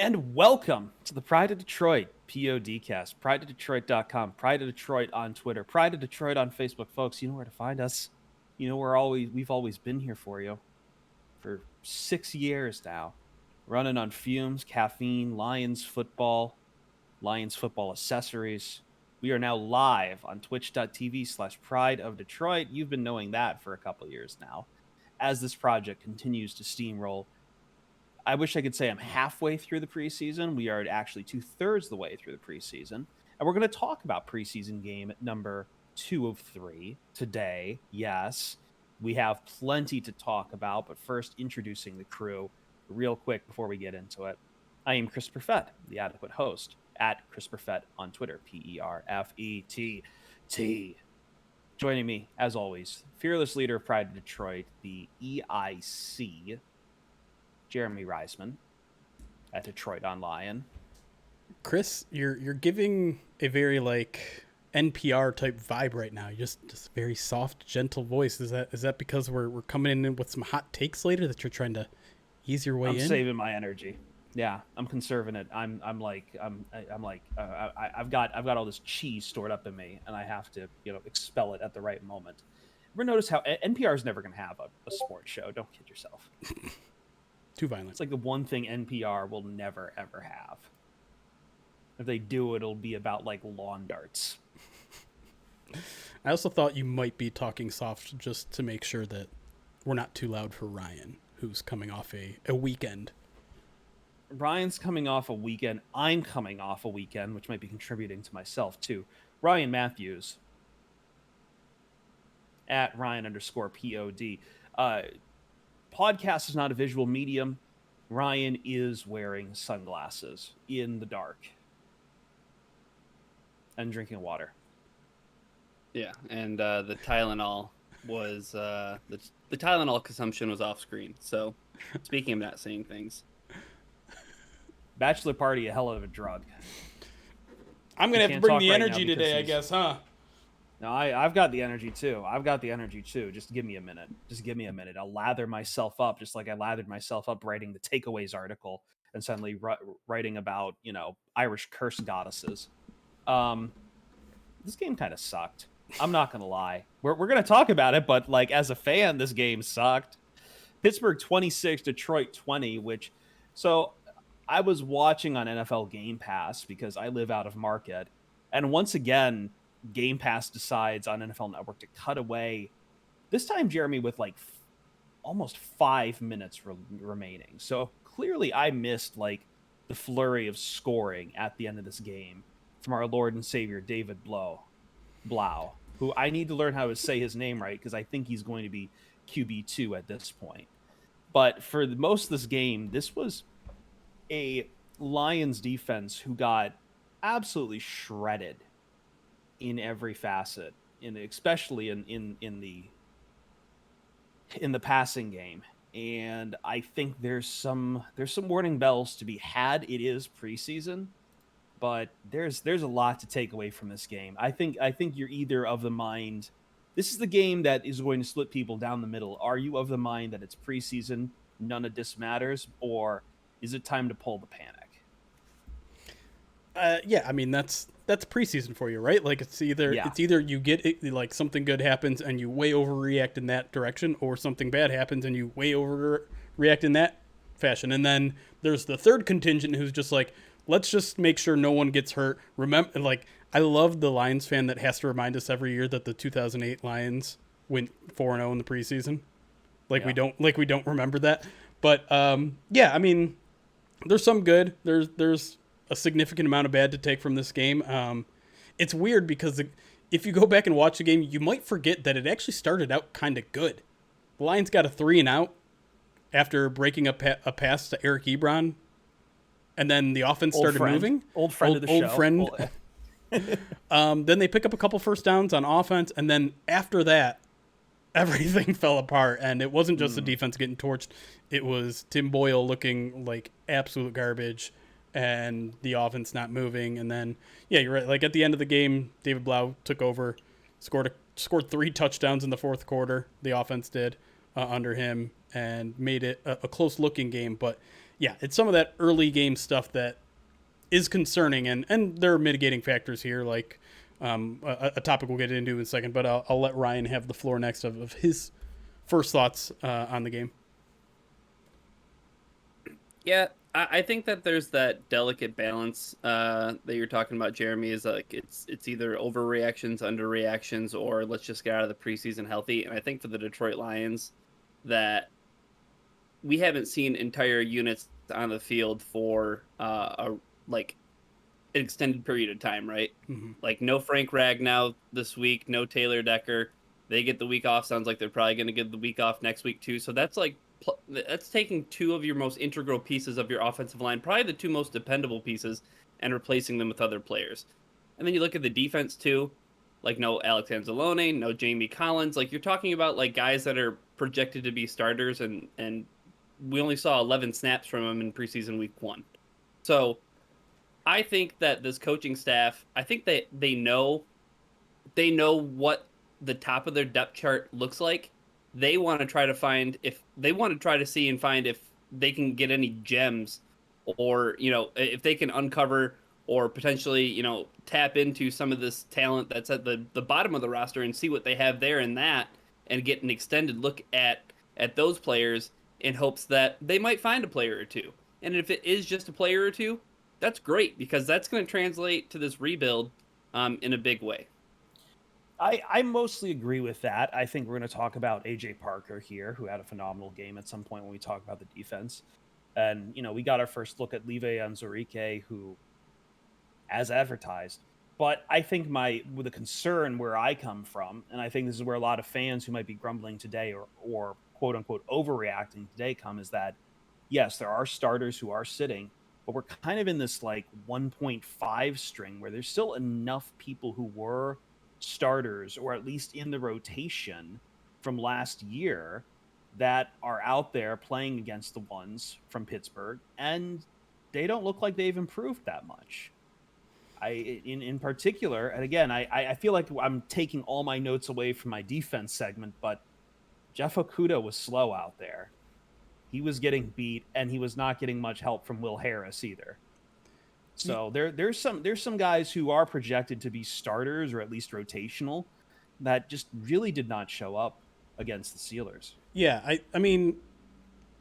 And welcome to the Pride of Detroit PODcast. PrideofDetroit.com, Pride of Detroit on Twitter, Pride of Detroit on Facebook. Folks, you know where to find us. You know we've always been here for you for 6 years now. Running on fumes, caffeine, Lions football accessories. We are now live on twitch.tv/Pride of Detroit. You've been knowing that for a couple years now. As this project continues to steamroll, I wish I could say I'm halfway through the preseason. We are actually 2/3 the way through the preseason. And we're going to talk about preseason game number 2 of 3 today. Yes, we have plenty to talk about, but first, introducing the crew real quick before we get into it. I am Chris Perfett, the adequate host, at Chris Perfett on Twitter, PERFETT. Joining me, as always, fearless leader of Pride of Detroit, the EIC, Jeremy Reisman at Detroit on Lion. Chris, you're giving a very NPR type vibe right now. You're just very soft, gentle voice. Is that because we're coming in with some hot takes later that you're trying to ease your way in? I'm saving my energy. Yeah, I'm conserving it. I've got all this cheese stored up in me, and I have to expel it at the right moment. Ever notice how NPR is never going to have a sports show? Don't kid yourself. Too violent. It's like the one thing NPR will never, ever have. If they do, it'll be about lawn darts. I also thought you might be talking soft just to make sure that we're not too loud for Ryan, who's coming off a weekend. Ryan's coming off a weekend. I'm coming off a weekend, which might be contributing to myself, too. Ryan Matthews, at Ryan_POD. Podcast is not a visual medium. Ryan is wearing sunglasses in the dark and drinking water. Yeah, and the Tylenol was the Tylenol consumption was off screen. So, speaking of not saying things, bachelor party, a hell of a drug. I'm gonna have to bring the energy today, I guess, huh? No, I've got the energy too. Just give me a minute. I'll lather myself up just like I lathered myself up writing the takeaways article and suddenly writing about, Irish curse goddesses. This game kind of sucked. I'm not going to lie. We're going to talk about it, but as a fan, this game sucked. Pittsburgh 26, Detroit 20, so I was watching on NFL Game Pass because I live out of Market. And once again, Game Pass decides on NFL Network to cut away, this time, Jeremy, with almost 5 minutes remaining. So clearly I missed the flurry of scoring at the end of this game from our Lord and Savior, David Blau, who I need to learn how to say his name right because I think he's going to be QB2 at this point. But for most of this game, this was a Lions defense who got absolutely shredded in every facet, especially in the passing game. And I think there's some warning bells to be had. It is preseason, but there's a lot to take away from this game. I think you're either of the mind this is the game that is going to split people down the middle. Are you of the mind that it's preseason, none of this matters, or is it time to pull the panic? Yeah, I mean that's preseason for you, right? It's either you get it, something good happens and you way overreact in that direction, or something bad happens and you way overreact in that fashion. And then there's the third contingent who's just let's just make sure no one gets hurt. Remember, I love the Lions fan that has to remind us every year that the 2008 Lions went 4-0 in the preseason. We don't remember that. But yeah, I mean, there's some good. There's a significant amount of bad to take from this game. It's weird because if you go back and watch the game, you might forget that it actually started out kind of good. The Lions got a 3-and-out after breaking up a pass to Eric Ebron, and then the offense started moving. Old friend of the show. Old friend. Then they pick up a couple first downs on offense, and then after that, everything fell apart. And it wasn't just the defense getting torched; it was Tim Boyle looking like absolute garbage, and the offense not moving. And then, yeah, you're right. At the end of the game, David Blau took over, scored 3 touchdowns in the fourth quarter. The offense did under him, and made it a close-looking game. But yeah, it's some of that early game stuff that is concerning, and there are mitigating factors here, like a topic we'll get into in a second. But I'll let Ryan have the floor next of his first thoughts on the game. Yeah, I think that there's that delicate balance that you're talking about, Jeremy. Is like it's either overreactions, underreactions, or let's just get out of the preseason healthy. And I think for the Detroit Lions, that we haven't seen entire units on the field for like an extended period of time, right? Mm-hmm. Like no Frank Ragnow this week, no Taylor Decker. They get the week off. Sounds like they're probably going to get the week off next week too. So that's taking two of your most integral pieces of your offensive line, probably the two most dependable pieces, and replacing them with other players. And then you look at the defense too, like no Alex Anzalone, no Jamie Collins. Like you're talking about like guys that are projected to be starters, and we only saw 11 snaps from them in preseason week 1. So I think that this coaching staff, I think they know what the top of their depth chart looks like. They want to try to find if they want to try to see and find if they can get any gems, or if they can uncover or potentially tap into some of this talent that's at the bottom of the roster and see what they have there in that, and get an extended look at those players in hopes that they might find a player or two. And if it is just a player or two, that's great, because that's going to translate to this rebuild in a big way. I mostly agree with that. I think we're going to talk about AJ Parker here, who had a phenomenal game at some point when we talk about the defense. And, we got our first look at Live Anzurike, who, as advertised. But I think with the concern where I come from, and I think this is where a lot of fans who might be grumbling today or quote unquote overreacting today come, is that, yes, there are starters who are sitting, but we're kind of in this like 1.5 string where there's still enough people who were starters, or at least in the rotation from last year, that are out there playing against the ones from Pittsburgh, and they don't look like they've improved that much. In particular, and again, I feel like I'm taking all my notes away from my defense segment, but Jeff Okudah was slow out there. He was getting beat, and he was not getting much help from Will Harris either. So there's some guys who are projected to be starters, or at least rotational, that just really did not show up against the Steelers. Yeah, I mean,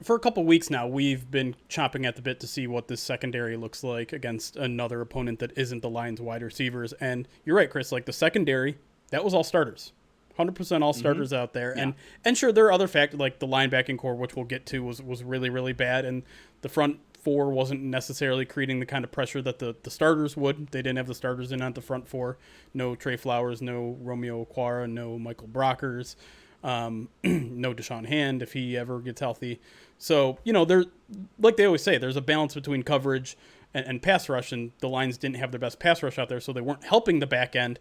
for a couple weeks now, we've been chomping at the bit to see what this secondary looks like against another opponent that isn't the Lions wide receivers. And you're right, Chris, like the secondary, that was all starters. 100% all starters out there. Yeah. And sure, there are other factors, like the linebacking core, which we'll get to, was really, really bad. And the front four wasn't necessarily creating the kind of pressure that the starters would. They didn't have the starters in on the front four. No Trey Flowers, no Romeo Okwara, no Michael Brockers, no Deshaun Hand if he ever gets healthy. So, there, like they always say, there's a balance between coverage and pass rush, and the Lions didn't have their best pass rush out there, so they weren't helping the back end.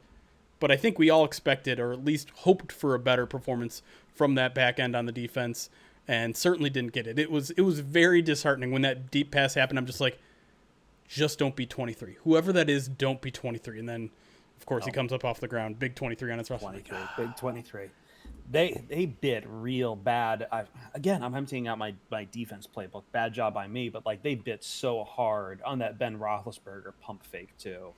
But I think we all expected, or at least hoped for, a better performance from that back end on the defense, and certainly didn't get it. It was very disheartening when that deep pass happened. I'm just like, just don't be 23. Whoever that is, don't be 23. And then, of course, he comes up off the ground, big 23 on his roster. Big 23. They bit real bad. I'm emptying out my defense playbook. Bad job by me, but like they bit so hard on that Ben Roethlisberger pump fake too.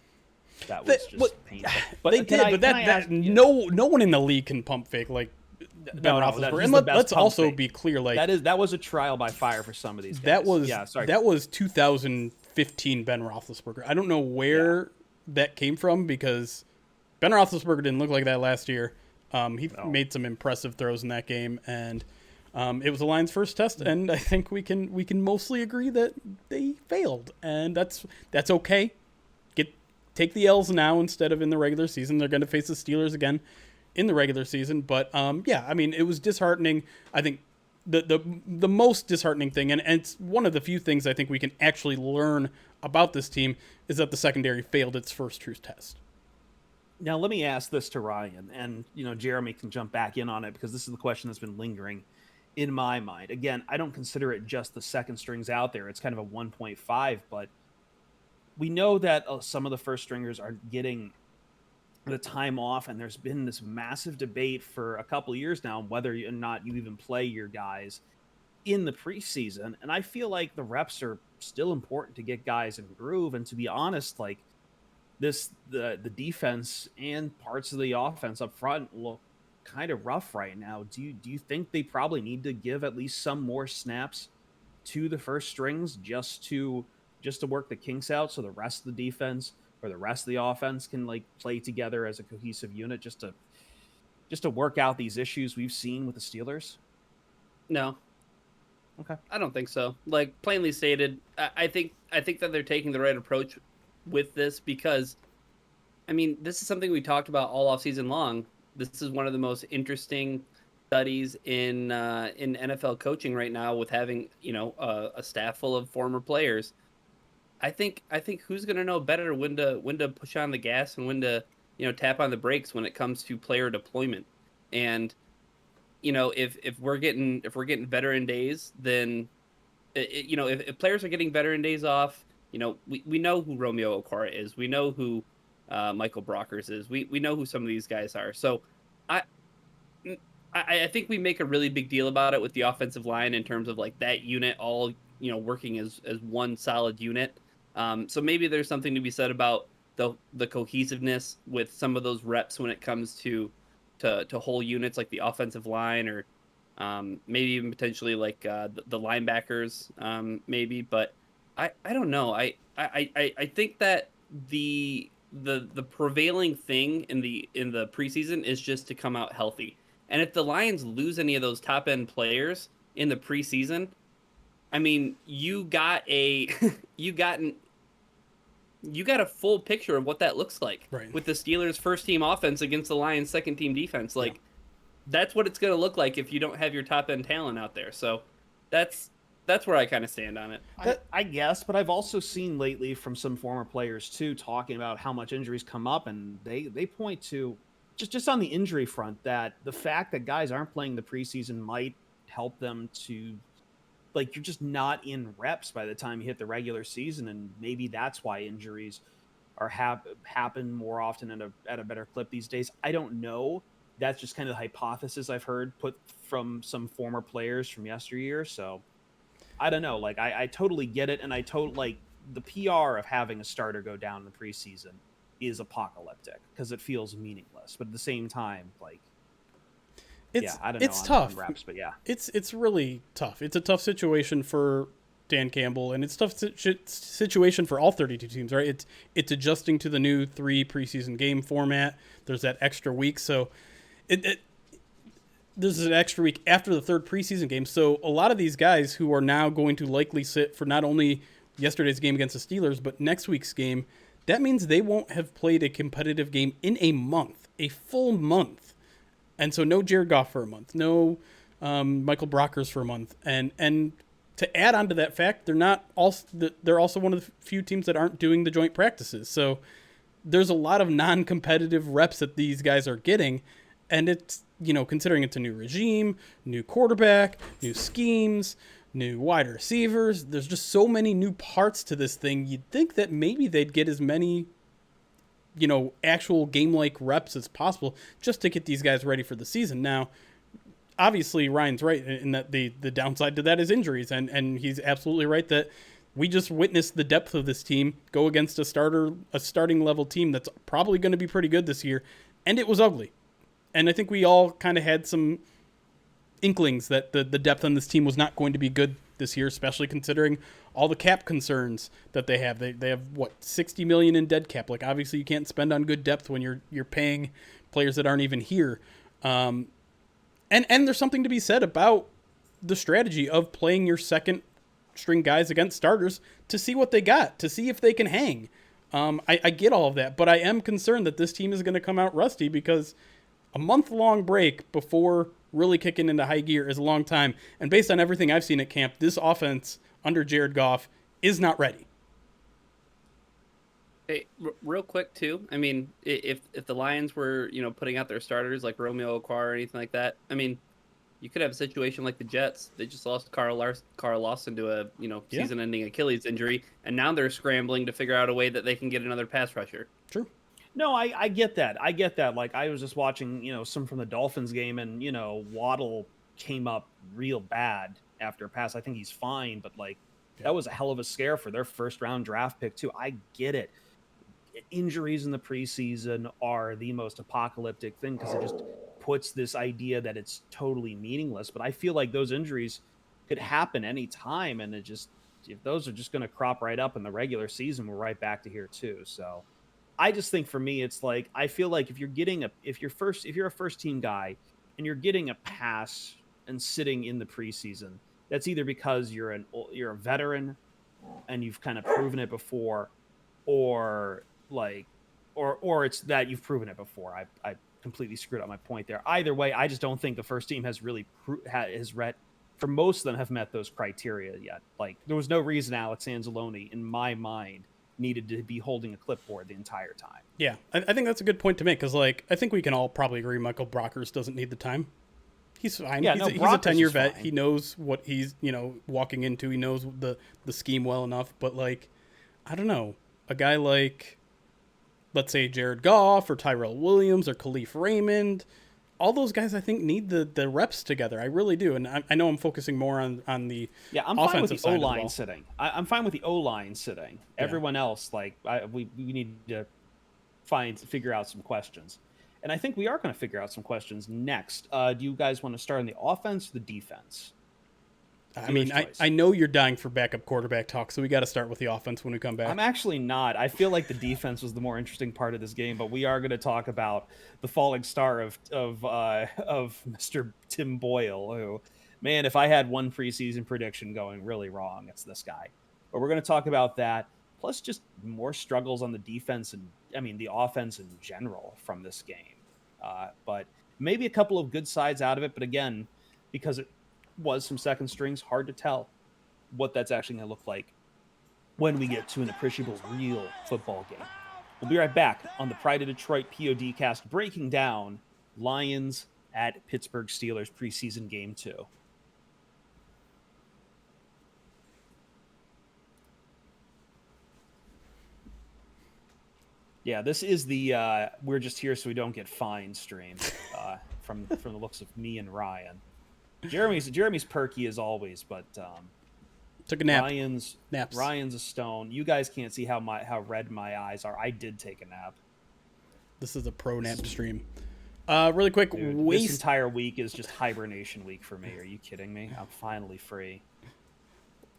That was just painful. But they did. No one in the league can pump fake like Ben Roethlisberger. And let's also be clear, like that was a trial by fire for some of these guys. That was 2015 Ben Roethlisberger. I don't know where that came from, because Ben Roethlisberger didn't look like that last year. He made some impressive throws in that game, and it was the Lions' first test, and I think we can mostly agree that they failed, and that's okay. Take the L's now instead of in the regular season. They're going to face the Steelers again in the regular season, but I mean, it was disheartening. I think the most disheartening thing, and it's one of the few things I think we can actually learn about this team, is that the secondary failed its first truth test. Now, let me ask this to Ryan, and Jeremy can jump back in on it, because this is the question that's been lingering in my mind. Again, I don't consider it just the second strings out there. It's kind of a 1.5, but we know that some of the first stringers are getting the time off, and there's been this massive debate for a couple of years now whether or not you even play your guys in the preseason. And I feel like the reps are still important to get guys in groove. And to be honest, like the defense and parts of the offense up front look kind of rough right now. Do you think they probably need to give at least some more snaps to the first strings just to work the kinks out so the rest of the defense or the rest of the offense can like play together as a cohesive unit just to work out these issues we've seen with the Steelers? No, Okay. I don't think so. Like plainly stated, I think that they're taking the right approach with this because I mean, this is something we talked about all off season long. This is one of the most interesting studies in NFL coaching right now with having, a staff full of former players. I think who's going to know better when to push on the gas and when to, tap on the brakes when it comes to player deployment. And if we're getting veteran days, then if players are getting veteran days off, we know who Romeo Okwara is. We know who Michael Brockers is. We know who some of these guys are. So I I think we make a really big deal about it with the offensive line in terms of like that unit all working as one solid unit. So maybe there's something to be said about the cohesiveness with some of those reps when it comes to whole units like the offensive line or maybe even potentially like the linebackers maybe. But I don't know. I think that the prevailing thing in the preseason is just to come out healthy. And if the Lions lose any of those top end players in the preseason, I mean, you got a you got an you got a full picture of what that looks like Right. with the Steelers' first team offense against the Lions' second team defense. Like that's what it's going to look like if you don't have your top end talent out there. So that's where I kind of stand on it. I guess, but I've also seen lately from some former players too talking about how much injuries come up, and they point to just on the injury front that the fact that guys aren't playing the preseason might help them to, like, you're just not in reps by the time you hit the regular season, and maybe that's why injuries are happen more often at a better clip these days. I don't know. That's just kind of the hypothesis I've heard put from some former players from yesteryear. So I don't know. Like I totally get it, and I totally like the PR of having a starter go down in the preseason is apocalyptic because it feels meaningless. But at the same time, like I don't know. It's tough. On reps, but yeah, it's really tough. It's a tough situation for Dan Campbell, and it's a tough situation for all 32 teams, right? It's adjusting to the new 3 preseason game format. There's that extra week, so this is an extra week after the 3rd preseason game. So a lot of these guys who are now going to likely sit for not only yesterday's game against the Steelers, but next week's game, that means they won't have played a competitive game in a month, a full month. And so no Jared Goff for a month, no Michael Brockers for a month. And to add on to that fact, they're also one of the few teams that aren't doing the joint practices. So there's a lot of non-competitive reps that these guys are getting. And it's, considering it's a new regime, new quarterback, new schemes, new wide receivers, there's just so many new parts to this thing. You'd think that maybe they'd get as many, actual game-like reps as possible just to get these guys ready for the season. Now, obviously, Ryan's right in that the downside to that is injuries, and he's absolutely right that we just witnessed the depth of this team go against a starting level team that's probably going to be pretty good this year, and it was ugly. And I think we all kind of had some inklings that the depth on this team was not going to be good this year, especially considering all the cap concerns that they have. They have $60 million in dead cap. Like obviously you can't spend on good depth when you're paying players that aren't even here. And there's something to be said about the strategy of playing your second string guys against starters to see what they got, to see if they can hang. I get all of that, but I am concerned that this team is going to come out rusty because a month-long break before really kicking into high gear is a long time. And based on everything I've seen at camp, this offense under Jared Goff is not ready. Hey, real quick too. I mean, if the Lions were putting out their starters like Romeo Okwara or anything like that, I mean, you could have a situation like the Jets. They just lost Carl Lawson to a season-ending Achilles injury, and now they're scrambling to figure out a way that they can get another pass rusher. True. No, I get that. Like I was just watching, some from the Dolphins game, and Waddle came up real bad after a pass. I think he's fine, but like that was a hell of a scare for their first round draft pick too. I get it. Injuries in the preseason are the most apocalyptic thing because it just puts this idea that it's totally meaningless. But I feel like those injuries could happen anytime, and it just, if those are just going to crop right up in the regular season, we're right back to here too. So I just think for me, it's like, I feel like if you're a first team guy and you're getting a pass and sitting in the preseason, that's either because you're a veteran and you've kind of proven it before, or or it's that you've proven it before. I completely screwed up my point there. Either way, I just don't think the first team has really for most of them have met those criteria yet. Like there was no reason Alex Anzalone, in my mind, needed to be holding a clipboard the entire time. Yeah, I think that's a good point to make because, like, I think we can all probably agree Michael Brockers doesn't need the time. He's fine. Yeah, he's a 10-year vet. Fine. He knows what he's walking into. He knows the scheme well enough. But like, I don't know, a guy like, let's say Jared Goff or Tyrell Williams or Khalif Raymond, all those guys I think need the reps together. I really do. And I know I'm focusing more on the I'm fine with the O-line sitting. I'm fine with the O-line sitting. Yeah. Everyone else, like, we need to figure out some questions. And I think we are going to figure out some questions next. Do you guys want to start on the offense or the defense? I mean, I know you're dying for backup quarterback talk, so we got to start with the offense when we come back. I'm actually not. I feel like the defense was the more interesting part of this game, but we are going to talk about the falling star of Mr. Tim Boyle, who, man, if I had one preseason prediction going really wrong, it's this guy. But we're going to talk about that, plus just more struggles on the defense and, I mean, the offense in general from this game. But maybe a couple of good sides out of it, but again, because it was some second strings, hard to tell what that's actually going to look like when we get to an appreciable real football game. We'll be right back on the Pride of Detroit POD cast, breaking down Lions at Pittsburgh Steelers preseason game 2. Yeah, this is the we're just here so we don't get fined stream from the looks of me and Ryan. Jeremy's perky as always, but took a nap. Ryan's a stone. You guys can't see how red my eyes are. I did take a nap. This is a pro nap stream. Really quick, dude, this entire week is just hibernation week for me. Are you kidding me? I'm finally free.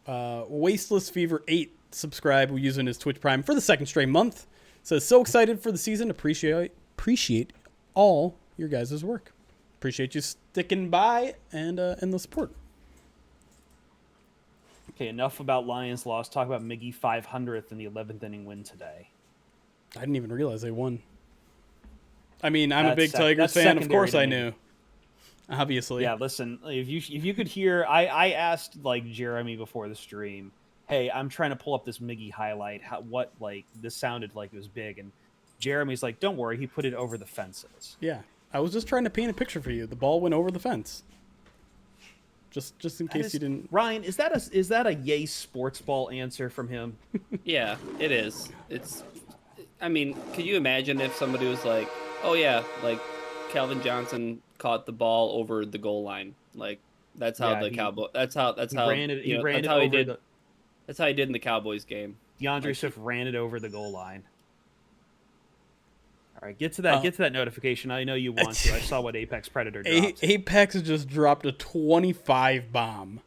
Wasteless Fever 8 subscribe. We're using his Twitch Prime for the second straight month. Says so excited for the season. Appreciate all your guys' work. Appreciate you sticking by and the support. Okay, enough about Lions loss. Talk about Miggy 500th in the 11th inning win today. I didn't even realize they won. I mean, I'm a big Tigers fan. Of course I knew. Obviously. Yeah, listen, if you could hear, I asked like Jeremy before the stream, hey, I'm trying to pull up this Miggy highlight. This sounded like it was big, and Jeremy's like, don't worry, he put it over the fences. Yeah. I was just trying to paint a picture for you. The ball went over the fence. Just in case you didn't. Ryan, is that a yay sports ball answer from him? Yeah, it is. I mean, could you imagine if somebody was like, "Oh yeah, like Calvin Johnson caught the ball over the goal line." Like that's how That's how he did in the Cowboys game. DeAndre Swift ran it over the goal line. All right, get to that notification. I know you want to. I saw what Apex Predator dropped. Apex just dropped a 25 bomb.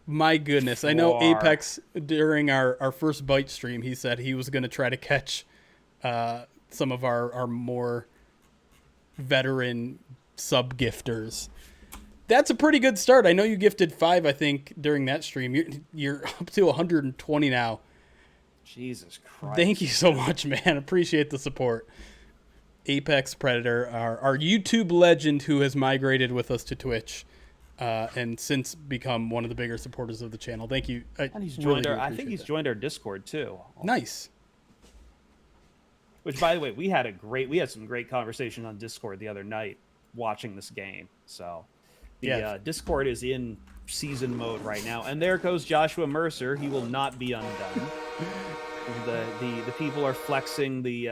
My goodness. I know Apex, during our first Bite stream, he said he was going to try to catch some of our more veteran sub-gifters. That's a pretty good start. I know you gifted 5, I think, during that stream. You're up to 120 now. Jesus Christ. Thank you so much, man. Appreciate the support. Apex Predator, our YouTube legend who has migrated with us to Twitch and since become one of the bigger supporters of the channel. Thank you. I think he's joined our Discord too. Nice. Which, by the way, we had some great conversation on Discord the other night watching this game. So the Discord is in season mode right now, and there goes Joshua Mercer. He will not be undone. The people are flexing the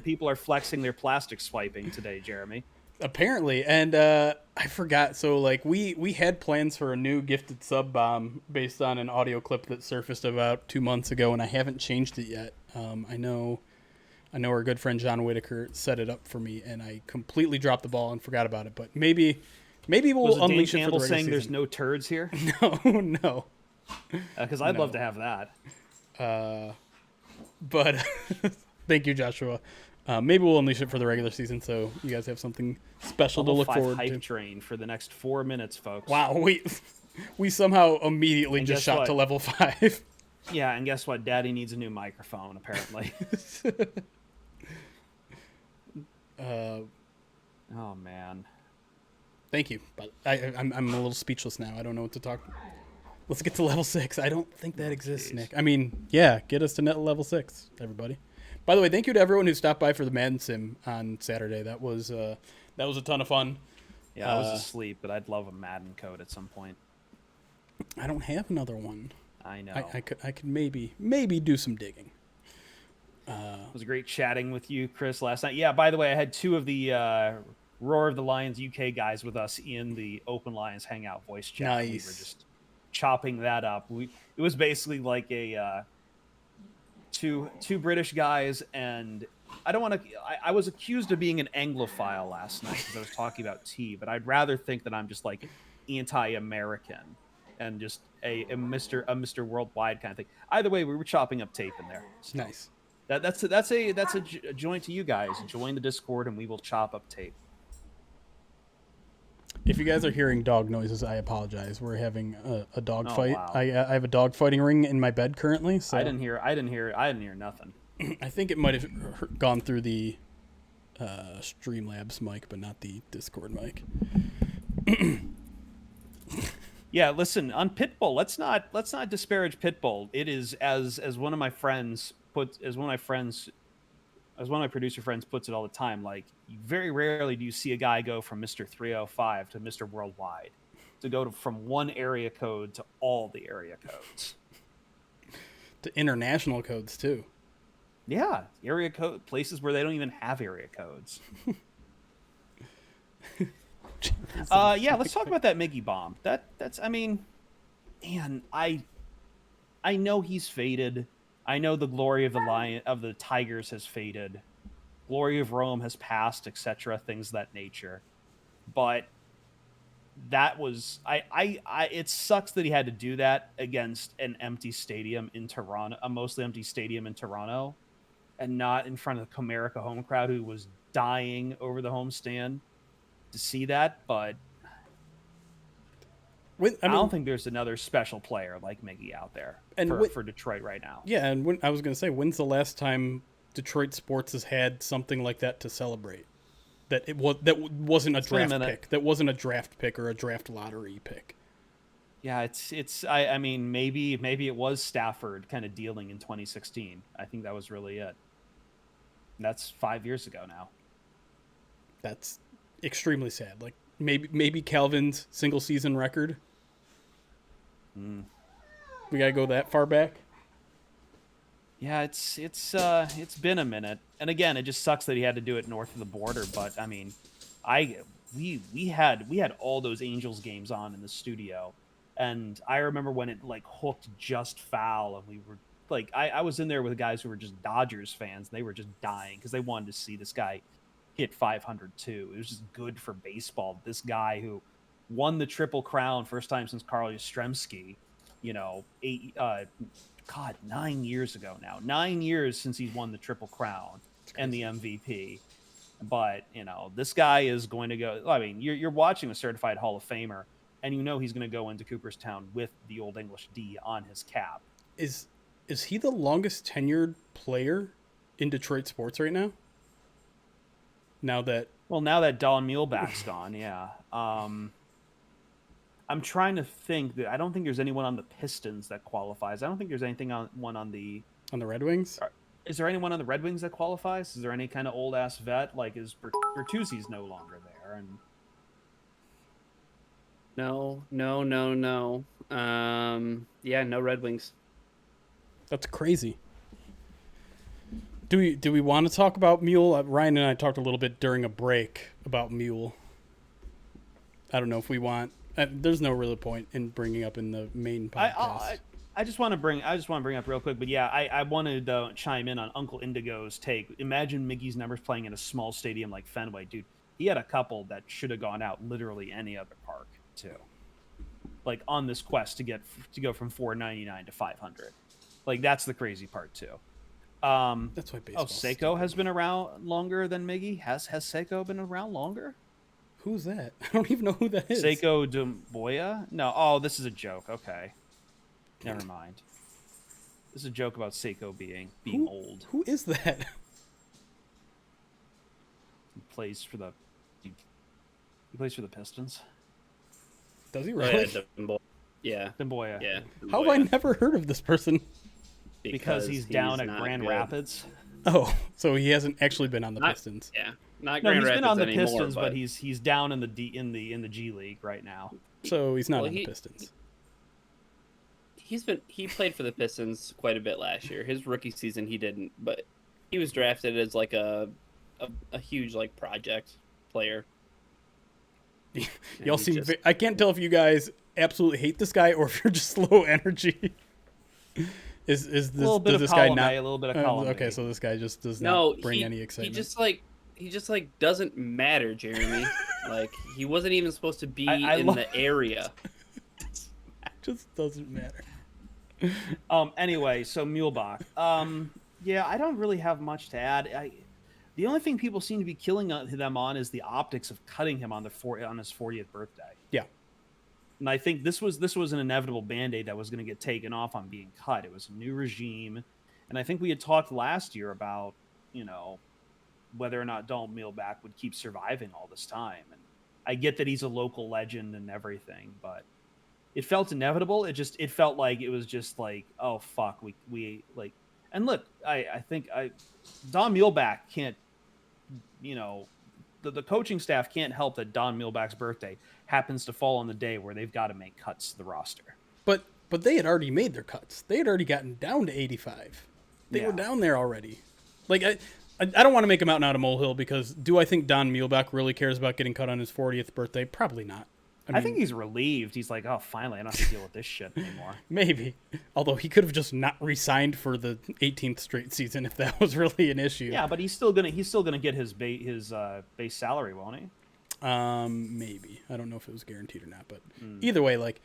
people are flexing their plastic swiping today, Jeremy. Apparently, and I forgot. So like we had plans for a new gifted sub bomb based on an audio clip that surfaced about 2 months ago, and I haven't changed it yet. I know our good friend John Whitaker set it up for me, and I completely dropped the ball and forgot about it. But maybe we'll unleash it for the regular saying season. There's no turds here? No. Because I'd love to have that. But thank you, Joshua. Maybe we'll unleash it for the regular season, so you guys have something special to look forward to. Hype train for the next 4 minutes, folks. Wow, we somehow immediately just shot to level 5. Yeah, and guess what? Daddy needs a new microphone, apparently. Oh man. Thank you, but I'm a little speechless now. I don't know what to talk. Let's get to level 6. I don't think that exists, geez. Nick. I mean, yeah, get us to net level 6, everybody. By the way, thank you to everyone who stopped by for the Madden Sim on Saturday. That was a ton of fun. Yeah, I was asleep, but I'd love a Madden code at some point. I don't have another one. I know. I could maybe do some digging. It was great chatting with you, Chris, last night. Yeah, by the way, I had 2 of the Roar of the Lions UK guys with us in the Open Lions Hangout voice chat. Nice. We were just chopping that up. It was basically like a two British guys, and I don't want to. I was accused of being an Anglophile last night because I was talking about tea, but I'd rather think that I'm just like anti-American and just a Mr. Worldwide kind of thing. Either way, we were chopping up tape in there. So nice. That's a joint to you guys. Join the Discord, and we will chop up tape. If you guys are hearing dog noises, I apologize. We're having a dog fight. Wow. I have a dog fighting ring in my bed currently. So I didn't hear nothing. I think it might have gone through the Streamlabs mic, but not the Discord mic. Yeah, listen, on Pitbull, let's not disparage Pitbull. It is as one of my producer friends puts it all the time, like very rarely do you see a guy go from Mr. 305 to Mr. Worldwide, to go from one area code to all the area codes. To international codes too. Yeah, area code places where they don't even have area codes. Yeah, let's talk about that Miggy bomb. That's I mean, man, I know he's faded. I know the glory of the Tigers has faded. Glory of Rome has passed, etc., things of that nature. But that was it sucks that he had to do that against an empty stadium in Toronto, a mostly empty stadium in Toronto, and not in front of the Comerica home crowd who was dying over the homestand to see that. But I don't think there's another special player like Miggy out there for Detroit right now. Yeah, and I was going to say, when's the last time Detroit sports has had something like that to celebrate? That wasn't a draft pick. That wasn't a draft pick or a draft lottery pick. Yeah, I mean, maybe it was Stafford kind of dealing in 2016. I think that was really it. And that's 5 years ago now. That's extremely sad. Like maybe Calvin's single season record. We gotta go that far back. Yeah, it's been a minute, and again, it just sucks that he had to do it north of the border. But I mean, we had all those Angels games on in the studio, and I remember when it like hooked just foul, and we were like, I was in there with guys who were just Dodgers fans, and they were just dying because they wanted to see this guy hit 500 too. It was just good for baseball. This guy who won the Triple Crown first time since Carl Yastrzemski, 9 years ago now. 9 years since he's won the Triple Crown and the MVP. But, this guy is going to go. I mean, you're watching a certified Hall of Famer, and he's going to go into Cooperstown with the Old English D on his cap. Is he the longest tenured player in Detroit sports right now? Now that Don Muehlbach's gone, yeah. I'm trying to think. I don't think there's anyone on the Pistons that qualifies. I don't think there's anything on the Red Wings. Is there anyone on the Red Wings that qualifies? Is there any kind of old ass vet? Like, is Bertuzzi's no longer there? And no. Yeah, no Red Wings. That's crazy. Do we want to talk about Mule? Ryan and I talked a little bit during a break about Mule. I don't know if we want. There's no real point in bringing up in the main podcast. I just want to bring up real quick, but yeah, I wanted to chime in on Uncle Indigo's take. Imagine Miggy's numbers playing in a small stadium like Fenway, dude. He had a couple that should have gone out literally any other park too. Like on this quest to go from 499 to 500. Like that's the crazy part too. That's why baseball. Seiko has been around longer than Miggy. Has Seiko been around longer? Who's that? I don't even know who that is. Seiko Dumboya? No. Oh, this is a joke. Okay. Never mind. This is a joke about Seiko being old. Who is that? He plays for the Pistons. Does he really? Yeah. Dumboya. Yeah. How have I never heard of this person? Because he's down at Grand Rapids. Oh, so he hasn't actually been on the Pistons. Yeah. Not Grand Rapids he's been on the anymore, Pistons, but he's down in the G League right now. So he's not on the Pistons. He played for the Pistons quite a bit last year. His rookie season he didn't, but he was drafted as like a huge like project player. Y'all seem I can't tell if you guys absolutely hate this guy or if you're just low energy. Is this a little bit does of this guy column not A, a little bit of column okay, B. so this guy just does not bring any excitement. He just doesn't matter, Jeremy. Like he wasn't even supposed to be in the area. Just doesn't matter. Anyway, so Mulebach. Yeah, I don't really have much to add. The only thing people seem to be killing them on is the optics of cutting him on his 40th birthday. Yeah. And I think this was an inevitable Band-Aid that was going to get taken off on being cut. It was a new regime. And I think we had talked last year about, whether or not Dalton Mulebach would keep surviving all this time. And I get that he's a local legend and everything, but it felt inevitable. It felt like it was just like, oh fuck, we like. And look, I think Don Mulebach can't, the coaching staff can't help that Don Mulebach's birthday happens to fall on the day where they've got to make cuts to the roster. But they had already made their cuts. They had already gotten down to 85. They were down there already. Like I don't want to make him out a molehill because do I think Don Mulebach really cares about getting cut on his 40th birthday? Probably not. I think he's relieved. He's like, oh, finally, I don't have to deal with this shit anymore. Maybe. Although he could have just not re-signed for the 18th straight season if that was really an issue. Yeah, but he's still gonna get his base salary, won't he? Maybe. I don't know if it was guaranteed or not, but either way, like,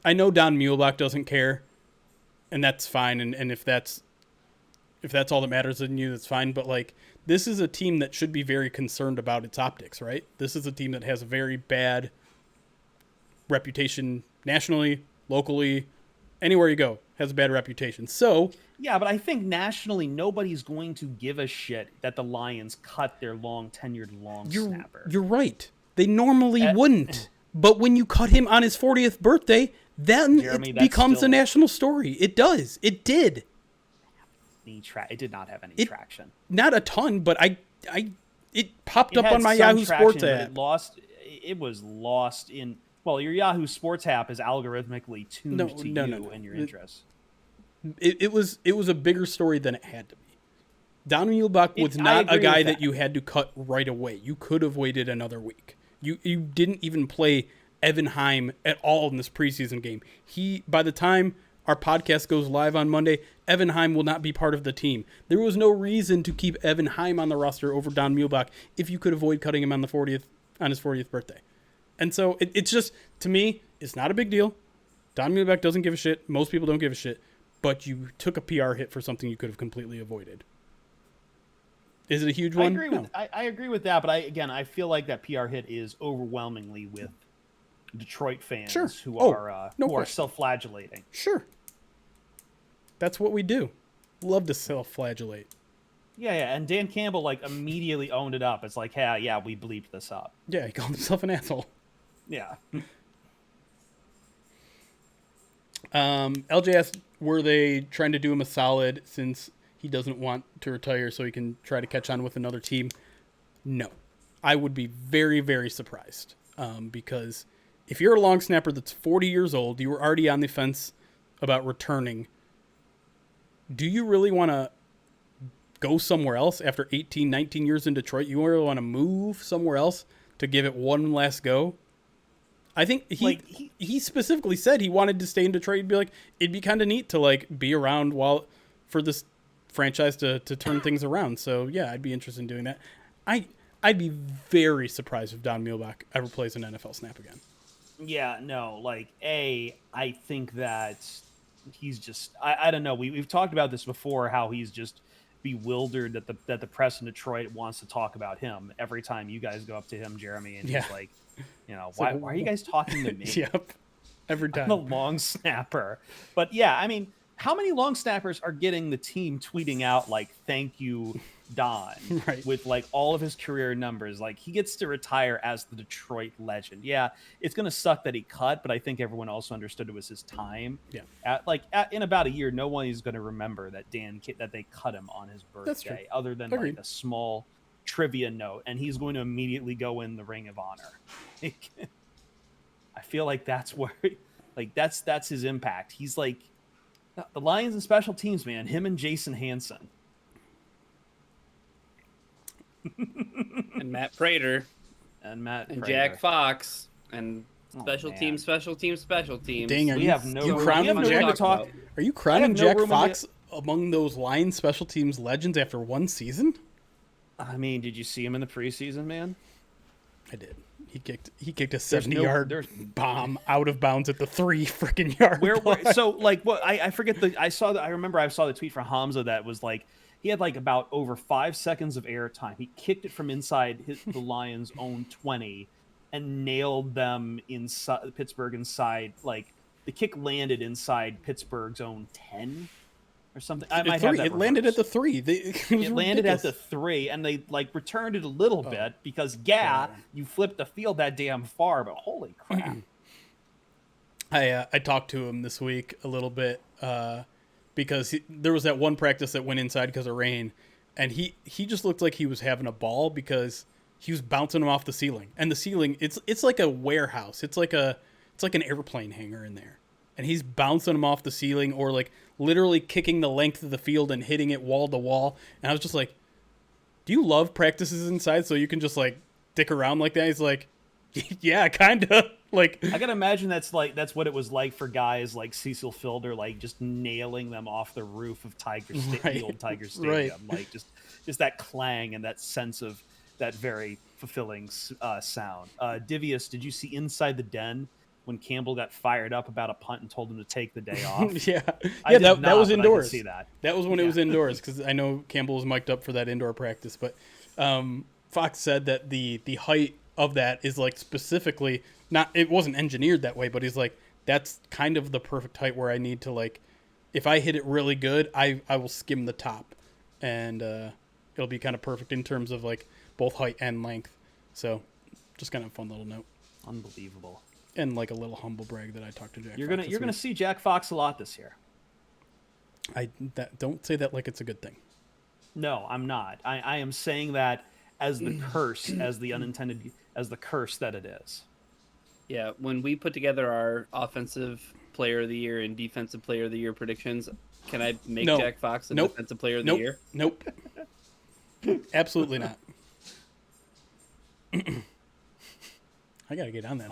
I know Don Mulebach doesn't care, and that's fine. And if that's all that matters in you, that's fine. But like, this is a team that should be very concerned about its optics, right? This is a team that has a very bad reputation nationally, locally, anywhere you go has a bad reputation. So yeah, but I think nationally nobody's going to give a shit that the Lions cut their tenured snapper. You're right. They normally wouldn't. But when you cut him on his 40th birthday, then Jeremy, it becomes a national story. It does. It did. It did not have any traction. Not a ton, but it popped up on my Yahoo Sports app. It was lost in. Well, your Yahoo Sports app is algorithmically tuned to you and your interests. It was a bigger story than it had to be. Don Mulebach was not a guy that you had to cut right away. You could have waited another week. You didn't even play Evan Heim at all in this preseason game. By the time our podcast goes live on Monday, Evan Heim will not be part of the team. There was no reason to keep Evan Heim on the roster over Don Mulebach if you could avoid cutting him on his 40th birthday. And so it's just, to me, it's not a big deal. Don Mulebach doesn't give a shit. Most people don't give a shit. But you took a PR hit for something you could have completely avoided. Is it a huge one? I agree with that, but I feel like that PR hit is overwhelmingly with Detroit fans who are self-flagellating. Sure. That's what we do. Love to self-flagellate. Yeah, and Dan Campbell immediately owned it up. It's like, hey, yeah, we bleeped this up. Yeah, he called himself an asshole. Yeah. LJ asked, were they trying to do him a solid since he doesn't want to retire so he can try to catch on with another team? No. I would be very, very surprised because if you're a long snapper that's 40 years old, you were already on the fence about returning. Do you really want to go somewhere else after 18, 19 years in Detroit. You really want to move somewhere else to give it one last go. I think he specifically said he wanted to stay in Detroit. He'd be like, it'd be kind of neat to like be around for this franchise to turn things around. So yeah, I'd be interested in doing that. I'd be very surprised if Don Muehlbach ever plays an NFL snap again. Yeah, no, like I think that he's just I don't know. We've talked about this before, how he's just bewildered that the press in Detroit wants to talk about him every time you guys go up to him, Jeremy, and he's like, why are you guys talking to me? Yep. Every time. I'm a long snapper. But yeah, I mean, how many long snappers are getting the team tweeting out like, thank you, Don, right, with like all of his career numbers? Like, he gets to retire as the Detroit legend. Yeah, it's gonna suck that he cut, but I think everyone also understood it was his time. Yeah. In about a year, no one is gonna remember that that they cut him on his birthday, other than like a small trivia note, and he's going to immediately go in the Ring of Honor. I feel like that's where, like, that's his impact. He's like the Lions and special teams, man. Him and Jason Hanson. And Matt Prater. And Prater. Jack Fox. And special teams. Dang, Are you crowning Jack Fox among those Lions special teams legends after one season? I mean, did you see him in the preseason, man? I did. He kicked a 70-yard bomb out of bounds at the 3 freaking yard. So like what I forget I remember I saw the tweet from Hamza that was like he had like about over 5 seconds of air time. He kicked it from inside the Lions' own 20 and nailed them inside Pittsburgh inside. Like the kick landed inside Pittsburgh's own 10 or something. I might have that. It landed at the 3. It landed at the 3, and they like returned it a little bit because you flipped the field that damn far. But holy crap! I talked to him this week a little bit because there was that one practice that went inside because of rain, and he just looked like he was having a ball because he was bouncing them off the ceiling. And the ceiling, it's like a warehouse. It's like an airplane hangar in there. And he's bouncing them off the ceiling or like literally kicking the length of the field and hitting it wall to wall. And I was just like, do you love practices inside so you can just like dick around like that? He's like, yeah, kind of. Like, I can imagine that's what it was like for guys like Cecil Fielder, like just nailing them off the roof of the old Tiger Stadium. Right. Like just that clang and that sense of that very fulfilling sound. Divius, did you see Inside the Den when Campbell got fired up about a punt and told him to take the day off? Yeah, that was indoors. I see that. That was when it was indoors because I know Campbell was mic'd up for that indoor practice. But Fox said that the height of that is like specifically it wasn't engineered that way, but he's like, that's kind of the perfect height where I need to like, if I hit it really good, I will skim the top, and it'll be kind of perfect in terms of like both height and length. So just kind of a fun little note. Unbelievable. And like a little humble brag that I talked to Jack. You're gonna see Jack Fox a lot this year. Don't say that like it's a good thing. No, I'm not. I am saying that as the curse, as the curse that it is. Yeah, when we put together our offensive player of the year and defensive player of the year predictions, can I make Jack Fox the defensive player of the year? Nope. Absolutely not. I gotta get on that.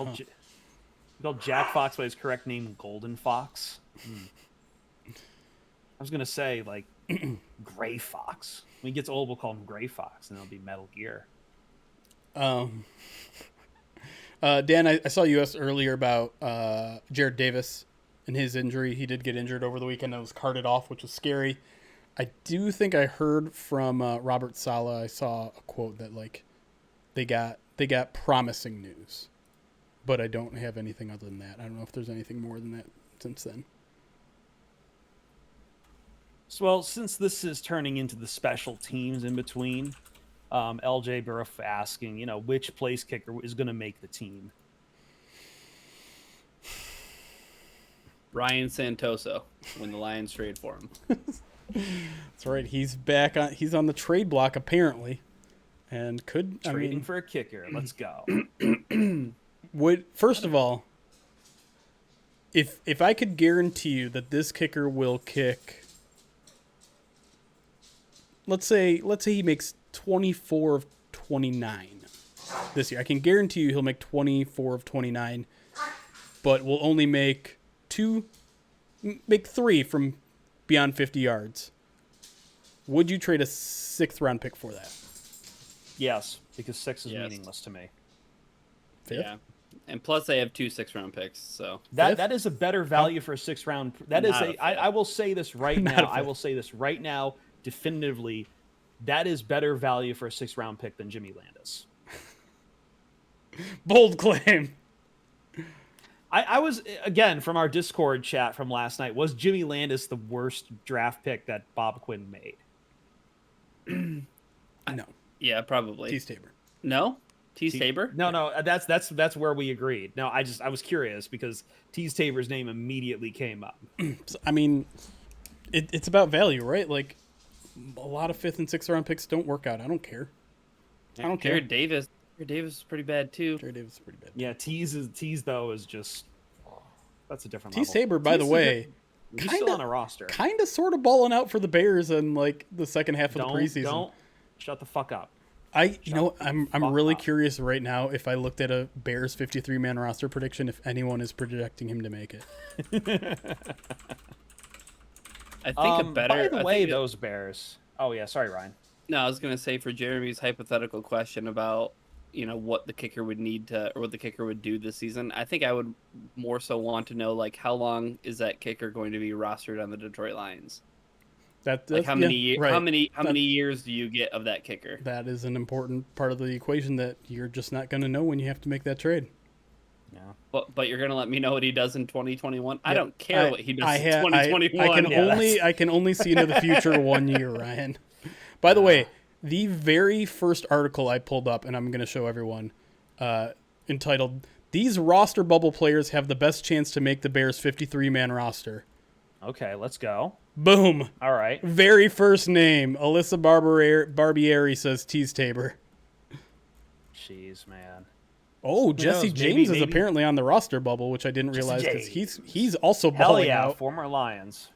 Called Jack Fox by his correct name, Golden Fox. I was gonna say like Gray Fox. When he gets old, we'll call him Gray Fox, and it'll be Metal Gear. Dan, I saw you asked earlier about Jared Davis and his injury. He did get injured over the weekend. It was carted off, which was scary. I do think I heard from Robert Saleh. I saw a quote that like they got promising news, but I don't have anything other than that. I don't know if there's anything more than that since then. Well, since this is turning into the special teams in between, LJ Burff asking, which place kicker is going to make the team? Ryan Santoso when the Lions trade for him. That's right. He's back on. He's on the trade block apparently, and trading for a kicker. Let's go. First of all, if I could guarantee you that this kicker will kick let's say he makes 24 of 29 this year. I can guarantee you he'll make 24 of 29, but will only make 3 from beyond 50 yards. Would you trade a 6th round pick for that? Yes, because 6 is meaningless to me. 5th? Yeah. And plus they have 2 6th-round picks, so that is a better value for a 6th round. That is I will say this right now. I will say this right now definitively. That is better value for a 6th round pick than Jimmy Landis. Bold claim. I was, again, from our Discord chat from last night, was Jimmy Landis the worst draft pick that Bob Quinn made? No. Yeah, probably. Tease Tabor. No? Tease Tabor? No, that's where we agreed. No, I was curious because Tease Tabor's name immediately came up. So, I mean, it's about value, right? Like, a lot of 5th and 6th round picks don't work out. I don't care. I don't care. Jared Davis is pretty bad too. Jared Davis is pretty bad. Yeah, Tease though is just that's a different Tease level. Tabor, by the way, he's still on a roster. Kind of sort of balling out for the Bears in like the second half of the preseason. Don't shut the fuck up. I'm really curious right now if I looked at a Bears 53-man roster prediction if anyone is projecting him to make it. I think a better. By the way, those Bears. Oh yeah, sorry, Ryan. No, I was gonna say for Jeremy's hypothetical question about what the kicker would need to, or what the kicker would do this season. I think I would more so want to know like how long is that kicker going to be rostered on the Detroit Lions? That's like how many right. many years do you get of that kicker? That is an important part of the equation that you're just not going to know when you have to make that trade. Yeah. But you're going to let me know what he does in 2021? I don't care what he does in 2021. I can only see into the future 1 year, Ryan. By the way, the very first article I pulled up, and I'm going to show everyone, entitled, "These roster bubble players have the best chance to make the Bears 53-man roster." Okay, let's go. Boom. All right. Very first name, Alyssa Barbieri says Tease Tabor. Jeez, man. Oh, Jesse James is apparently on the roster bubble, which I didn't realize because he's also balling out. Former Lions.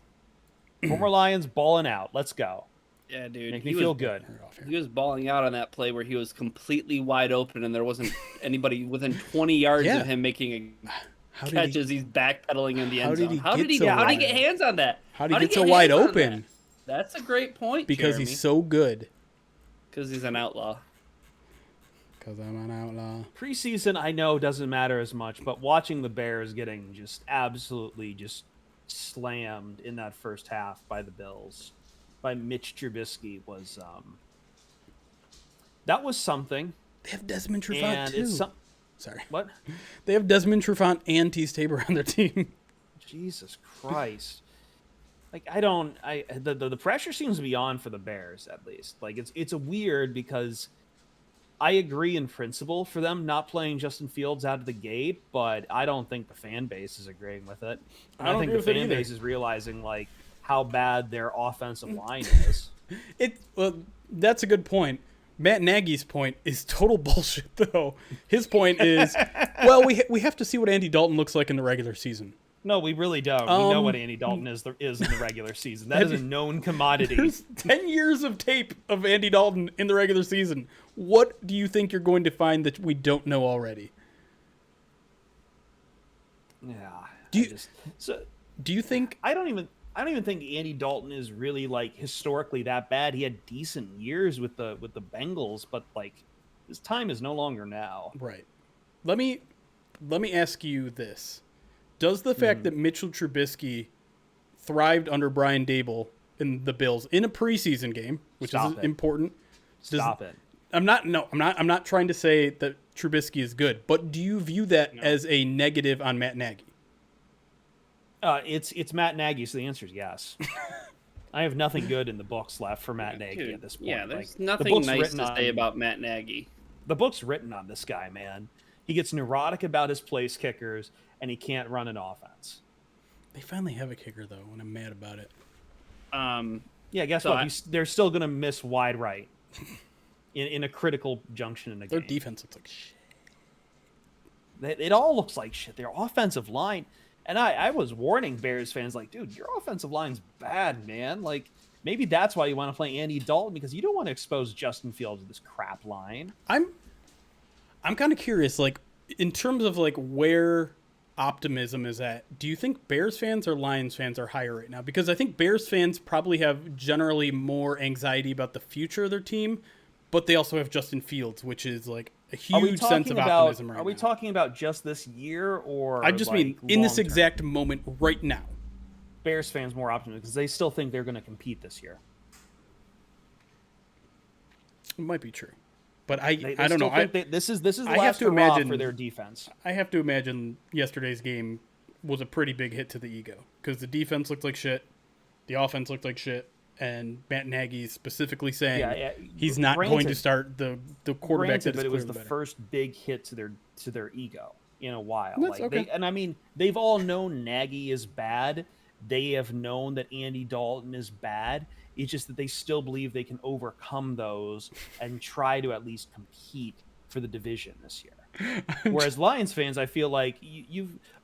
Former Lions balling out. Let's go. Yeah, dude. Make me feel good. He was balling out on that play where he was completely wide open and there wasn't anybody within 20 yards of him making a catch as he's backpedaling in the end zone. How did he get hands on that? How did he get so wide open? That's a great point, because Jeremy. He's so good. Because he's an outlaw. Because I'm an outlaw. Preseason, I know, doesn't matter as much, but watching the Bears getting just absolutely just slammed in that first half by the Bills, by Mitch Trubisky, was that was something. They have Desmond Trufant too. Sorry. What? They have Desmond Trufant and Tease Tabor on their team. Jesus Christ. Like the pressure seems to be on for the Bears, at least. Like it's a weird because I agree in principle for them not playing Justin Fields out of the gate, but I don't think the fan base is agreeing with it. And I think the fan base is realizing like how bad their offensive line is. Well, that's a good point. Matt Nagy's point is total bullshit, though. His point is, well, we have to see what Andy Dalton looks like in the regular season. No, we really don't. We know what Andy Dalton is in the regular season. That is a known commodity. There's 10 years of tape of Andy Dalton in the regular season. What do you think you're going to find that we don't know already? Yeah. Do you think... I don't even think Andy Dalton is really like historically that bad. He had decent years with the Bengals, but like his time is no longer now. Right. Let me ask you this. Does the fact that Mitchell Trubisky thrived under Brian Daboll in the Bills in a preseason game, which is important. Stop it. I'm not trying to say that Trubisky is good, but do you view that as a negative on Matt Nagy? It's Matt Nagy, so the answer is yes. I have nothing good in the books left for Matt Nagy at this point. Yeah, there's nothing nice to say about Matt Nagy. The book's written on this guy, man. He gets neurotic about his place kickers, and he can't run an offense. They finally have a kicker, though, and I'm mad about it. Yeah, guess what? They're still going to miss wide right in a critical junction in the game. Their defense looks like shit. It all looks like shit. Their offensive line... And I was warning Bears fans, like, dude, your offensive line's bad, man. Like, Maybe that's why you want to play Andy Dalton, because you don't want to expose Justin Fields to this crap line. I'm kind of curious, like, in terms of like where optimism is at. Do you think Bears fans or Lions fans are higher right now? Because I think Bears fans probably have generally more anxiety about the future of their team, but they also have Justin Fields, which is like a huge sense of optimism right now. Are we talking about just this year, or I just mean in this exact moment right now? Bears fans more optimistic because they still think they're going to compete this year. It might be true, but I don't know. This is the last hurrah for their defense. I have to imagine yesterday's game was a pretty big hit to the ego because the defense looked like shit, the offense looked like shit, and Matt Nagy specifically saying he's not going to start the quarterback. But it was the first big hit to their ego in a while. That's okay. They've all known Nagy is bad. They have known that Andy Dalton is bad. It's just that they still believe they can overcome those and try to at least compete for the division this year. Whereas Lions fans, I feel like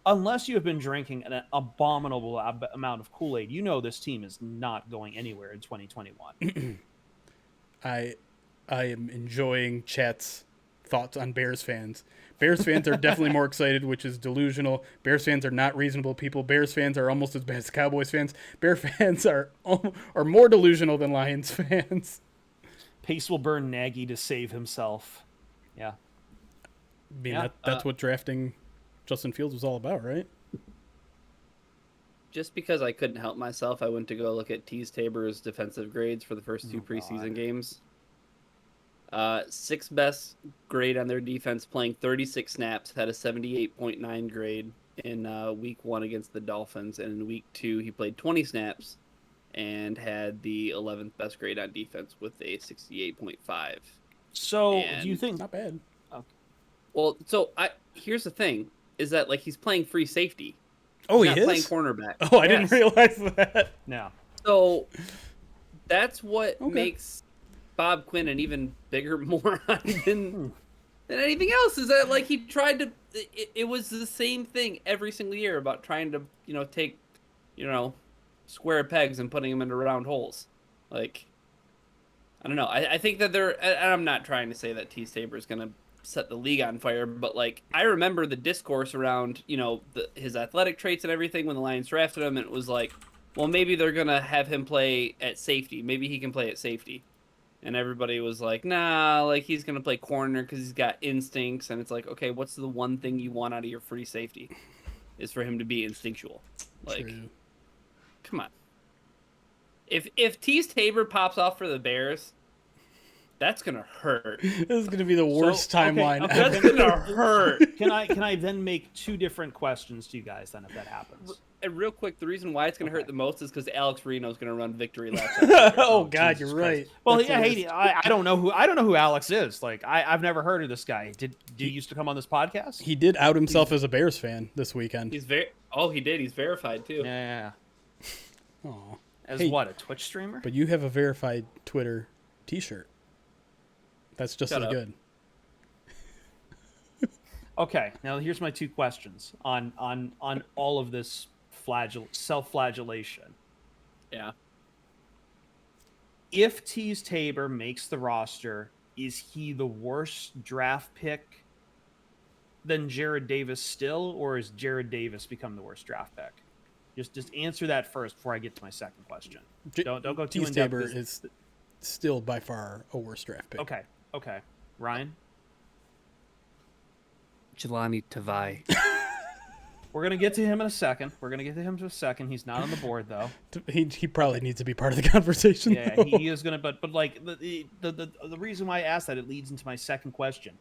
unless you have been drinking an abominable amount of Kool-Aid, you know this team is not going anywhere in 2021. I am enjoying Chat's thoughts on Bears fans. Bears fans are definitely more excited, which is delusional. Bears fans are not reasonable people. Bears fans are almost as bad as Cowboys fans. Bear fans are more delusional than Lions fans. Pace will burn Nagy to save himself. Yeah. I mean, that's what drafting Justin Fields was all about, right? Just because I couldn't help myself, I went to go look at Tease Tabor's defensive grades for the first two preseason games. Sixth best grade on their defense, playing 36 snaps, had a 78.9 grade in week 1 against the Dolphins. And in week 2, he played 20 snaps and had the 11th best grade on defense with a 68.5. So do you think... Not bad. Okay. Well, here's the thing, is that like he's playing free safety. Oh, he's not playing cornerback. Oh, I didn't realize that. No. So that's what makes Bob Quinn an even bigger moron than anything else, is that like he tried to it was the same thing every single year about trying to take square pegs and putting them into round holes. Like, I don't know, I think that I'm not trying to say that T. Tabor is gonna set the league on fire, but like I remember the discourse around his athletic traits and everything when the Lions drafted him, and it was like, well, maybe they're gonna have him play at safety, maybe he can play at safety. And everybody was like, nah, like he's going to play corner because he's got instincts. And it's like, okay, what's the one thing you want out of your free safety? Is for him to be instinctual. Like, True. Come on. If Tease Tabor pops off for the Bears, that's going to hurt. This is going to be the worst timeline ever. That's going to hurt. Can I then make 2 different questions to you guys then if that happens? And real quick, the reason why it's going to hurt the most is because Alex Reno is going to run victory laps. Oh God, you're right. Well, I don't know who Alex is. Like I've never heard of this guy. Did he used to come on this podcast? He did out himself as a Bears fan this weekend. He did. He's verified too. Yeah. Oh. As what, a Twitch streamer? But you have a verified Twitter T-shirt. That's just as good. Okay, now here's my 2 questions on all of this self-flagellation. Yeah. If Tease Tabor makes the roster, is he the worst draft pick than Jared Davis still, or has Jared Davis become the worst draft pick? Just answer that first before I get to my second question. Don't go too in depth. Tabor is still by far a worse draft pick. Okay. Ryan? Jelani Tavai. We're going to get to him in a second. He's not on the board, though. He probably needs to be part of the conversation. Yeah, he is going to. But like, the reason why I asked that, it leads into my second question.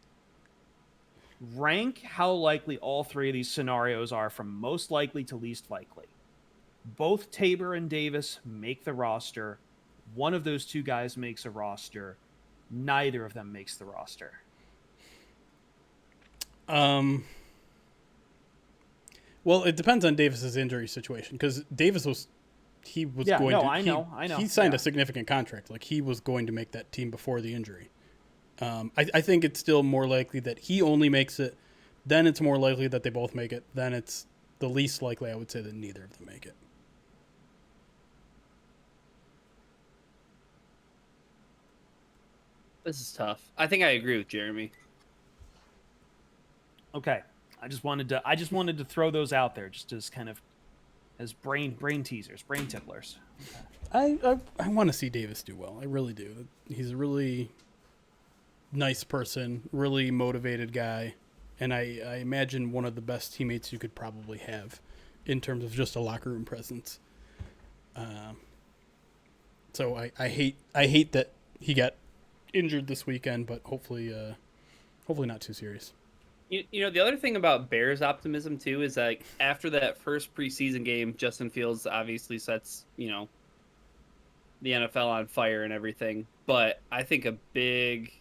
Rank how likely all 3 of these scenarios are from most likely to least likely. Both Tabor and Davis make the roster. One of those 2 guys makes a roster. Neither of them makes the roster. Well, it depends on Davis's injury situation, because Davis was going to. I know. He signed a significant contract. Like, he was going to make that team before the injury. I think it's still more likely that he only makes it. Then it's more likely that they both make it. Then it's the least likely, I would say, that neither of them make it. This is tough. I think I agree with Jeremy. Okay, I just wanted to throw those out there, just as kind of as brain teasers, brain ticklers. I want to see Davis do well. I really do. He's a really nice person, really motivated guy, and I imagine one of the best teammates you could probably have in terms of just a locker room presence. So I hate that he got injured this weekend, but hopefully not too serious. You know, the other thing about Bears optimism too is like after that first preseason game, Justin Fields obviously sets, the NFL on fire and everything. But I think a big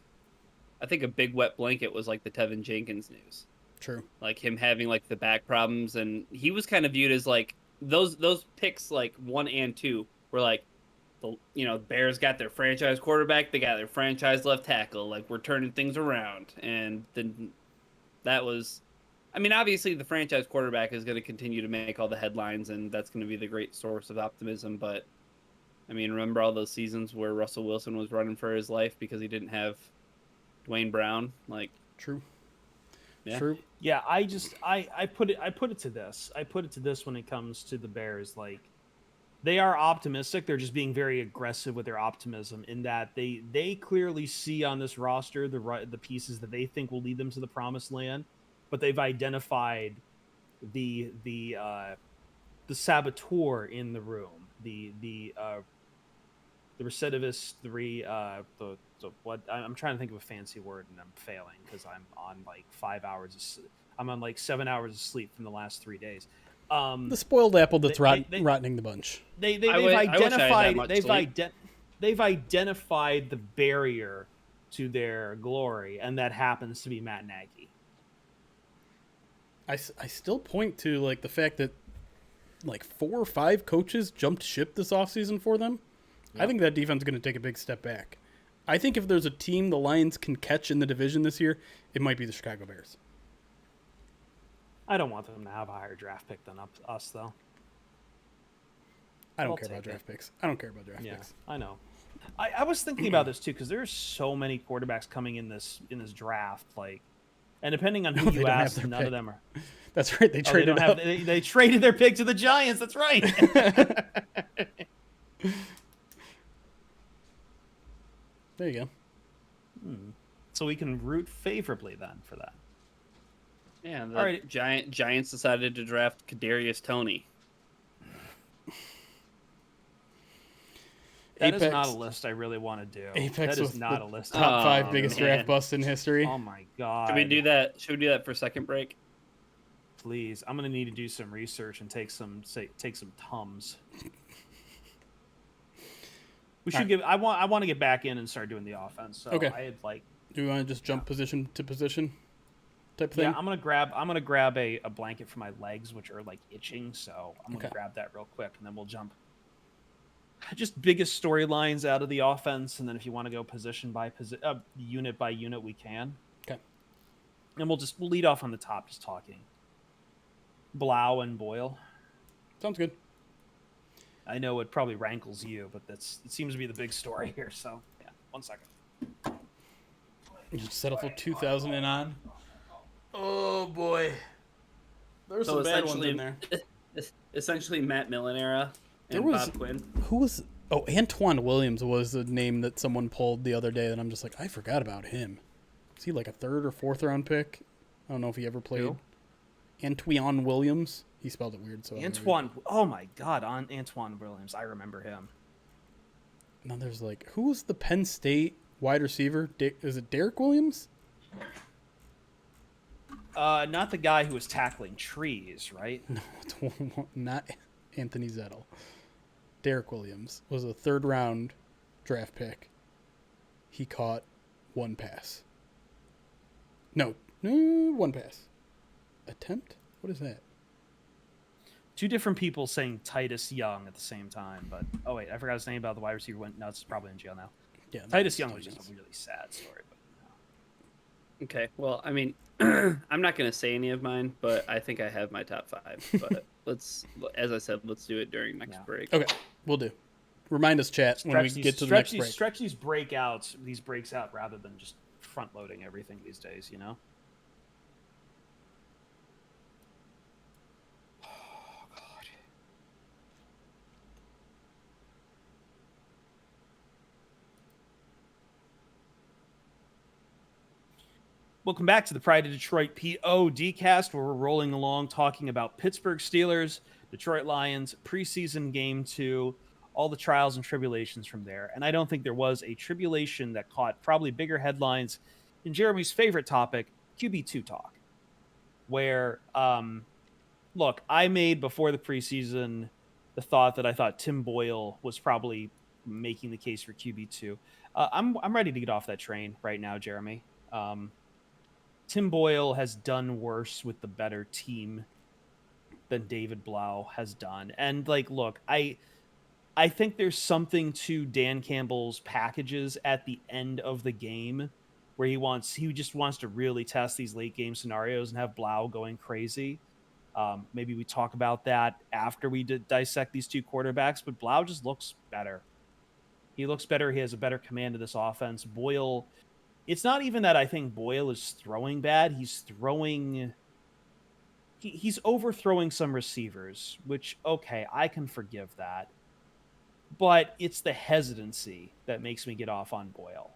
wet blanket was like the Tevin Jenkins news. True. Like him having like the back problems, and he was kind of viewed as like those picks like 1 and 2 were like Bears got their franchise quarterback, they got their franchise left tackle, like we're turning things around. And then that was, I mean, obviously the franchise quarterback is going to continue to make all the headlines, and that's going to be the great source of optimism. But I mean, remember all those seasons where Russell Wilson was running for his life because he didn't have Dwayne Brown? Like, true. Yeah. True. Yeah, I put it to this. I put it to this when it comes to the Bears. Like, they are optimistic. They're just being very aggressive with their optimism in that they clearly see on this roster the pieces that they think will lead them to the promised land, but they've identified the saboteur in the room, the recidivist, the what I'm trying to think of a fancy word and I'm failing because I'm on like 5 hours. I'm on like 7 hours of sleep from the last 3 days. The spoiled apple that's rotting the bunch. They've identified the barrier to their glory, and that happens to be Matt Nagy. I still point to like the fact that like 4 or 5 coaches jumped ship this offseason for them. Yep. I think that defense is going to take a big step back. I think if there's a team the Lions can catch in the division this year, it might be the Chicago Bears. I don't want them to have a higher draft pick than us, though. I don't care about draft picks. I don't care about draft picks. I know. I was thinking about this too because there's so many quarterbacks coming in this draft, like, and depending on who you ask, none of them are. That's right. They traded. They traded their pick to the Giants. That's right. There you go. So we can root favorably then for that. Yeah, the Giants decided to draft Kadarius Toney. That is not a list I really want to do. Apex that is not a list. Top 5 biggest draft busts in history. Oh my god! Should we do that? Should we do that for second break? Please, I'm gonna need to do some research and take some Tums. We should give. I want to get back in and start doing the offense. So okay. I had like. Do you want to just jump position to position? Type thing? Yeah, I'm gonna grab a blanket for my legs, which are like itching. So I'm gonna grab that real quick, and then we'll jump. Just biggest storylines out of the offense, and then if you want to go position by unit by unit, we can. Okay. And we'll lead off on the top, just talking. Blau and Boyle. Sounds good. I know it probably rankles you, but it seems to be the big story here. So yeah, 1 second. Just settle for 2,000 and on. Oh boy, there's some bad ones in there. Essentially, Matt Millen era. And Bob Quinn. Who was? Oh, Antoine Williams was the name that someone pulled the other day, and I'm just like, I forgot about him. Is he like a 3rd or 4th round pick? I don't know if he ever played. Who? Antoine Williams. He spelled it weird. So Antoine. Oh my God, Antoine Williams. I remember him. Now there's like, who was the Penn State wide receiver? Is it Derek Williams? Not the guy who was tackling trees, right? No, not Anthony Zettel. Derek Williams was a 3rd round draft pick. He caught 1 pass. No, 1 pass. Attempt? What is that? 2 different people saying Titus Young at the same time, but oh wait, I forgot his name about the wide receiver went nuts. He's probably in jail now. Yeah, Titus Young was just a really sad story. But no. Okay, well, I mean, I'm not going to say any of mine, but I think I have my top 5. But as I said, let's do it during next break. Okay, we'll do. Remind us, chat, when we get to the next break. Stretch these breaks out rather than just front loading everything these days, you know? Oh, God. Welcome back to the Pride of Detroit PODcast, where we're rolling along talking about Pittsburgh Steelers, Detroit Lions, preseason game 2, all the trials and tribulations from there. And I don't think there was a tribulation that caught probably bigger headlines in Jeremy's favorite topic, QB2 talk, where, look, I made before the preseason the thought that I thought Tim Boyle was probably making the case for QB2. I'm ready to get off that train right now, Jeremy. Tim Boyle has done worse with the better team than David Blau has done. And look, I think there's something to Dan Campbell's packages at the end of the game where he just wants to really test these late game scenarios and have Blau going crazy. Maybe we talk about that after we dissect these two quarterbacks, but Blau just looks better. He looks better. He has a better command of this offense. Boyle, it's not even that I think Boyle is throwing bad. He's overthrowing some receivers, which, okay, I can forgive that. But it's the hesitancy that makes me get off on Boyle.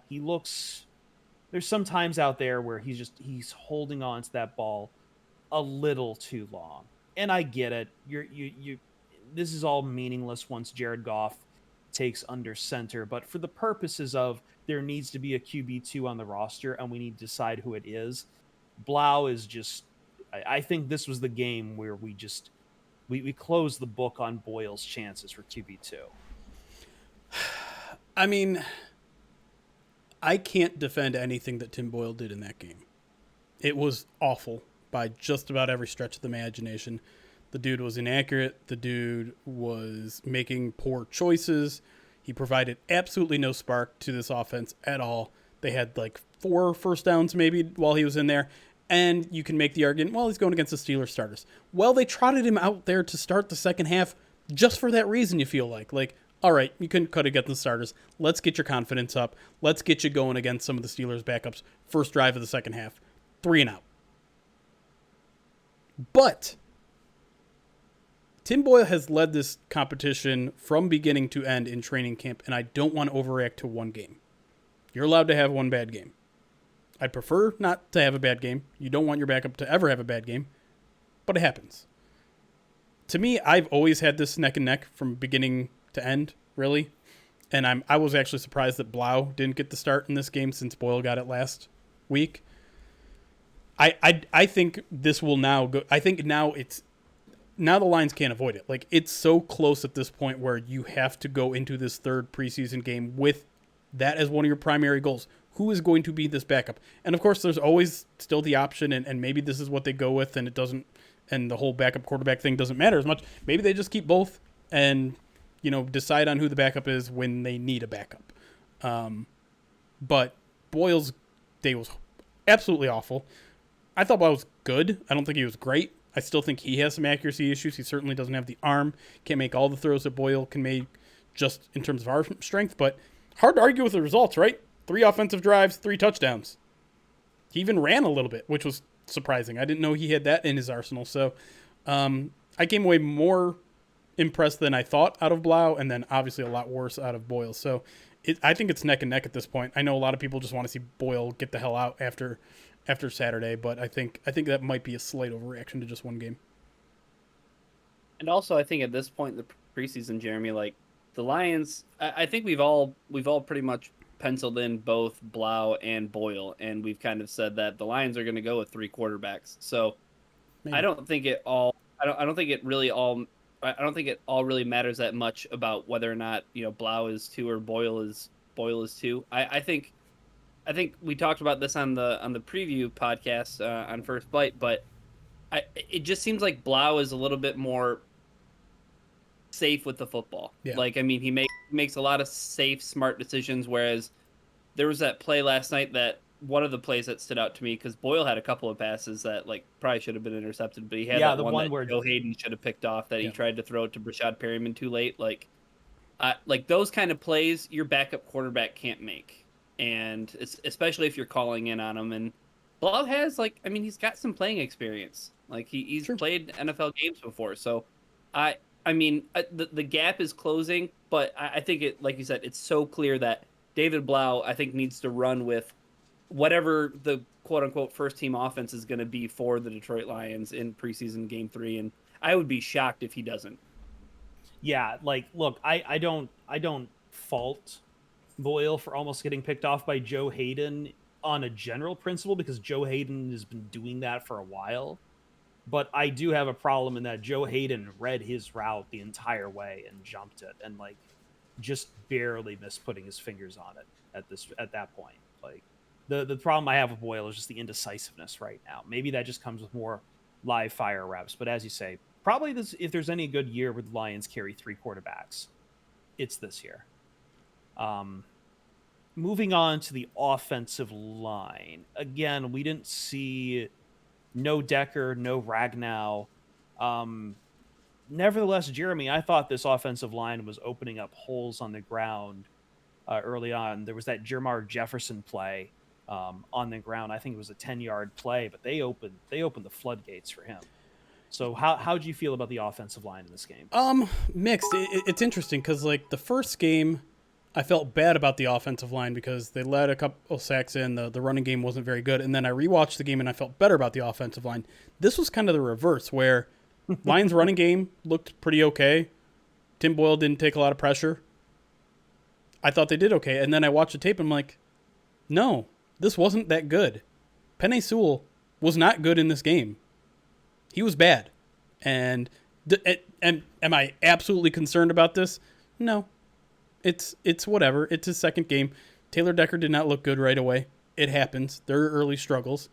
There's some times out there where he's holding on to that ball a little too long. And I get it. This is all meaningless once Jared Goff takes under center, but for the purposes of there needs to be a QB2 on the roster and we need to decide who it is, Blau is just, I think this was the game where we closed the book on Boyle's chances for QB2. I mean, I can't defend anything that Tim Boyle did in that game. It was awful by just about every stretch of the imagination. The dude was inaccurate. The dude was making poor choices. He provided absolutely no spark to this offense at all. They had 4 first downs maybe while he was in there. And you can make the argument, well, he's going against the Steelers starters. Well, they trotted him out there to start the second half just for that reason, you feel like. All right, you couldn't cut against the starters. Let's get your confidence up. Let's get you going against some of the Steelers' backups. First drive of the second half. 3 and out. But Tim Boyle has led this competition from beginning to end in training camp, and I don't want to overreact to one game. You're allowed to have one bad game. I'd prefer not to have a bad game. You don't want your backup to ever have a bad game, but it happens. To me, I've always had this neck and neck from beginning to end, really. And I was actually surprised that Blau didn't get the start in this game since Boyle got it last week. I think this will now go. I think now the Lions can't avoid it. It's so close at this point where you have to go into this third preseason game with that as one of your primary goals. Who is going to be this backup? And of course, there's always still the option, and maybe this is what they go with, and it doesn't, and the whole backup quarterback thing doesn't matter as much. Maybe they just keep both and decide on who the backup is when they need a backup. But Boyle's day was absolutely awful. I thought Boyle was good. I don't think he was great. I still think he has some accuracy issues. He certainly doesn't have the arm. Can't make all the throws that Boyle can make just in terms of arm strength. But hard to argue with the results, right? 3 offensive drives, 3 touchdowns. He even ran a little bit, which was surprising. I didn't know he had that in his arsenal. So I came away more impressed than I thought out of Blau, and then obviously a lot worse out of Boyle. So I think it's neck and neck at this point. I know a lot of people just want to see Boyle get the hell out after Saturday, but I think that might be a slight overreaction to just one game. And also, I think at this point in the preseason, Jeremy, the Lions, I think we've all pretty much penciled in both Blau and Boyle, and we've kind of said that the Lions are going to go with 3 quarterbacks. So maybe. I don't think it all really matters that much about whether or not Blau is 2 or Boyle is 2. I think we talked about this on the preview podcast on First Bite, but it just seems like Blau is a little bit more safe with the football. Yeah. He makes a lot of safe, smart decisions, whereas there was that play last night that one of the plays that stood out to me, because Boyle had a couple of passes that probably should have been intercepted, but he had that one where Joe Hayden should have picked off that he tried to throw it to Brashad Perryman too late. Like those kind of plays, your backup quarterback can't make, and especially if you're calling in on him. And Blau has like, I mean, he's got some playing experience. Like he's True. played NFL games before, so I I mean the gap is closing, but I think it, like you said, it's so clear that David Blau I think needs to run with whatever the quote unquote first team offense is going to be for the Detroit Lions in preseason game 3, and I would be shocked if he doesn't. Yeah, like look, I don't fault Boyle for almost getting picked off by Joe Hayden on a general principle because Joe Hayden has been doing that for a while. But I do have a problem in that Joe Hayden read his route the entire way and jumped it and like just barely missed putting his fingers on it at that point. Like the problem I have with Boyle is just the indecisiveness right now. Maybe that just comes with more live fire reps. But as you say, probably this if there's any good year where the Lions carry 3 quarterbacks, it's this year. Um, Moving on to the offensive line. Again, we didn't see no Decker, no Ragnow. Um, Nevertheless, Jeremy, I thought this offensive line was opening up holes on the ground early on. There was that Jermar Jefferson play on the ground. I think it was a 10-yard play, but they opened the floodgates for him. So how do you feel about the offensive line in this game? Mixed. It's interesting because like the first game, I felt bad about the offensive line because they let a couple sacks in. The running game wasn't very good, and then I rewatched the game and I felt better about the offensive line. This was kind of the reverse, where Lions' running game looked pretty okay. Tim Boyle didn't take a lot of pressure. I thought they did okay, and then I watched the tape and I'm like, no, this wasn't that good. Penei Sewell was not good in this game. He was bad, and am I absolutely concerned about this? No. It's whatever. It's his second game. Taylor Decker did not look good right away. It happens. There are early struggles.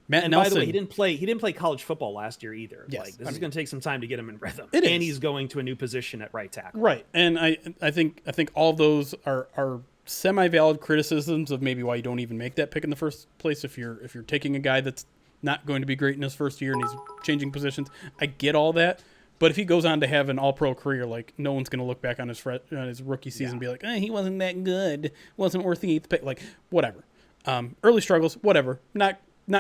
Matt And Nelson, by the way, he didn't play college football last year either. Yes, Like this is going to take some time to get him in rhythm. It and is. He's going to a new position at right tackle. Right. And I think all of those are semi-valid criticisms of maybe why you don't even make that pick in the first place if you're taking a guy that's not going to be great in his first year and he's changing positions. I get all that. But if he goes on to have an all-pro career, like no one's going to look back on his rookie season and be like, he wasn't that good, wasn't worth the 8th pick, like whatever. Early struggles, whatever. Not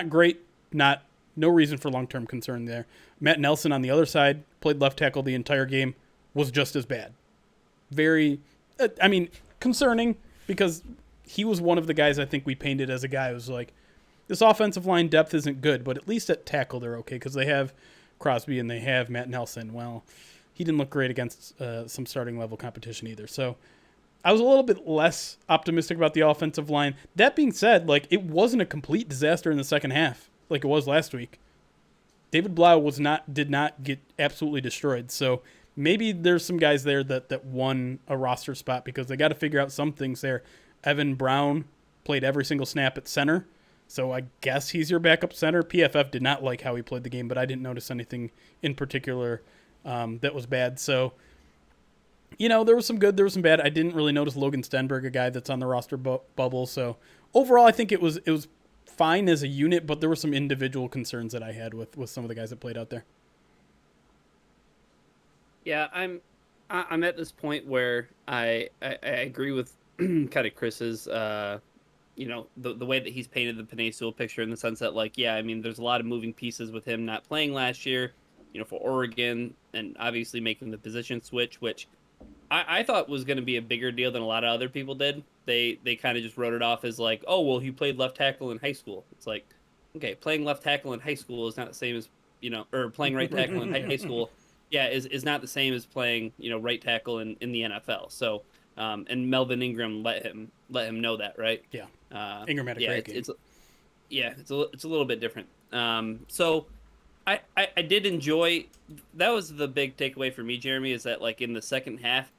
great, no reason for long-term concern there. Matt Nelson on the other side played left tackle the entire game, was just as bad. Very, concerning because he was one of the guys I think we painted as a guy who was like, this offensive line depth isn't good, but at least at tackle they're okay because they have Crosby and they have Matt Nelson. Well, he didn't look great against some starting level competition either. So I was a little bit less optimistic about the offensive line. That being said, like it wasn't a complete disaster in the second half like it was last week. David Blau did not get absolutely destroyed. So maybe there's some guys there that won a roster spot because they got to figure out some things there. Evan Brown played every single snap at center. So I guess he's your backup center. PFF did not like how he played the game, but I didn't notice anything in particular that was bad. So, there was some good, there was some bad. I didn't really notice Logan Stenberg, a guy that's on the roster bubble. So overall, I think it was fine as a unit, but there were some individual concerns that I had with some of the guys that played out there. Yeah, I'm at this point where I agree with kind of Chris's the way that he's painted the Penei Sewell picture in the sense that like, yeah, I mean, there's a lot of moving pieces with him not playing last year, for Oregon and obviously making the position switch, which I thought was going to be a bigger deal than a lot of other people did. They kind of just wrote it off as like, oh, well, he played left tackle in high school. It's like, okay, playing left tackle in high school is not the same as, or playing right tackle in high school. Yeah, is not the same as playing, right tackle in the NFL. So, and Melvin Ingram let him know that, right? Yeah. Ingram had a great game. It's a little bit different. So I did enjoy. That was the big takeaway for me, Jeremy, is that like in the second half,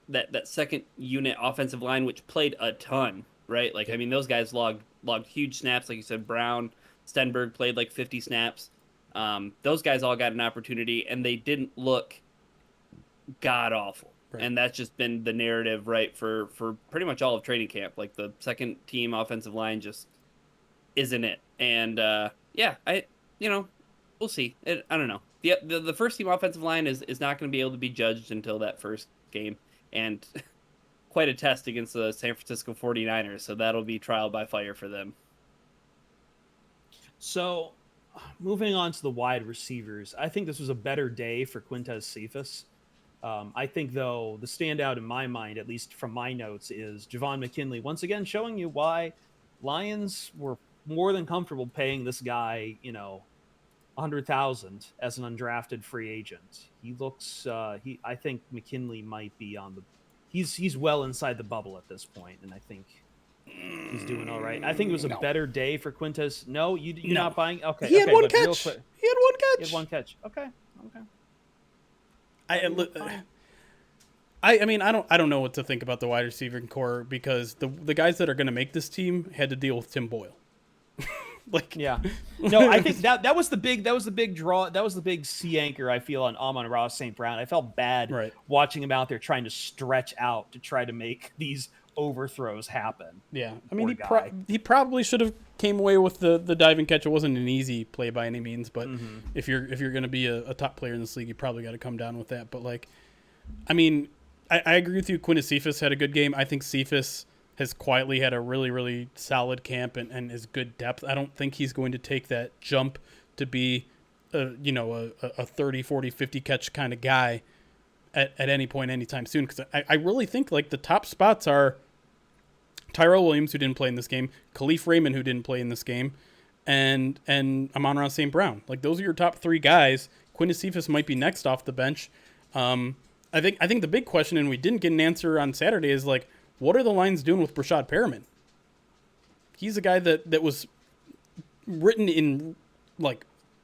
that second unit offensive line, which played a ton, right? Like I mean, those guys logged huge snaps, like you said. Brown, Stenberg played like 50 snaps. Those guys all got an opportunity, and they didn't look god awful. Right. And that's just been the narrative, right, for pretty much all of training camp. Like the second team offensive line just isn't it. And we'll see. I don't know. The first team offensive line is not going to be able to be judged until that first game. and quite a test against the San Francisco 49ers. So that'll be trial by fire for them. So, moving on to the wide receivers, I think this was a better day for Quintez Cephas. I think, though, the standout in my mind, at least from my notes, is Javon McKinley. Once again, showing you why Lions were more than comfortable paying this guy, 100,000 as an undrafted free agent. He looks, I think McKinley might be he's well inside the bubble at this point, and I think he's doing all right. I think it was a better day for Quintez. No, you're not buying. Okay, he had one but catch. He had one catch. He had one catch. Okay. I mean, I don't know what to think about the wide receiver core, because the guys that are going to make this team had to deal with Tim Boyle. No, I think that was the big draw. That was the big sea anchor, I feel, on Amon-Ra St. Brown. I felt bad watching him out there trying to stretch out to try to make these overthrows happen. Yeah, I mean, he probably should have came away with the diving catch. It wasn't an easy play by any means, but if you're going to be a top player in this league, you probably got to come down with that. But I mean, I agree with you. Quintez Cephas had a good game. I think Cephas has quietly had a really, really solid camp and is good depth. I don't think he's going to take that jump to be a 30, 40, 50 catch kind of guy at any point anytime soon, because I really think the top spots are Tyrell Williams, who didn't play in this game, Khalif Raymond, who didn't play in this game, and Amon-Ra St. Brown. Those are your top three guys. Quintez Cephas might be next off the bench. I think the big question, and we didn't get an answer on Saturday, is what are the Lions doing with Brashad Perriman? He's a guy that was written in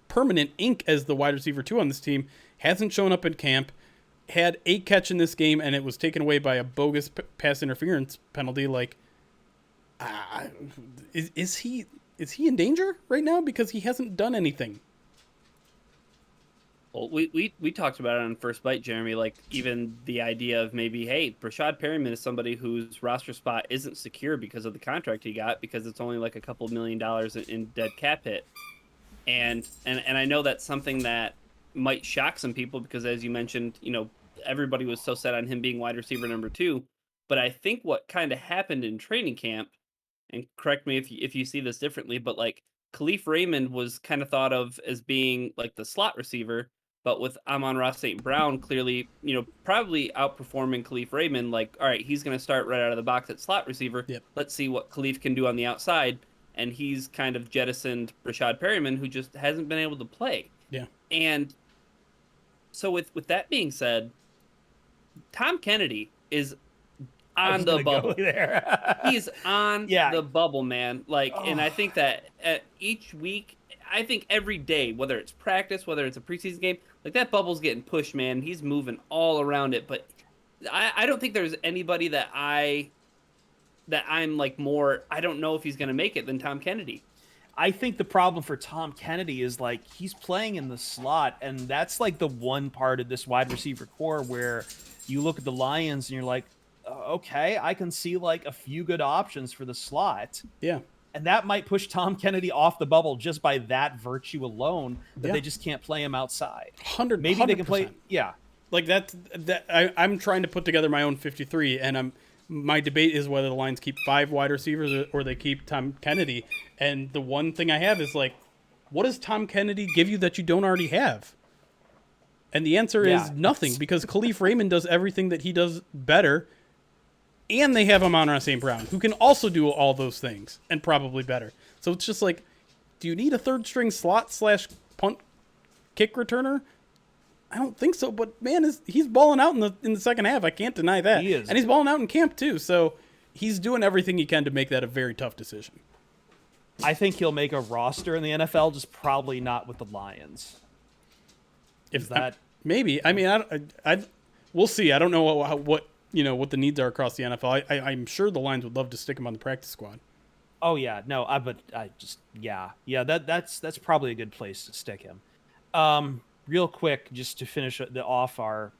permanent ink as the wide receiver 2 on this team, hasn't shown up in camp, had 8 catch in this game, and it was taken away by a bogus pass interference penalty. Is he in danger right now, because he hasn't done anything? Well, we talked about it on First Bite, Jeremy, even the idea of maybe, hey, Brashad Perriman is somebody whose roster spot isn't secure because of the contract he got, because it's only a couple $1 million in dead cap hit. And I know that's something that might shock some people, because as you mentioned, everybody was so set on him being wide receiver number 2. But I think what kind of happened in training camp, and correct me if you see this differently, but Khalif Raymond was kind of thought of as being the slot receiver, but with Amon-Ra St. Brown clearly, probably outperforming Khalif Raymond, all right, he's going to start right out of the box at slot receiver. Yep. Let's see what Khalif can do on the outside. And he's kind of jettisoned Brashad Perriman, who just hasn't been able to play. Yeah. And so with that being said, Tom Kennedy is on the bubble. He's on the bubble, man. And I think that each week, I think every day, whether it's practice, whether it's a preseason game, that bubble's getting pushed, man. He's moving all around it. But I don't think there's anybody that I'm more, I don't know if he's going to make it, than Tom Kennedy. I think the problem for Tom Kennedy is he's playing in the slot, and that's the one part of this wide receiver core where you look at the Lions and you're okay, I can see a few good options for the slot. Yeah. And that might push Tom Kennedy off the bubble just by that virtue alone, that they just can't play him outside. 100%. Maybe they can play. Yeah. I'm trying to put together my own 53, and my debate is whether the Lions keep 5 wide receivers or they keep Tom Kennedy. And the one thing I have is what does Tom Kennedy give you that you don't already have? And the answer is nothing, because Khalif Raymond does everything that he does better. And they have Amon-Ra St. Brown, who can also do all those things and probably better. So it's just do you need a third string slot / punt kick returner? I don't think so. But man, he's balling out in the second half. I can't deny that. He is, and he's balling out in camp too. So he's doing everything he can to make that a very tough decision. I think he'll make a roster in the NFL, just probably not with the Lions. Maybe? I mean, we'll see. I don't know what what the needs are across the NFL. I'm sure the Lions would love to stick him on the practice squad. Oh yeah, no, that's probably a good place to stick him. Real quick, just to finish off our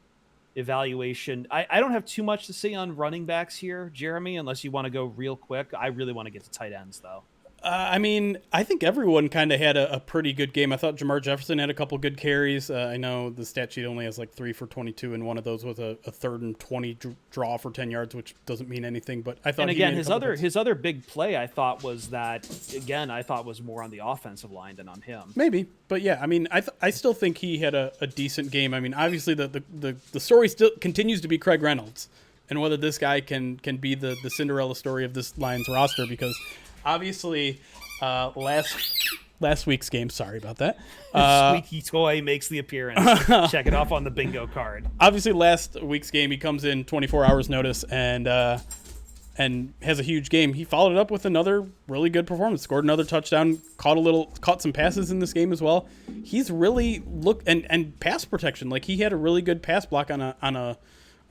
evaluation, I don't have too much to say on running backs here, Jeremy, unless you want to go real quick. I really want to get to tight ends though. I mean, I think everyone kind of had a pretty good game. I thought Jamar Jefferson had a couple good carries. I know the stat sheet only has like 3 for 22, and one of those was a 3rd and 20 draw for 10 yards, which doesn't mean anything. But I thought, and again, his other big play, I thought was more on the offensive line than on him. Maybe, but yeah, I mean, I still think he had a decent game. I mean, obviously the story still continues to be Craig Reynolds, and whether this guy can be the Cinderella story of this Lions roster, because obviously, last week's game. Sorry about that. Squeaky toy makes the appearance. Check it off on the bingo card. Obviously, last week's game, he comes in 24 hours notice and has a huge game. He followed it up with another really good performance. Scored another touchdown. Caught some passes in this game as well. He's really and pass protection. Like, he had a really good pass block on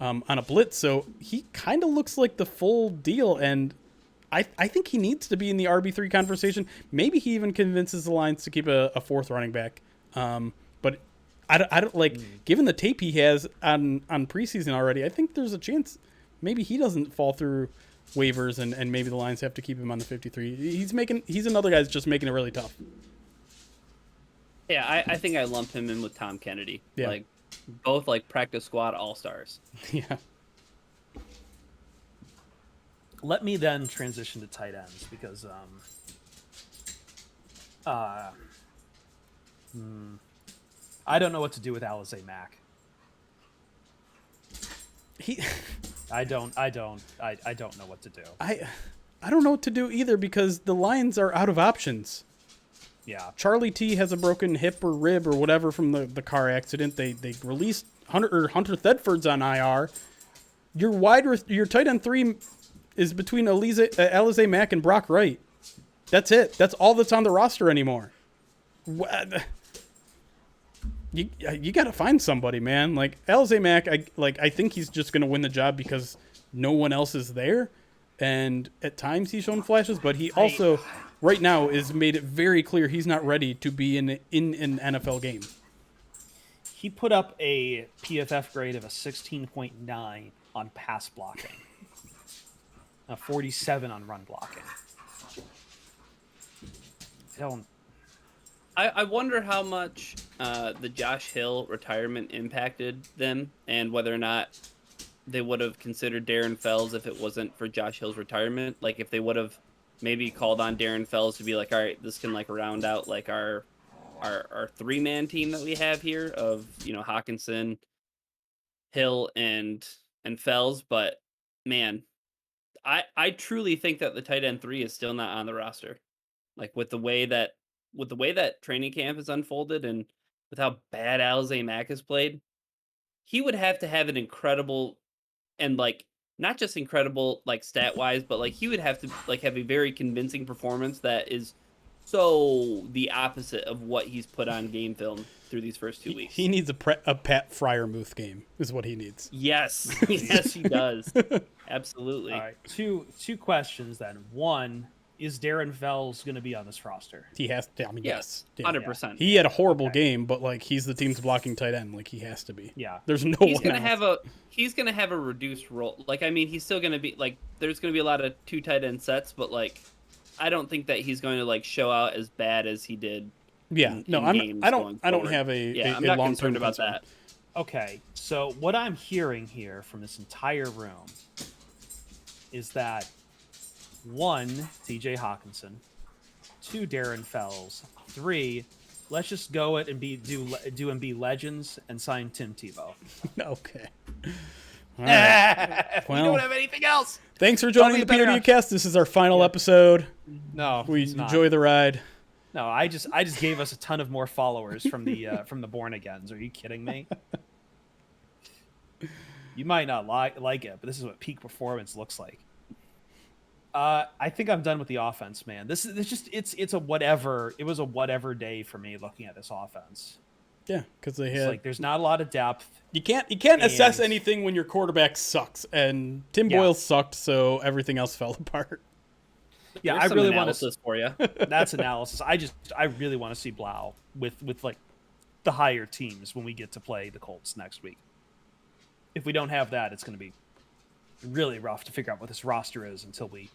a blitz. So he kind of looks like the full deal. And I think he needs to be in the RB3 conversation. Maybe he even convinces the Lions to keep a 4th running back. But I don't like, given the tape he has on preseason already, I think there's a chance maybe he doesn't fall through waivers and maybe the Lions have to keep him on the 53. He's another guy that's just making it really tough. Yeah, I think I lump him in with Tom Kennedy. Yeah. Like, both like practice squad all-stars. Yeah. Let me then transition to tight ends because I don't know what to do with Alizé Mack. I don't know what to do. I don't know what to do either because the Lions are out of options. Yeah. Charlie T has a broken hip or rib or whatever from the car accident. They released Hunter Thedford's on IR. Your tight end 3 is between Alizé Mack and Brock Wright. That's it. That's all that's on the roster anymore. What? You got to find somebody, man. Like, Alizé Mack, I think he's just going to win the job because no one else is there. And at times he's shown flashes, but he also right now is made it very clear he's not ready to be in an NFL game. He put up a PFF grade of a 16.9 on pass blocking. A 47 on run blocking. I wonder how much the Josh Hill retirement impacted them and whether or not they would have considered Darren Fells if it wasn't for Josh Hill's retirement. Like, if they would have maybe called on Darren Fells to be like, all right, this can like round out like our 3-man team that we have here of, Hawkinson, Hill, and Fells. But man, I truly think that the tight end 3 is still not on the roster. Like, with the way that training camp has unfolded and with how bad Alizé Mack has played, he would have to have an incredible and like not just incredible like stat wise, but like he would have to like have a very convincing performance that is so the opposite of what he's put on game film through these first 2 weeks. He needs a Pat Fryermuth game is what he needs. Yes. Yes, he does. Absolutely. All right. Two questions then. One, is Darren Fells going to be on this roster? He has to. I mean, yes. 100%. He had a horrible game, but like he's the team's blocking tight end. Like, he has to be. Yeah. There's no he's one gonna else. He's gonna have a reduced role. Like, I mean, he's still gonna be like there's gonna be a lot of 2 tight end sets, but like I don't think that he's going to like show out as bad as he did. Yeah. I don't have I'm not long-term concerned about concern. that. Okay, so what I'm hearing here from this entire room is that 1, TJ Hawkinson, 2, Darren Fells, 3, let's just go it and be legends and sign Tim Tebow. Okay. All right. We don't have anything else. Thanks for joining the POD cast. This is our final episode. No, we enjoy the ride. No, I just gave us a ton of more followers from the Born Agains. Are you kidding me? You might not like it, but this is what peak performance looks like. I think I'm done with the offense, man. It's a whatever. It was a whatever day for me looking at this offense. Yeah, because there's not a lot of depth. You can't assess anything when your quarterback sucks, and Tim Boyle sucked, so everything else fell apart. Yeah, I really want to for you. That's analysis. I really want to see Blau with like the higher teams when we get to play the Colts next week. If we don't have that, it's going to be really rough to figure out what this roster is until we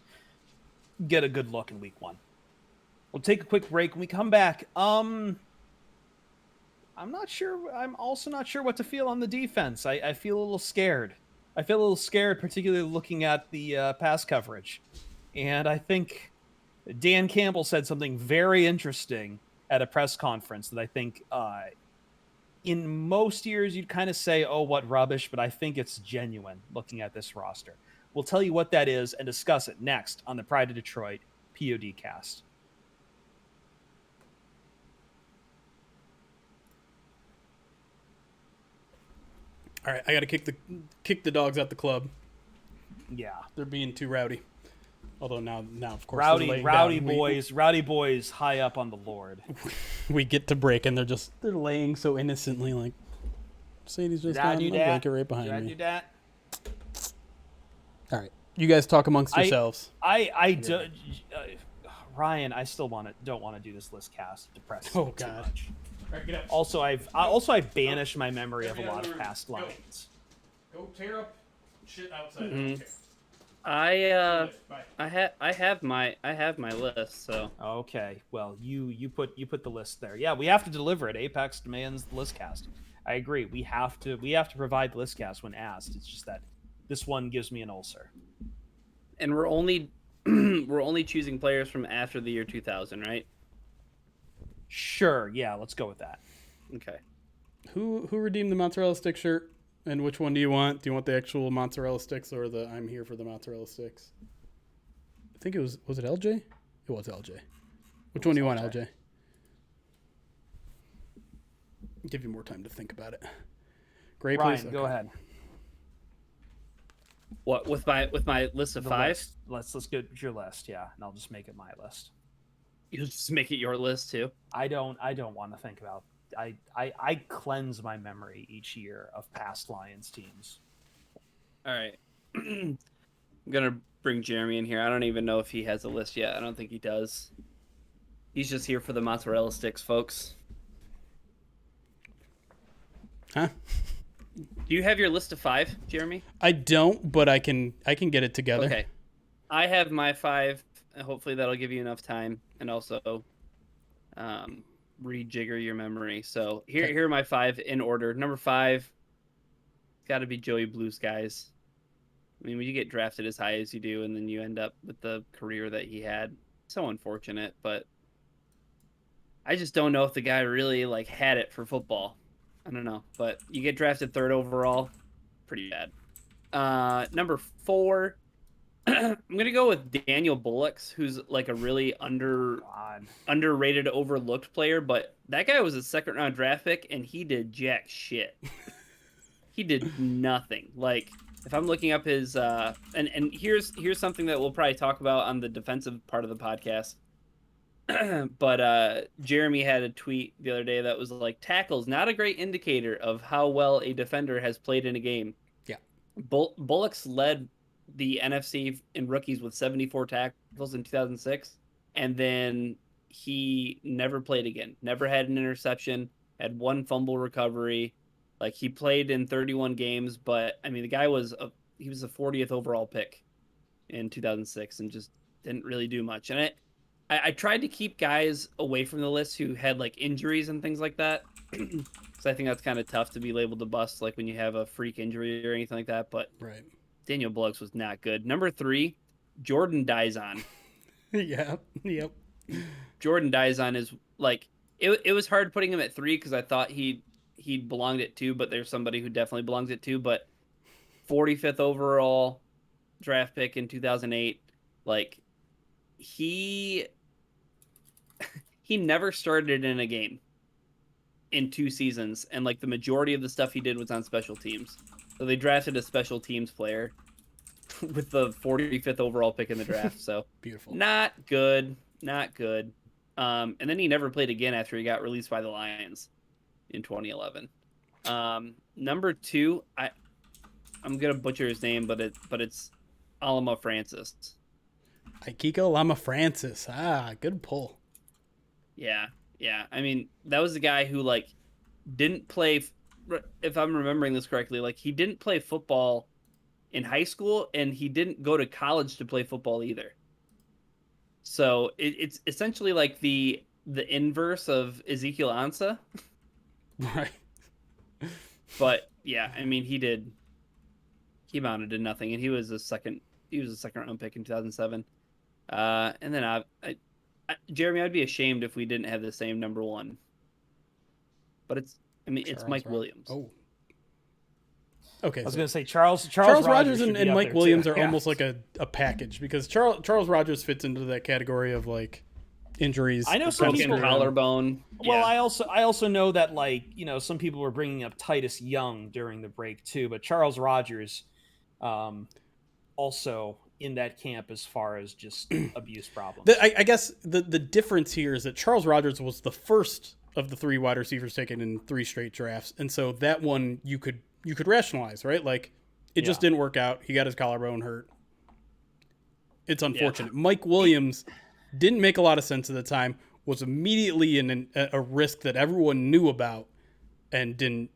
get a good look in week 1. We'll take a quick break. When we come back, I'm not sure. I'm also not sure what to feel on the defense. I feel a little scared. I feel a little scared, particularly looking at the pass coverage. And I think Dan Campbell said something very interesting at a press conference that I think in most years you'd kind of say, oh, what rubbish, but I think it's genuine looking at this roster. We'll tell you what that is and discuss it next on the Pride of Detroit POD cast. All right, I got to kick the dogs out the club. Yeah, they're being too rowdy. Although now of course, rowdy boys high up on the Lord. We get to break and they're laying so innocently, like Sadie's just on the blanket right behind me. Do that? All right, you guys talk amongst yourselves. Ryan, I still don't want to do this list cast. Depressed. Oh God. Much. Right, get up. Also, I banished my memory of a lot of past lines. Go tear up shit outside. Mm-hmm. I have my list. So okay, well you put the list there. Yeah, we have to deliver it. Apex demands the list cast. I agree. We have to provide the list cast when asked. It's just that this one gives me an ulcer. And we're only choosing players from after the year 2000, right? Sure. Yeah, let's go with that. Okay. Who redeemed the mozzarella stick shirt? And which one do you want? Do you want the actual mozzarella sticks or the I'm here for the mozzarella sticks? I think it was it LJ? It was LJ. Which one do you want, LJ? Give you more time to think about it. Great, Ryan, please. Go ahead. What with my list of five? Let's get your list, yeah, and I'll just make it my list. You'll just make it your list too. I don't want to think about. I cleanse my memory each year of past Lions teams. All right. I'm gonna bring Jeremy in here. I don't even know if he has a list yet. I don't think he does. He's just here for the mozzarella sticks, folks. Huh? Do you have your list of 5, Jeremy? I don't, but I can get it together. Okay. I have my 5. Hopefully that'll give you enough time, and also rejigger your memory. So here are my 5 in order. Number 5, it's got to be Joey Blue Skies. I mean, when you get drafted as high as you do, and then you end up with the career that he had, so unfortunate. But I just don't know if the guy really had it for football. I don't know, but you get drafted 3rd overall, pretty bad. Number 4, I'm gonna go with Daniel Bullocks, who's a really underrated, overlooked player. But that guy was a 2nd-round draft pick, and he did jack shit. He did nothing. If I'm looking up his and here's something that we'll probably talk about on the defensive part of the podcast. But Jeremy had a tweet the other day that was tackles not a great indicator of how well a defender has played in a game. Yeah. Bullocks led the NFC in rookies with 74 tackles in 2006, and then he never played again. Never had an interception, had 1 fumble recovery. He played in 31 games, but I mean the guy was a 40th overall pick in 2006 and just didn't really do much. And I tried to keep guys away from the list who had injuries and things like that, because I think that's kind of tough to be labeled a bust when you have a freak injury or anything like that. But right. Daniel Bullocks was not good. Number 3, Jordan Dizon. Yeah. Yep. Jordan Dizon is it was hard putting him at 3 because I thought he belonged at 2, but there's somebody who definitely belongs at 2. But 45th overall draft pick in 2008, he never started in a game in 2 seasons, and the majority of the stuff he did was on special teams. So they drafted a special teams player with the 45th overall pick in the draft. So beautiful. Not good. And then he never played again after he got released by the Lions in 2011. Number 2, I'm gonna butcher his name, but it's Alama Francis. Aikiko Lama Francis. Good pull. Yeah. I mean, that was the guy who didn't play. If I'm remembering this correctly, he didn't play football in high school, and he didn't go to college to play football either. So it's essentially like the inverse of Ezekiel Ansah. Right. But yeah, I mean, he amounted to nothing, and he was a second round pick in 2007. And then Jeremy, I'd be ashamed if we didn't have the same number one. But it's Mike Williams. Oh. Okay. I was going to say Charles Rogers and Mike Williams too. are almost like a package, because Charles Rogers fits into that category of like injuries. I know some people collarbone. Well, yeah. I also know that, like, you know, some people were bringing up Titus Young during the break too, but Charles Rogers, also in that camp as far as just abuse problems. I guess the difference here is that Charles Rogers was the first of the 3 wide receivers taken in 3 straight drafts, and so that one you could rationalize, right? Like, it just didn't work out. He got his collarbone hurt. It's unfortunate. Yeah. Mike Williams didn't make a lot of sense at the time, was immediately in a risk that everyone knew about, and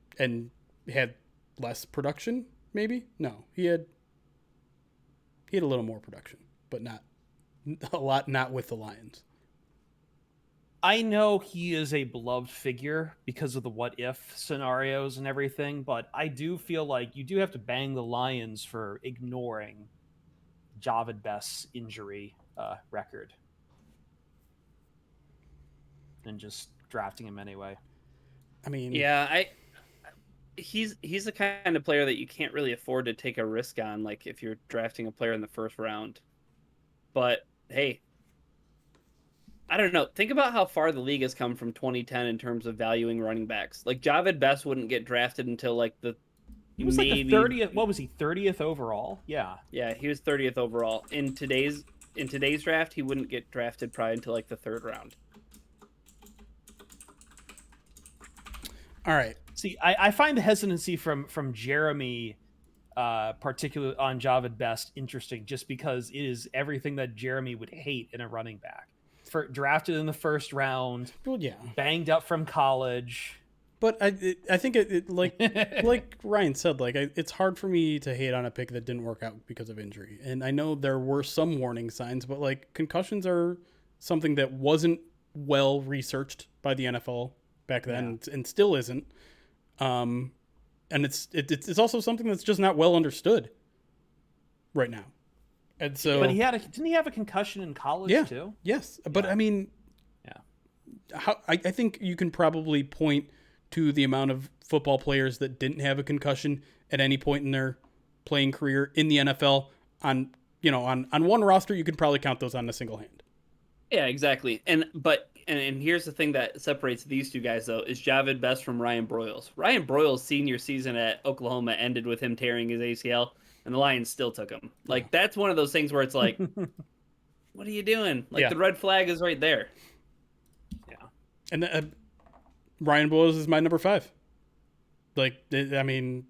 had less production, maybe? No, he had a little more production, but not a lot, not with the Lions. I know he is a beloved figure because of the what if scenarios and everything, but I do feel like you do have to bang the Lions for ignoring Javid Best's injury record and just drafting him anyway. I mean, yeah, he's the kind of player that you can't really afford to take a risk on, like if you're drafting a player in the first round. But hey, I don't know. Think about how far the league has come from 2010 in terms of valuing running backs. Like, Javid Best wouldn't get drafted until like he was like the 30th. What was he? 30th overall? Yeah. Yeah, he was 30th overall. In today's draft, he wouldn't get drafted probably until like the 3rd round. All right. See, I find the hesitancy from Jeremy, particularly on Javid Best, interesting, just because it is everything that Jeremy would hate in a running back. Drafted in the 1st round, well, yeah, banged up from college. But I think it like like Ryan said, like it's hard for me to hate on a pick that didn't work out because of injury. And I know there were some warning signs, but like concussions are something that wasn't well researched by the NFL back then, and still isn't. And it's also something that's just not well understood right now. And so, but didn't he have a concussion in college too? Yes, but I mean, I think you can probably point to the amount of football players that didn't have a concussion at any point in their playing career in the NFL on one roster. You could probably count those on a single hand. Yeah, exactly. And here's the thing that separates these two guys, though, is Javid Best from Ryan Broyles. Ryan Broyles' senior season at Oklahoma ended with him tearing his ACL, and the Lions still took him. Like, that's one of those things where it's like, what are you doing? Like, the red flag is right there. Yeah. And Ryan Broyles is my number 5. Like, I mean...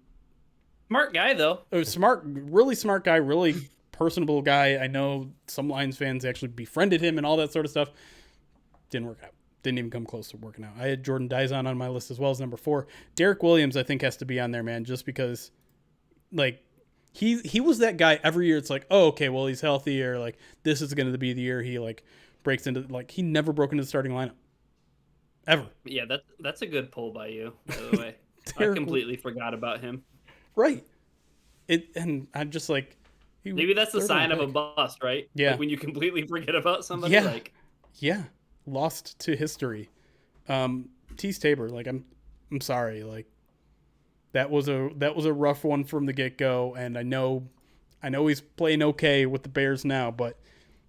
Smart guy, though. Really smart guy, really personable guy. I know some Lions fans actually befriended him and all that sort of stuff. Didn't work out. Didn't even come close to working out. I had Jordan Dizon on my list as well as number 4. Derek Williams, I think, has to be on there, man, just because, like, he was that guy every year. It's like, oh, okay, well, he's healthy, or like this is going to be the year he like breaks into, like, he never broke into the starting lineup ever. Yeah, that's a good pull by you, by the way. I completely forgot about him. Right. And I'm just like, maybe that's the sign of a bust, right? Yeah. Like when you completely forget about somebody. Yeah. Like, yeah, lost to history. Tease Tabor, like I'm sorry, like that was a rough one from the get-go, and I know he's playing okay with the Bears now, but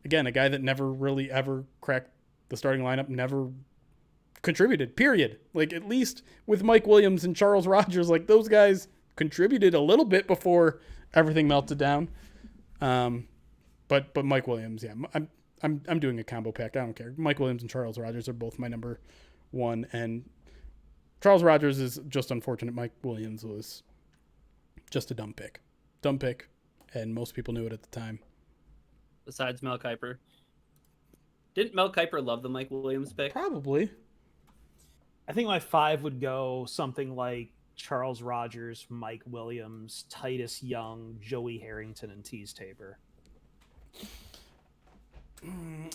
again, a guy that never really ever cracked the starting lineup, never contributed, period. Like, at least with Mike Williams and Charles Rogers, like, those guys contributed a little bit before everything melted down. But Mike Williams, yeah, I'm doing a combo pack. I don't care. Mike Williams and Charles Rogers are both my number 1, and Charles Rogers is just unfortunate. Mike Williams was just a dumb pick, and most people knew it at the time. Besides Mel Kiper. Didn't Mel Kiper love the Mike Williams pick? Probably. I think my 5 would go something like Charles Rogers, Mike Williams, Titus Young, Joey Harrington, and Tease Tabor.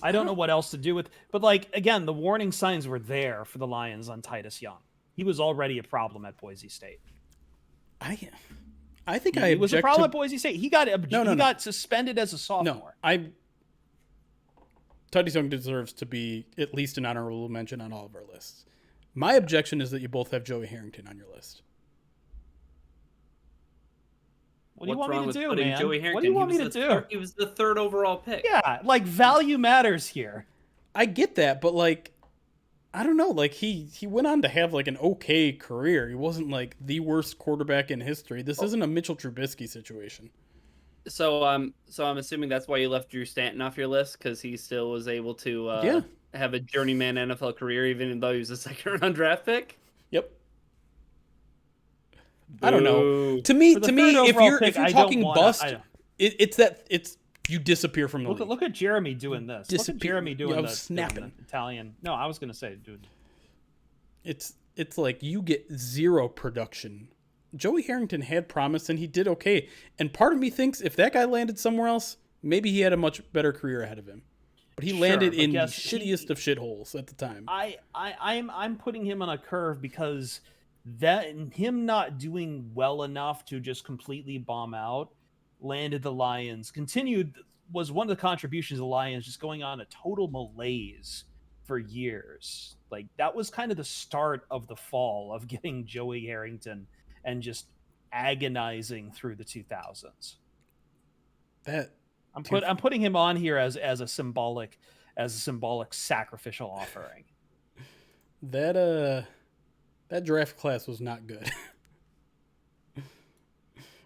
I don't know what else to do with. But like again, the warning signs were there for the Lions on Titus Young. He was already a problem at Boise State. I think he was a problem at Boise State. He got suspended as a sophomore. Titus Young deserves to be at least an honorable mention on all of our lists. My objection is that you both have Joey Harrington on your list. What do you want me to do, man? Joey Harrington? What do you want me to do? He was the third overall pick. Yeah, like value matters here. I get that, but like, I don't know. Like he went on to have like an okay career. He wasn't like the worst quarterback in history. This isn't a Mitchell Trubisky situation. So I'm assuming that's why you left Drew Stanton off your list, because he still was able to have a journeyman NFL career, even though he was a second-round draft pick. Yep. Boo. I don't know. To me, if you're talking bust, it's you disappear from the league. Look at Jeremy doing this. Look at Jeremy doing snapping the Italian. No, I was gonna say, dude. It's like you get zero production. Joey Harrington had promise and he did okay. And part of me thinks if that guy landed somewhere else, maybe he had a much better career ahead of him. But he landed in the shittiest of shitholes at the time. I'm putting him on a curve because him not doing well enough to just completely bomb out landed the Lions. Was one of the contributions of the Lions just going on a total malaise for years. Like that was kind of the start of the fall of getting Joey Harrington and just agonizing through the 2000s. I'm putting him on here as a symbolic sacrificial offering. That draft class was not good.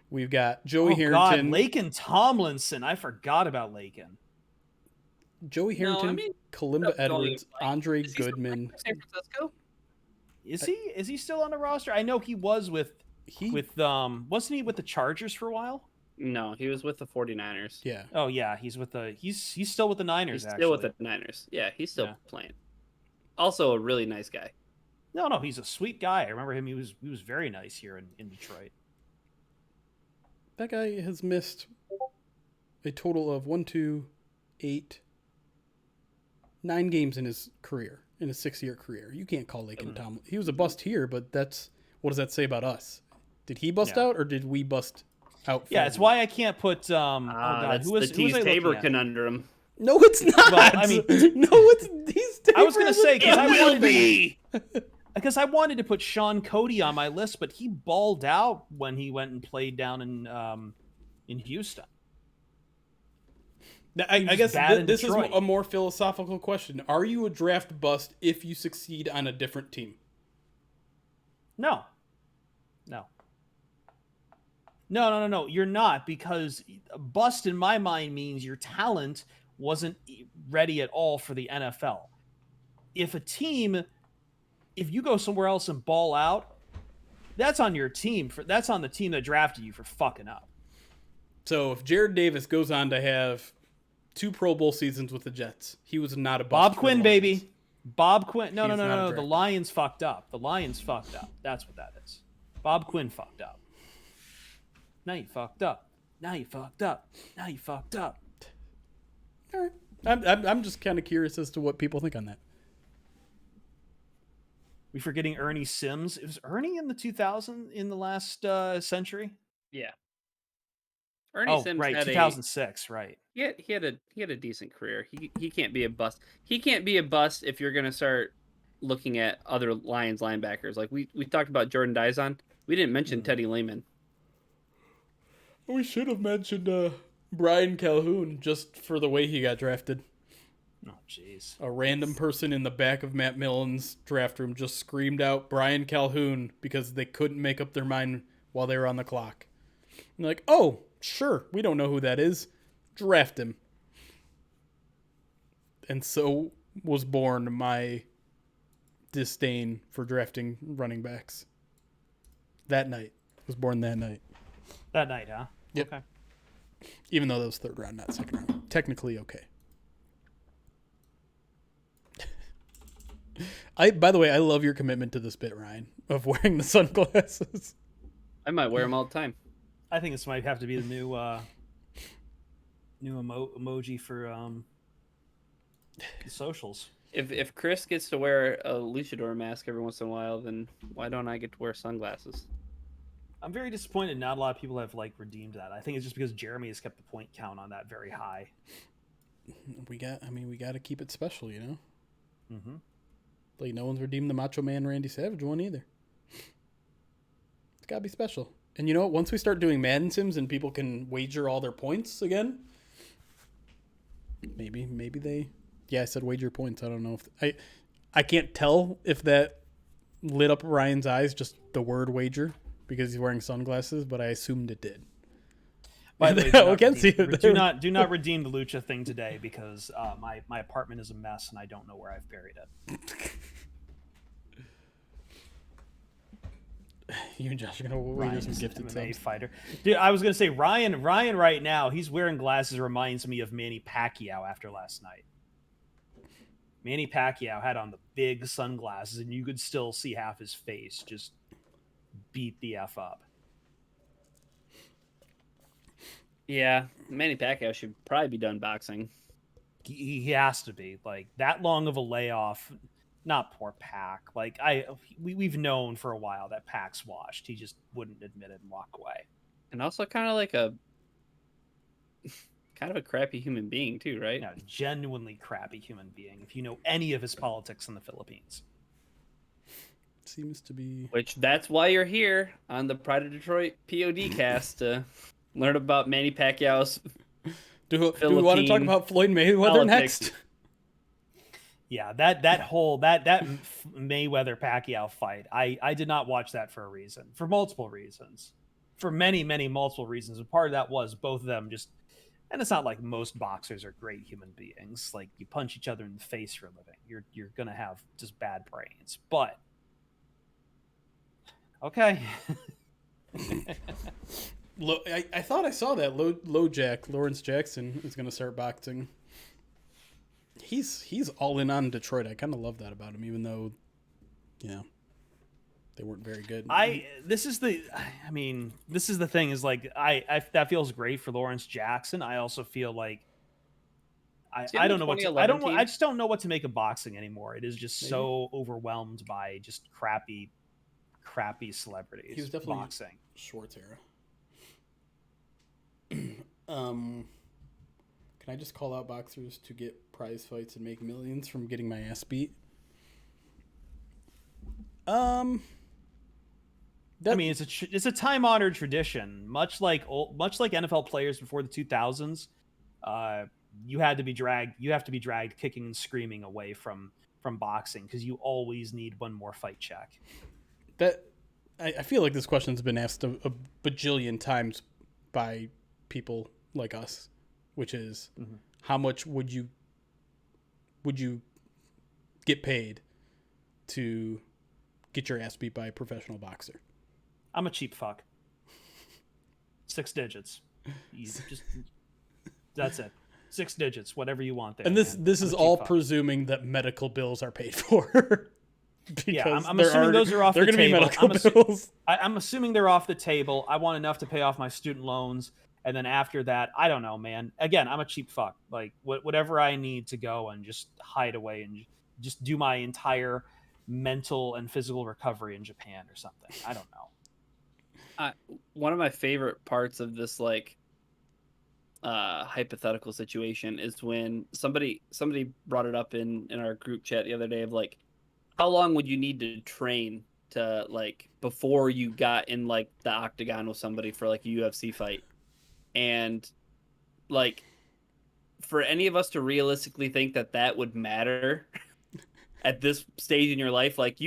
We've got Joey Harrington. God, Laken Tomlinson. I forgot about Laken. Joey Harrington, Kalimba Edwards, Andre Goodman. San Francisco? Is he still on the roster? I know he was wasn't he with the Chargers for a while? No, he was with the 49ers. Yeah. Oh yeah, he's still with the Niners. He's still with the Niners. Yeah, he's still playing. Also a really nice guy. No, he's a sweet guy. I remember him. He was very nice here in Detroit. That guy has missed a total of 9 games in his career, in a 6-year career. You can't call Laken Tomlinson. He was a bust here, but what does that say about us? Did he bust out, or did we bust out? Yeah, it's why I can't put. That's the Tease Tabor conundrum. No, it's not. Well, I mean, no, it's Tease Tabor. I was gonna say because because I wanted to put Sean Cody on my list, but he balled out when he went and played down in Houston. I guess this is a more philosophical question. Are you a draft bust if you succeed on a different team? No. You're not, because bust in my mind means your talent wasn't ready at all for the NFL. If you go somewhere else and ball out, that's on your team. That's on the team that drafted you for fucking up. So if Jared Davis goes on to have 2 Pro Bowl seasons with the Jets, he was not a bust. Bob Quinn, baby. Bob Quinn. No. The Lions fucked up. That's what that is. Bob Quinn fucked up. Now you fucked up. All right. I'm just kind of curious as to what people think on that. We forgetting Ernie Sims. It was Ernie in the last century. Yeah. Ernie Sims right, had 2006, right. Yeah, he had a decent career. He can't be a bust. He can't be a bust if you're going to start looking at other Lions linebackers. Like we talked about Jordan Dizon. We didn't mention Teddy Lehman. We should have mentioned Brian Calhoun just for the way he got drafted. Oh, jeez. A random person in the back of Matt Millen's draft room just screamed out Brian Calhoun because they couldn't make up their mind while they were on the clock. And like, oh, sure, we don't know who that is. Draft him. And so was born my disdain for drafting running backs. That night. Was born that night. That night, huh? Yep. Okay. Even though that was 3rd round, not 2nd round. Technically okay. By the way, I love your commitment to this bit, Ryan, of wearing the sunglasses. I might wear them all the time. I think this might have to be the new emoji for The socials. If Chris gets to wear a luchador mask every once in a while, then why don't I get to wear sunglasses? I'm very disappointed not a lot of people have like redeemed that. I think it's just because Jeremy has kept the point count on that very high. We got to keep it special, you know? Mm-hmm. Like, no one's redeemed the Macho Man Randy Savage one either. It's got to be special. And you know what? Once we start doing Madden Sims and people can wager all their points again, maybe they... Yeah, I said wager points. I don't know if... I can't tell if that lit up Ryan's eyes, just the word wager, because he's wearing sunglasses, but I assumed it did. By the way, do not redeem the Lucha thing today because my apartment is a mess and I don't know where I've buried it. You and Josh are gonna wager some gifted MMA subs. fighter, dude. I was gonna say Ryan right now. He's wearing glasses. Reminds me of Manny Pacquiao after last night. Manny Pacquiao had on the big sunglasses, and you could still see half his face. Just beat the F up. Yeah, Manny Pacquiao should probably be done boxing. He has to be. Like, that long of a layoff. Not poor Pac. Like, we've known for a while that Pac's washed. He just wouldn't admit it and walk away. And also kind of like a crappy human being too, right? Yeah, genuinely crappy human being. If you know any of his politics in the Philippines. Seems to be. Which that's why you're here on the Pride of Detroit POD cast to learn about Manny Pacquiao's. Do we want to talk about Floyd Mayweather next? Yeah, that Mayweather Pacquiao fight. I did not watch that for a reason, for multiple reasons, for many multiple reasons. And part of that was both of them just, and it's not like most boxers are great human beings. Like, you punch each other in the face for a living. You're gonna have just bad brains, but okay. I thought I saw that Lawrence Jackson is gonna start boxing. He's all in on Detroit. I kind of love that about him, even though, they weren't very good. This is the thing is, like, I that feels great for Lawrence Jackson. I also feel like I don't know what to, I just don't know what to make of boxing anymore. It is just so overwhelmed by just crappy celebrities. He was definitely boxing. Schwartz era. Can I just call out boxers to get prize fights and make millions from getting my ass beat? It's a time-honored tradition, much like NFL players before the 2000s. You have to be dragged kicking and screaming away from boxing because you always need one more fight check. I feel like this question's been asked a bajillion times by people like us, which is, how much would you get paid to get your ass beat by a professional boxer? I'm a cheap fuck. 6 digits. That's it. 6 digits, whatever you want there. And this is all presuming that medical bills are paid for. Yeah, I'm assuming those are off the table. They're going to be medical bills. I'm assuming they're off the table. I want enough to pay off my student loans. And then after that, I don't know, man. Again, I'm a cheap fuck. Like, whatever I need to go and just hide away and just do my entire mental and physical recovery in Japan or something. I don't know. One of my favorite parts of this, like, hypothetical situation is when somebody brought it up in our group chat the other day of, like, how long would you need to train to, like, before you got in, like, the octagon with somebody for, like, a UFC fight? And, like, for any of us to realistically think that would matter at this stage in your life, like,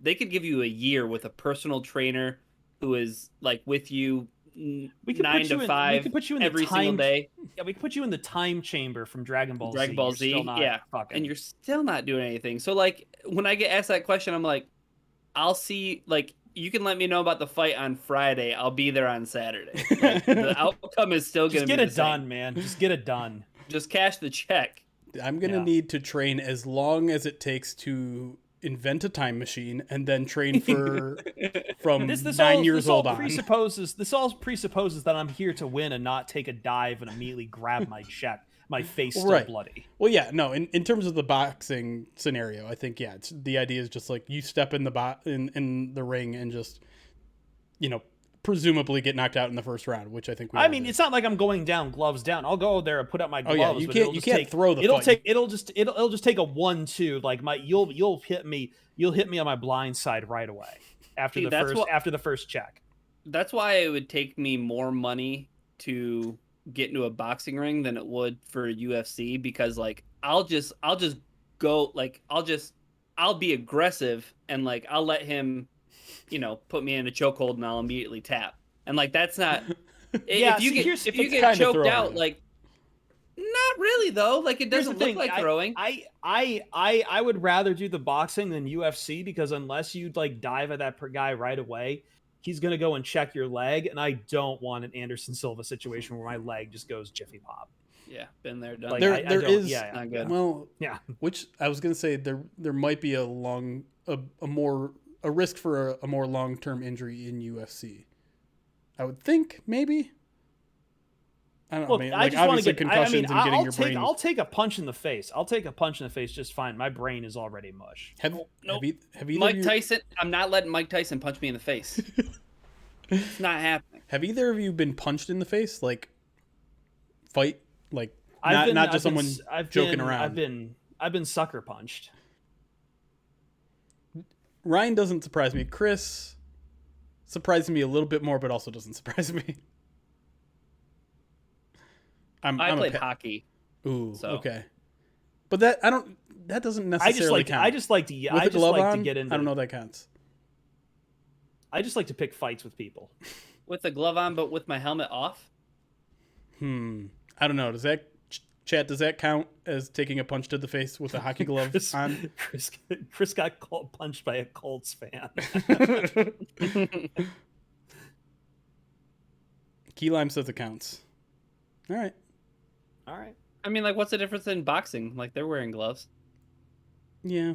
they could give you a year with a personal trainer who is, like, with you 9 to 5 we could put you in every single day. Yeah, we could put you in the time chamber from Dragon Ball Z. And you're still not doing anything. So, like, when I get asked that question, I'm like, I'll see, like, you can let me know about the fight on Friday. I'll be there on Saturday. Like, the outcome is still going to be the same. Just get it done, man. Just get it done. Just cash the check. I'm going to need to train as long as it takes to invent a time machine and then train for from 9 years old on. This all presupposes that I'm here to win and not take a dive and immediately grab my check. my face still bloody. Well, yeah, no. In terms of the boxing scenario, I think the idea is just like you step in in the ring and just presumably get knocked out in the first round, which I think we. I mean, it's not like I'm going down gloves down. I'll go there and put up my gloves. Oh yeah, you can't throw the. It'll just take a 1-2. Like you'll hit me on my blind side right away after the first check. That's why it would take me more money to get into a boxing ring than it would for UFC, because like I'll just go, like I'll be aggressive and like I'll let him put me in a chokehold and I'll immediately tap. And like that's not if you get choked out, like not really though. Like it doesn't look like throwing. I would rather do the boxing than UFC, because unless you like dive at that guy right away, he's gonna go and check your leg, and I don't want an Anderson Silva situation where my leg just goes jiffy pop. Yeah, been there, done. Like, there is not good. Well, yeah. Which I was gonna say there might be a risk for a more long-term injury in UFC. I would think maybe. I don't know. Look, I just want to get concussions and getting your brain. I'll take a punch in the face. I'll take a punch in the face just fine. My brain is already mush. Have Mike Tyson? I'm not letting Mike Tyson punch me in the face. It's not happening. Have either of you been punched in the face, like fight, like not just someone joking around? I've been sucker punched. Ryan doesn't surprise me. Chris surprises me a little bit more, but also doesn't surprise me. I played hockey. Ooh, so. Okay. But that doesn't necessarily count. I just like to get into. I don't know if that counts. I just like to pick fights with people. With the glove on, but with my helmet off? I don't know. Does that count as taking a punch to the face with a hockey glove on? Chris got punched by a Colts fan. Key Lime says it counts. All right. I mean, like, what's the difference in boxing? Like, they're wearing gloves. Yeah.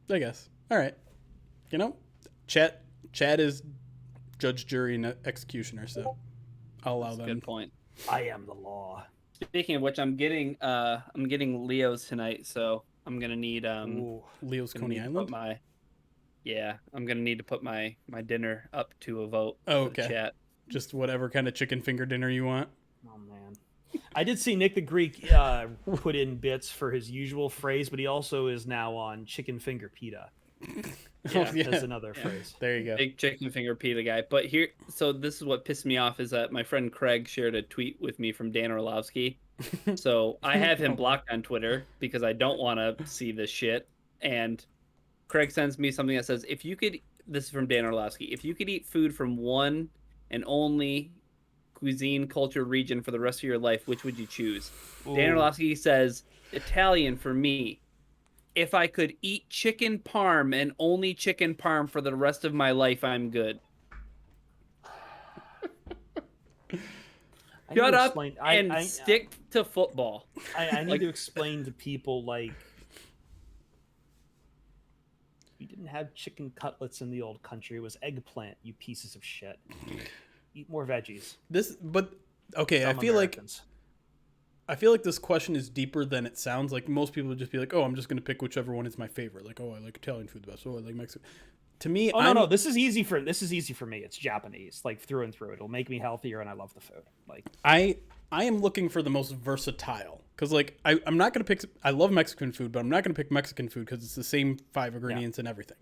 I guess. All right. Chad is judge, jury, and executioner, so I'll allow them. Good point. I am the law. Speaking of which, I'm getting Leo's tonight, so I'm gonna need Leo's Coney Island. I'm gonna need to put my dinner up to a vote. Oh, okay. Chat. Just whatever kind of chicken finger dinner you want. Oh man, I did see Nick the Greek put in bits for his usual phrase, but he also is now on chicken finger pita. That's another phrase. There you go. Big chicken finger pita guy. But so this is what pissed me off is that my friend Craig shared a tweet with me from Dan Orlovsky. So I have him blocked on Twitter because I don't want to see this shit. And Craig sends me something that says, this is from Dan Orlovsky, if you could eat food from one and only cuisine, culture, region for the rest of your life, which would you choose? Ooh. Dan Orlovsky says, Italian for me. If I could eat chicken parm and only chicken parm for the rest of my life, I'm good. Shut up and stick to football. I need to explain to people, like, we didn't have chicken cutlets in the old country. It was eggplant, you pieces of shit. Eat more veggies. I feel like this question is deeper than it sounds. Like, most people would just be like, oh, I'm just going to pick whichever one is my favorite. Like, oh, I like Italian food the best. Oh, I like Mexican. To me, no. This is easy for me. It's Japanese, like through and through. It'll make me healthier, and I love the food. Like, I am looking for the most versatile, because like I'm not going to pick. I love Mexican food, but I'm not going to pick Mexican food because it's the same 5 ingredients and everything.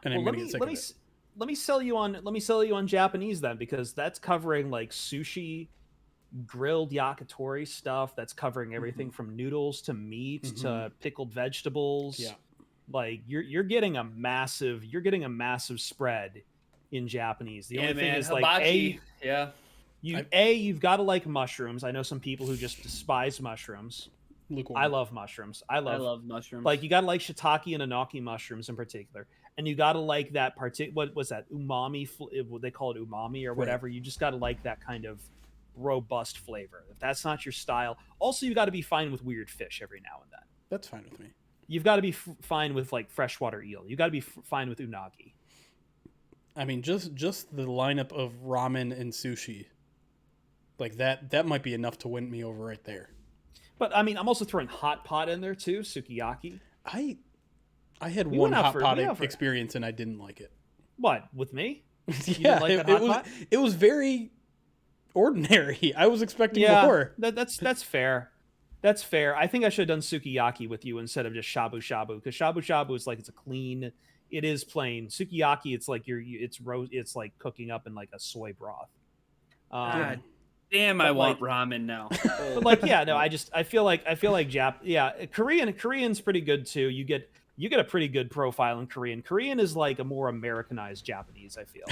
And I'm going to get sick of it. Let me sell you on Japanese then, because that's covering like sushi, grilled yakitori stuff. That's covering everything from noodles to meat to pickled vegetables. Yeah. Like you're getting a massive spread in Japanese. The only thing is hibachi. Like you've got to like mushrooms. I know some people who just despise mushrooms. I love mushrooms. I love mushrooms. Like you got to like shiitake and enoki mushrooms in particular, and you got to like that what was that umami? They call it umami or whatever. Right. You just got to like that kind of robust flavor. If that's not your style, also you got to be fine with weird fish every now and then. That's fine with me. You've got to be fine with like freshwater eel. You got to be fine with unagi. I mean, just the lineup of ramen and sushi Like that might be enough to win me over right there. But I mean, I'm also throwing hot pot in there too, sukiyaki. I had one hot pot experience and I didn't like it. What, with me? Yeah, it was very ordinary. I was expecting more. That's fair. That's fair. I think I should have done sukiyaki with you instead of just shabu shabu, because shabu shabu is like, it's a clean. It is plain. Sukiyaki, it's like it's like cooking up in like a soy broth. God damn, I want ramen now. But like, yeah, no, I feel like Korean's pretty good too. You get a pretty good profile in Korean. Korean is like a more Americanized Japanese, I feel.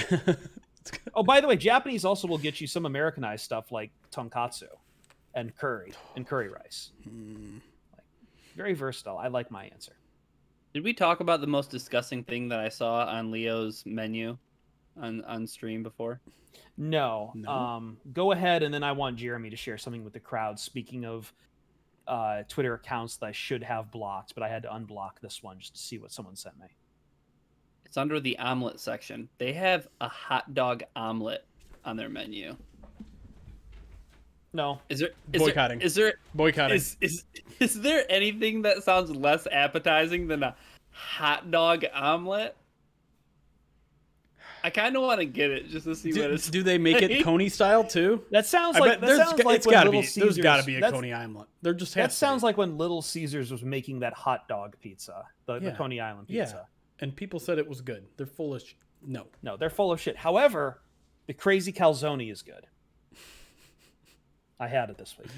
Oh, by the way, Japanese also will get you some Americanized stuff like tonkatsu and curry rice. Like, very versatile. I like my answer. Did we talk about the most disgusting thing that I saw on Leo's menu on stream before? No. Go ahead, and then I want Jeremy to share something with the crowd. Speaking of Twitter accounts that I should have blocked, but I had to unblock this one just to see what someone sent me. It's under the omelet section. They have a hot dog omelet on their menu. No. Boycotting? Is there anything that sounds less appetizing than a hot dog omelet? I kind of want to get it just to see what it's. Do they make it Coney style too? That sounds like there's got to be a Coney omelet. There just has. That sounds like when Little Caesars was making that hot dog pizza, the Coney Island pizza. Yeah. And people said it was good. They're full of no, they're full of shit. However, the crazy calzone is good. I had it this week.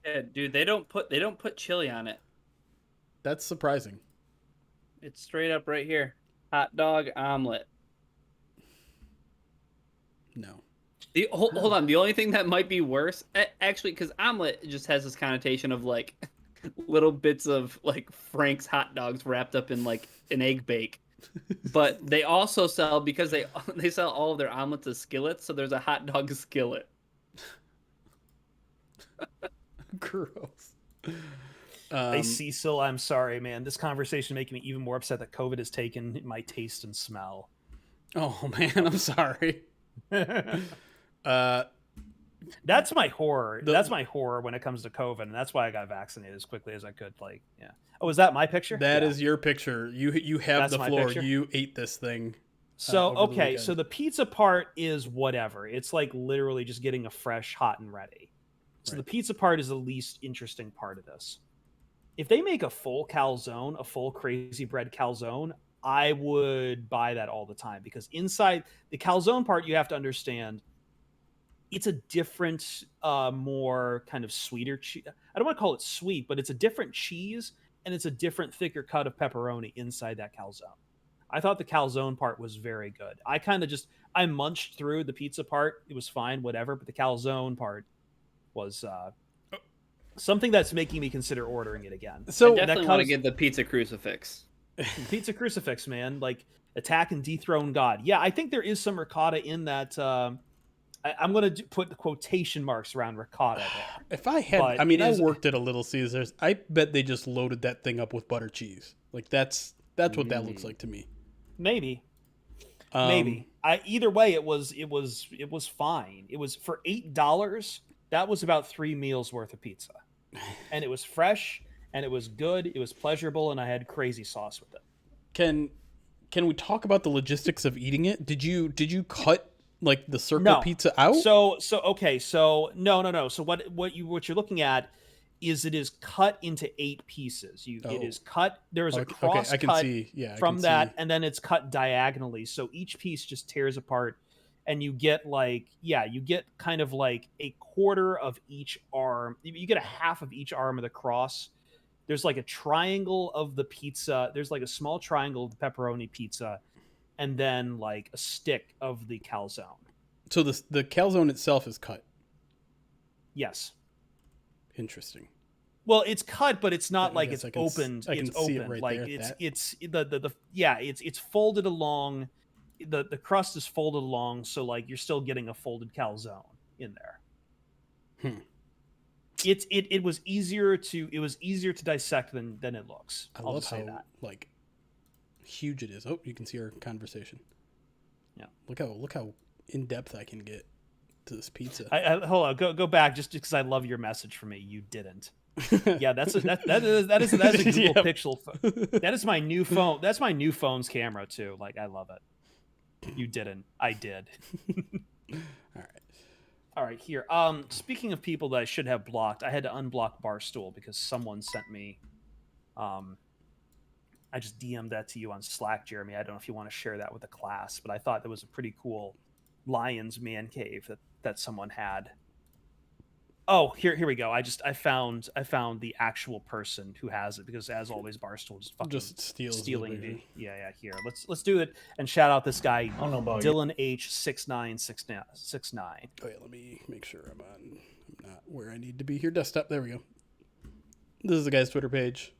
Yeah, dude, they don't put chili on it. That's surprising. It's straight up right here. Hot dog omelet. No. Hold on. The only thing that might be worse, actually, because omelet just has this connotation of like little bits of like Frank's hot dogs wrapped up in like an egg bake. But they also sell, because they sell all of their omelets as skillets, so there's a hot dog skillet. Gross. Hey Cecil, I'm sorry, man. This conversation is making me even more upset that COVID has taken my taste and smell. Oh man, I'm sorry. That's my horror. That's my horror when it comes to COVID, and that's why I got vaccinated as quickly as I could. Like, yeah. Oh, is that my picture? That is your picture. You have the floor. Picture? You ate this thing. So okay, so the pizza part is whatever. It's like literally just getting a fresh, hot, and ready. So the pizza part is the least interesting part of this. If they make a full calzone, a full crazy bread calzone, I would buy that all the time, because inside the calzone part, you have to understand, it's a different, more kind of sweeter cheese. I don't want to call it sweet, but it's a different cheese, and it's a different, thicker cut of pepperoni inside that calzone. I thought the calzone part was very good. I munched through the pizza part. It was fine, whatever, but the calzone part was something that's making me consider ordering it again. So I definitely want to get the pizza crucifix. Pizza crucifix, man. Like, attack and dethrone God. Yeah, I think there is some ricotta in that. I'm going to put the quotation marks around ricotta there. If I had, I worked at a Little Caesars. I bet they just loaded that thing up with butter cheese. Like, that's what that looks like to me. Maybe. Either way, it was fine. It was for $8. That was about 3 meals worth of pizza, and it was fresh, and it was good. It was pleasurable, and I had crazy sauce with it. Can we talk about the logistics of eating it? Did you cut like the circle pizza out? No. So what you're looking at is it is cut into 8 pieces. It is cut. There is a cross cut from that, and then it's cut diagonally. So each piece just tears apart. And you get kind of like a quarter of each arm. You get a half of each arm of the cross. There's like a triangle of the pizza. There's like a small triangle of the pepperoni pizza, and then like a stick of the calzone. So the calzone itself is cut. Yes. Interesting. Well, it's cut, but it's not like it's opened. It's open. Right like there, it's folded along. The crust is folded along, so like you're still getting a folded calzone in there. It was easier to dissect than it looks. I love how like huge it is. Oh, you can see our conversation. Yeah. Look how in depth I can get. to this pizza. Hold on, go back just because I love your message for me. You didn't. Yeah, that is a Google Yep. Pixel. That is my new phone. That's my new phone's camera too. Like, I love it. You didn't. I did. All right. Here. Speaking of people that I should have blocked, I had to unblock Barstool because someone sent me. I just DM'd that to you on Slack, Jeremy. I don't know if you want to share that with the class, but I thought that was a pretty cool Lions man cave that someone had. Oh, here we go. I found the actual person who has it because, as always, Barstool just stealing the yeah. Here, let's do it and shout out this guy Dylan H6969. Oh yeah, let me make sure I'm not where I need to be here. Desktop. There we go. This is the guy's Twitter page.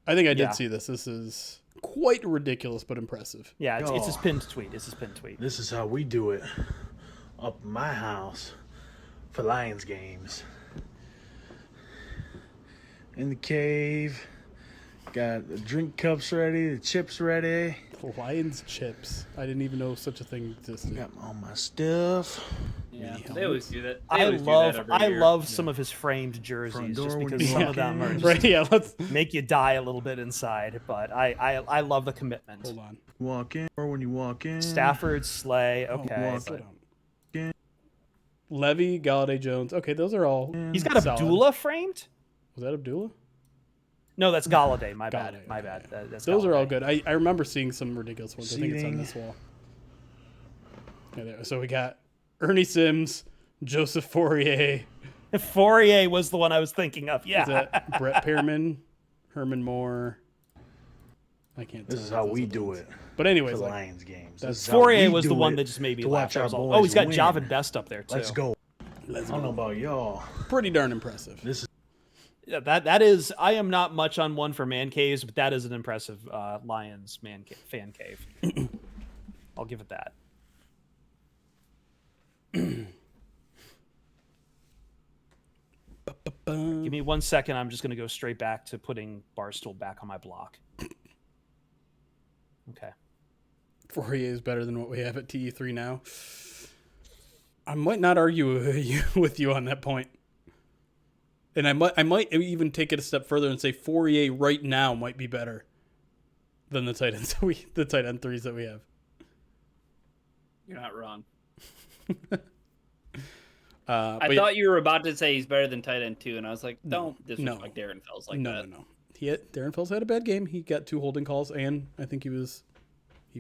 I think I did see this. This is quite ridiculous but impressive. Yeah, it's his pinned tweet. This is how we do it up at my house for Lions games. In the cave, got the drink cups ready, the chips ready. Lions chips. I didn't even know such a thing existed. Got all my stuff. Yeah, they always do that. I love some of his framed jerseys just because some of them are just let's make you die a little bit inside. But I love the commitment. Hold on. Walk in, or when you walk in. Stafford, Slay, okay. Levy, Galladay, Jones. Okay, those are all. He's got Abdullah framed. Was that Abdullah? No, that's Galladay. My bad. That's those Galladay. are all good. I remember seeing some ridiculous ones. I think it's on this wall. Yeah, so we got Ernie Sims, Joseph Fourier. Fourier was the one I was thinking of. Yeah. Is that Brett Pearman, Herman Moore? I can't. This is how we do it. But anyways, for Lions games. Fourier was the one that just made me laugh. Oh, he's got Javan Best up there too. Let's go. I don't know about y'all. Pretty darn impressive. This is. Yeah, that is. I am not much on one for man caves, but that is an impressive Lions fan cave. I'll give it that. Give me 1 second. I'm just going to go straight back to putting Barstool back on my block. Okay. Fourier is better than what we have at TE3 now. I might not argue with you on that point. And I might even take it a step further and say Fourier right now might be better than the tight end threes that we have. You're not wrong. I thought you were about to say he's better than tight end 2, and I was like, don't disrespect Darren Fells like that. No. Darren Fells had a bad game. He got 2 holding calls, and I think he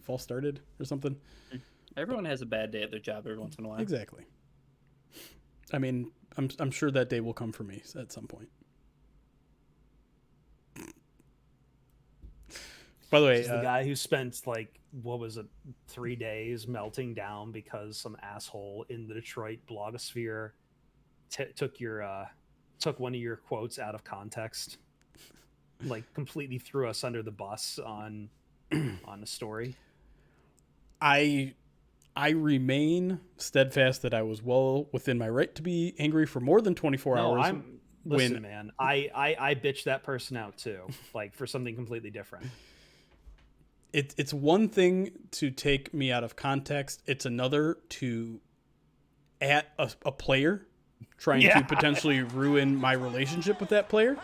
false started or something. Everyone has a bad day at their job every once in a while. Exactly. I mean, I'm sure that day will come for me at some point. By the way, the guy who spent 3 days melting down because some asshole in the Detroit blogosphere took one of your quotes out of context, completely threw us under the bus on the story. I remain steadfast that I was well within my right to be angry for more than 24 hours. Listen, man, I bitched that person out too, for something completely different. It's one thing to take me out of context. It's another to at a player trying to potentially ruin my relationship with that player.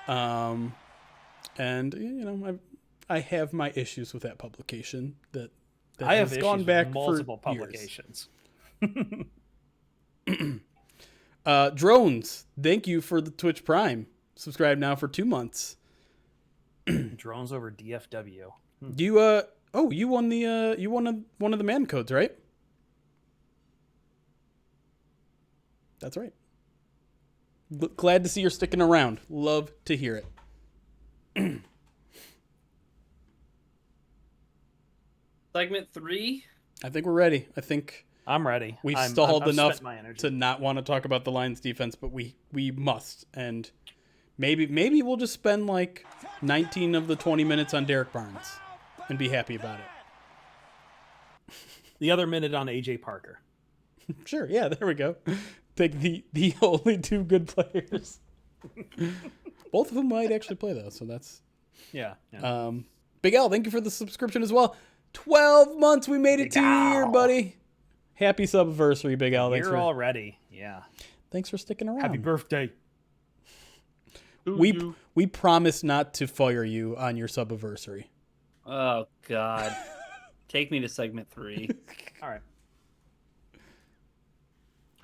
And I have my issues with that publication that I have gone back multiple for publications. Drones, thank you for the Twitch Prime. Subscribe now for 2 months. Drones over DFW. You won one of the man codes, right? That's right. Glad to see you're sticking around. Love to hear it. Segment 3. I think we're ready. I think I'm ready. We've stalled enough to not want to talk about the Lions defense, but we must. And maybe we'll just spend 19 of the 20 minutes on Derek Barnes and be happy about it. The other minute on AJ Parker. Sure. Yeah, there we go. Take the only 2 good players. Both of them might actually play though, so that's yeah. Big Al, thank you for the subscription as well. 12 months, we made it to a year, buddy. Happy subversary, Big Al. Here already. Yeah. Thanks for sticking around. Happy birthday. We promise not to fire you on your subversary. Oh God. Take me to segment 3. All right.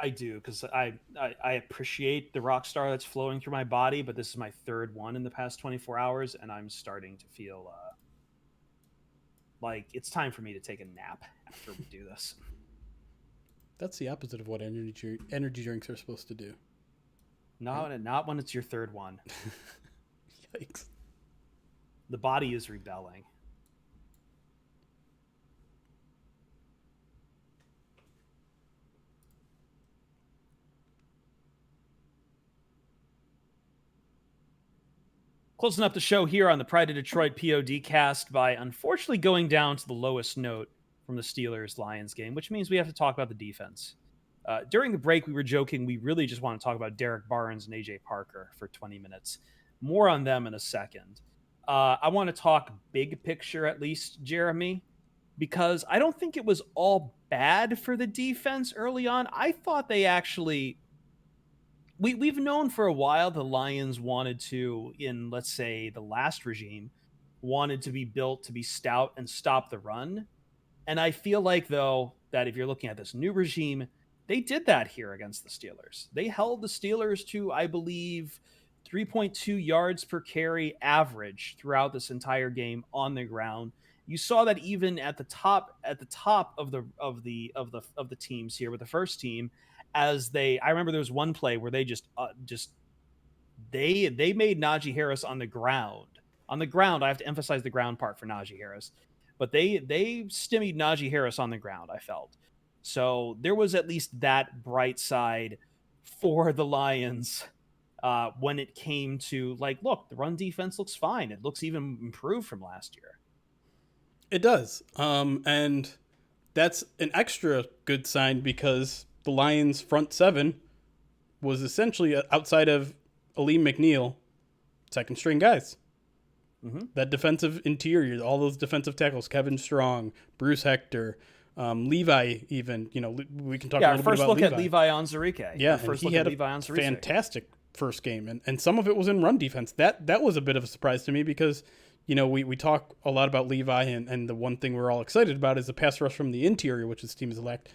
I do, because I appreciate the rock star that's flowing through my body, but this is my third one in the past 24 hours, and I'm starting to feel like it's time for me to take a nap after we do this. That's the opposite of what energy drinks are supposed to do. No, not when it's your third one. Yikes. The body is rebelling. Closing up the show here on the Pride of Detroit POD cast by unfortunately going down to the lowest note from the Steelers-Lions game, which means we have to talk about the defense. During the break, we were joking we really just want to talk about Derek Barnes and AJ Parker for 20 minutes. More on them in a second. I want to talk big picture, at least, Jeremy, because I don't think it was all bad for the defense early on. I thought they actually... We've known for a while the Lions wanted to, in, let's say, the last regime, wanted to be built to be stout and stop the run. And I feel like, though, that if you're looking at this new regime, they did that here against the Steelers. They held the Steelers to, I believe, 3.2 yards per carry average throughout this entire game on the ground. You saw that even at the top of the teams here with the first team, I remember there was one play where they they made Najee Harris on the ground. On the ground, I have to emphasize the ground part for Najee Harris, but they stymied Najee Harris on the ground, I felt. So there was at least that bright side for the Lions when it came to, like, look, the run defense looks fine. It looks even improved from last year. It does. And that's an extra good sign because the Lions' front seven was essentially, outside of Aleem McNeil, second string guys. Mm-hmm. That defensive interior, all those defensive tackles, Kevin Strong, Bruce Hector, Levi, even, we can talk a little bit about Levi. First look at Levi Onwuzurike. Yeah, first he look had at Levi Onwuzurike. Fantastic first game, and some of it was in run defense. That was a bit of a surprise to me because, we talk a lot about Levi, and the one thing we're all excited about is the pass rush from the interior, which this team has lacked.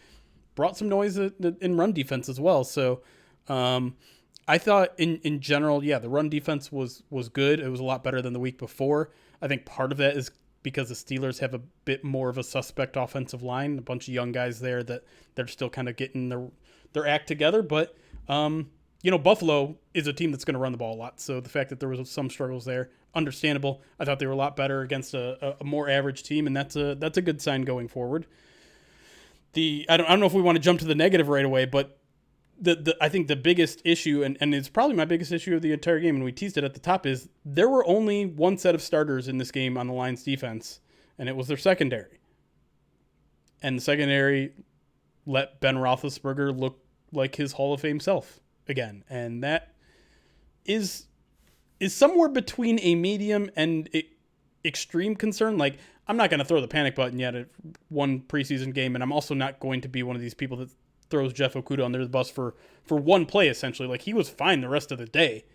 Brought some noise in run defense as well. So I thought in general, the run defense was good. It was a lot better than the week before. I think part of that is because the Steelers have a bit more of a suspect offensive line, a bunch of young guys there that they're still kind of getting their act together. But, Buffalo is a team that's going to run the ball a lot. So the fact that there was some struggles there, understandable. I thought they were a lot better against a more average team, and that's a good sign going forward. I don't know if we want to jump to the negative right away, but I think the biggest issue, and it's probably my biggest issue of the entire game, and we teased it at the top, is there were only one set of starters in this game on the Lions defense, and it was their secondary. And the secondary let Ben Roethlisberger look like his Hall of Fame self again. And that is somewhere between a medium and extreme concern. Like, I'm not going to throw the panic button yet at one preseason game, and I'm also not going to be one of these people that throws Jeff Okudah under the bus for one play, essentially. Like, he was fine the rest of the day.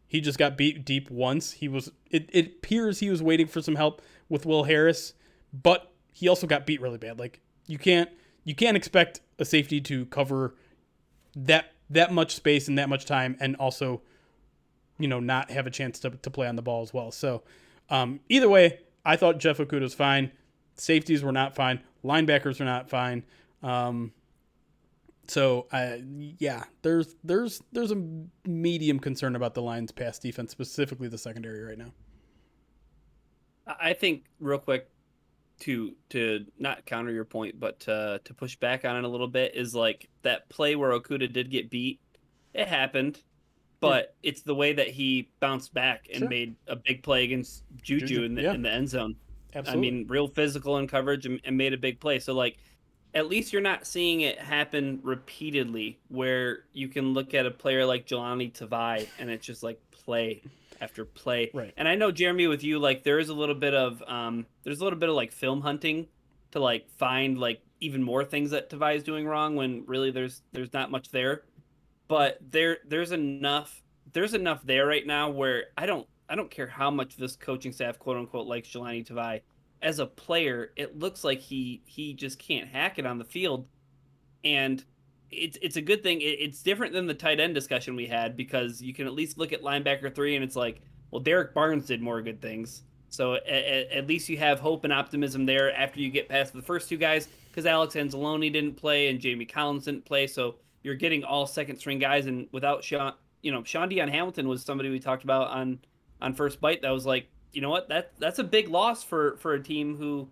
He just got beat deep once. It appears he was waiting for some help with Will Harris, but he also got beat really bad. Like, you can't expect a safety to cover that much space and that much time and also, not have a chance to play on the ball as well. So, either way, I thought Jeff Okudah was fine. Safeties were not fine. Linebackers were not fine. There's a medium concern about the Lions' pass defense, specifically the secondary right now. I think, real quick, to not counter your point, but to push back on it a little bit, is like that play where Okudah did get beat. It happened. But it's the way that he bounced back and made a big play against Juju in the end zone. Absolutely. I mean, real physical in coverage and made a big play. So, like, at least you're not seeing it happen repeatedly where you can look at a player like Jelani Tavai and it's just like play after play. Right. And I know, Jeremy, with you, like, there's a little bit of like film hunting to like find like even more things that Tavai is doing wrong when really there's not much there. But there's enough there right now where I don't care how much this coaching staff quote unquote likes Jelani Tavai. As a player, it looks like he just can't hack it on the field, and it's a good thing. It's different than the tight end discussion we had because you can at least look at linebacker 3 and it's like, well, Derek Barnes did more good things. So at least you have hope and optimism there after you get past the first two guys because Alex Anzalone didn't play and Jamie Collins didn't play. So you're getting all second string guys, and without Sean, Sean Dion Hamilton was somebody we talked about on First Bite that was like, you know what, that's a big loss for a team who,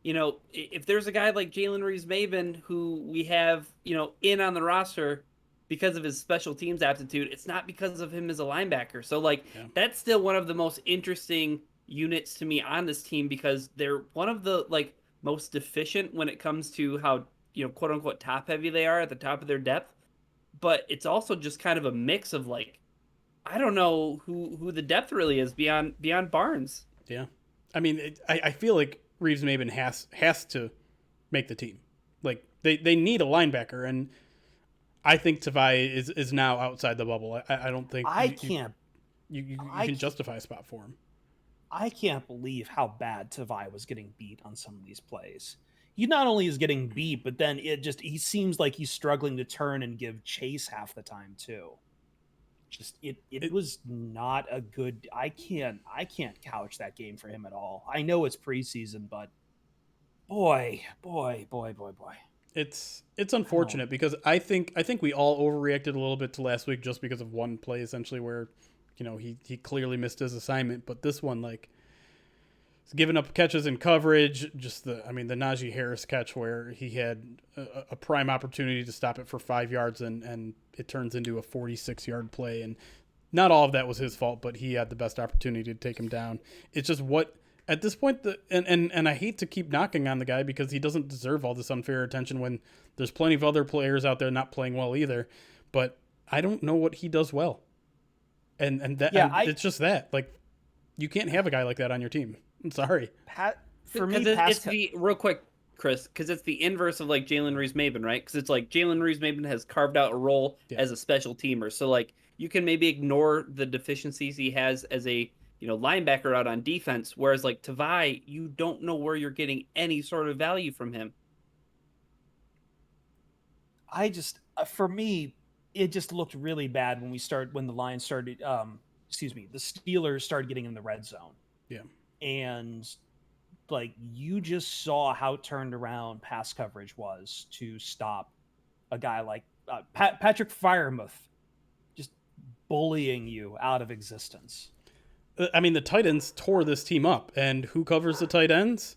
if there's a guy like Jalen Reeves-Maybin who we have, in on the roster because of his special teams aptitude, it's not because of him as a linebacker. So that's still one of the most interesting units to me on this team because they're one of the most deficient when it comes to how, quote unquote top heavy they are at the top of their depth. But it's also just kind of a mix of I don't know who the depth really is beyond Barnes. Yeah. I mean, I feel like Reeves-Maybin has to make the team. Like they need a linebacker, and I think Tavai is now outside the bubble. I don't think you can justify a spot for him. I can't believe how bad Tavai was getting beat on some of these plays. He not only is getting beat, but then he seems like he's struggling to turn and give chase half the time too. It was not a good. I can't couch that game for him at all. I know it's preseason, but boy. It's unfortunate because I think we all overreacted a little bit to last week just because of one play essentially where, he clearly missed his assignment. But this one, he's giving up catches in coverage. Just the Najee Harris catch where he had a prime opportunity to stop it for 5 yards and it turns into a 46-yard play. And not all of that was his fault, but he had the best opportunity to take him down. It's just at this point, and I hate to keep knocking on the guy because he doesn't deserve all this unfair attention when there's plenty of other players out there not playing well either. But I don't know what he does well. It's just that. You can't have a guy like that on your team. I'm sorry. It's the real quick, Chris, because it's the inverse of Jalen Reeves-Maybin, right? Because it's Jalen Reeves-Maybin has carved out a role as a special teamer, so you can maybe ignore the deficiencies he has as a linebacker out on defense, whereas Tavai, you don't know where you're getting any sort of value from him. For me, it just looked really bad when the Lions started. The Steelers started getting in the red zone. Yeah. And you just saw how turned around pass coverage was to stop a guy like Patrick Freiermuth just bullying you out of existence. I mean, the tight ends tore this team up, and who covers the tight ends?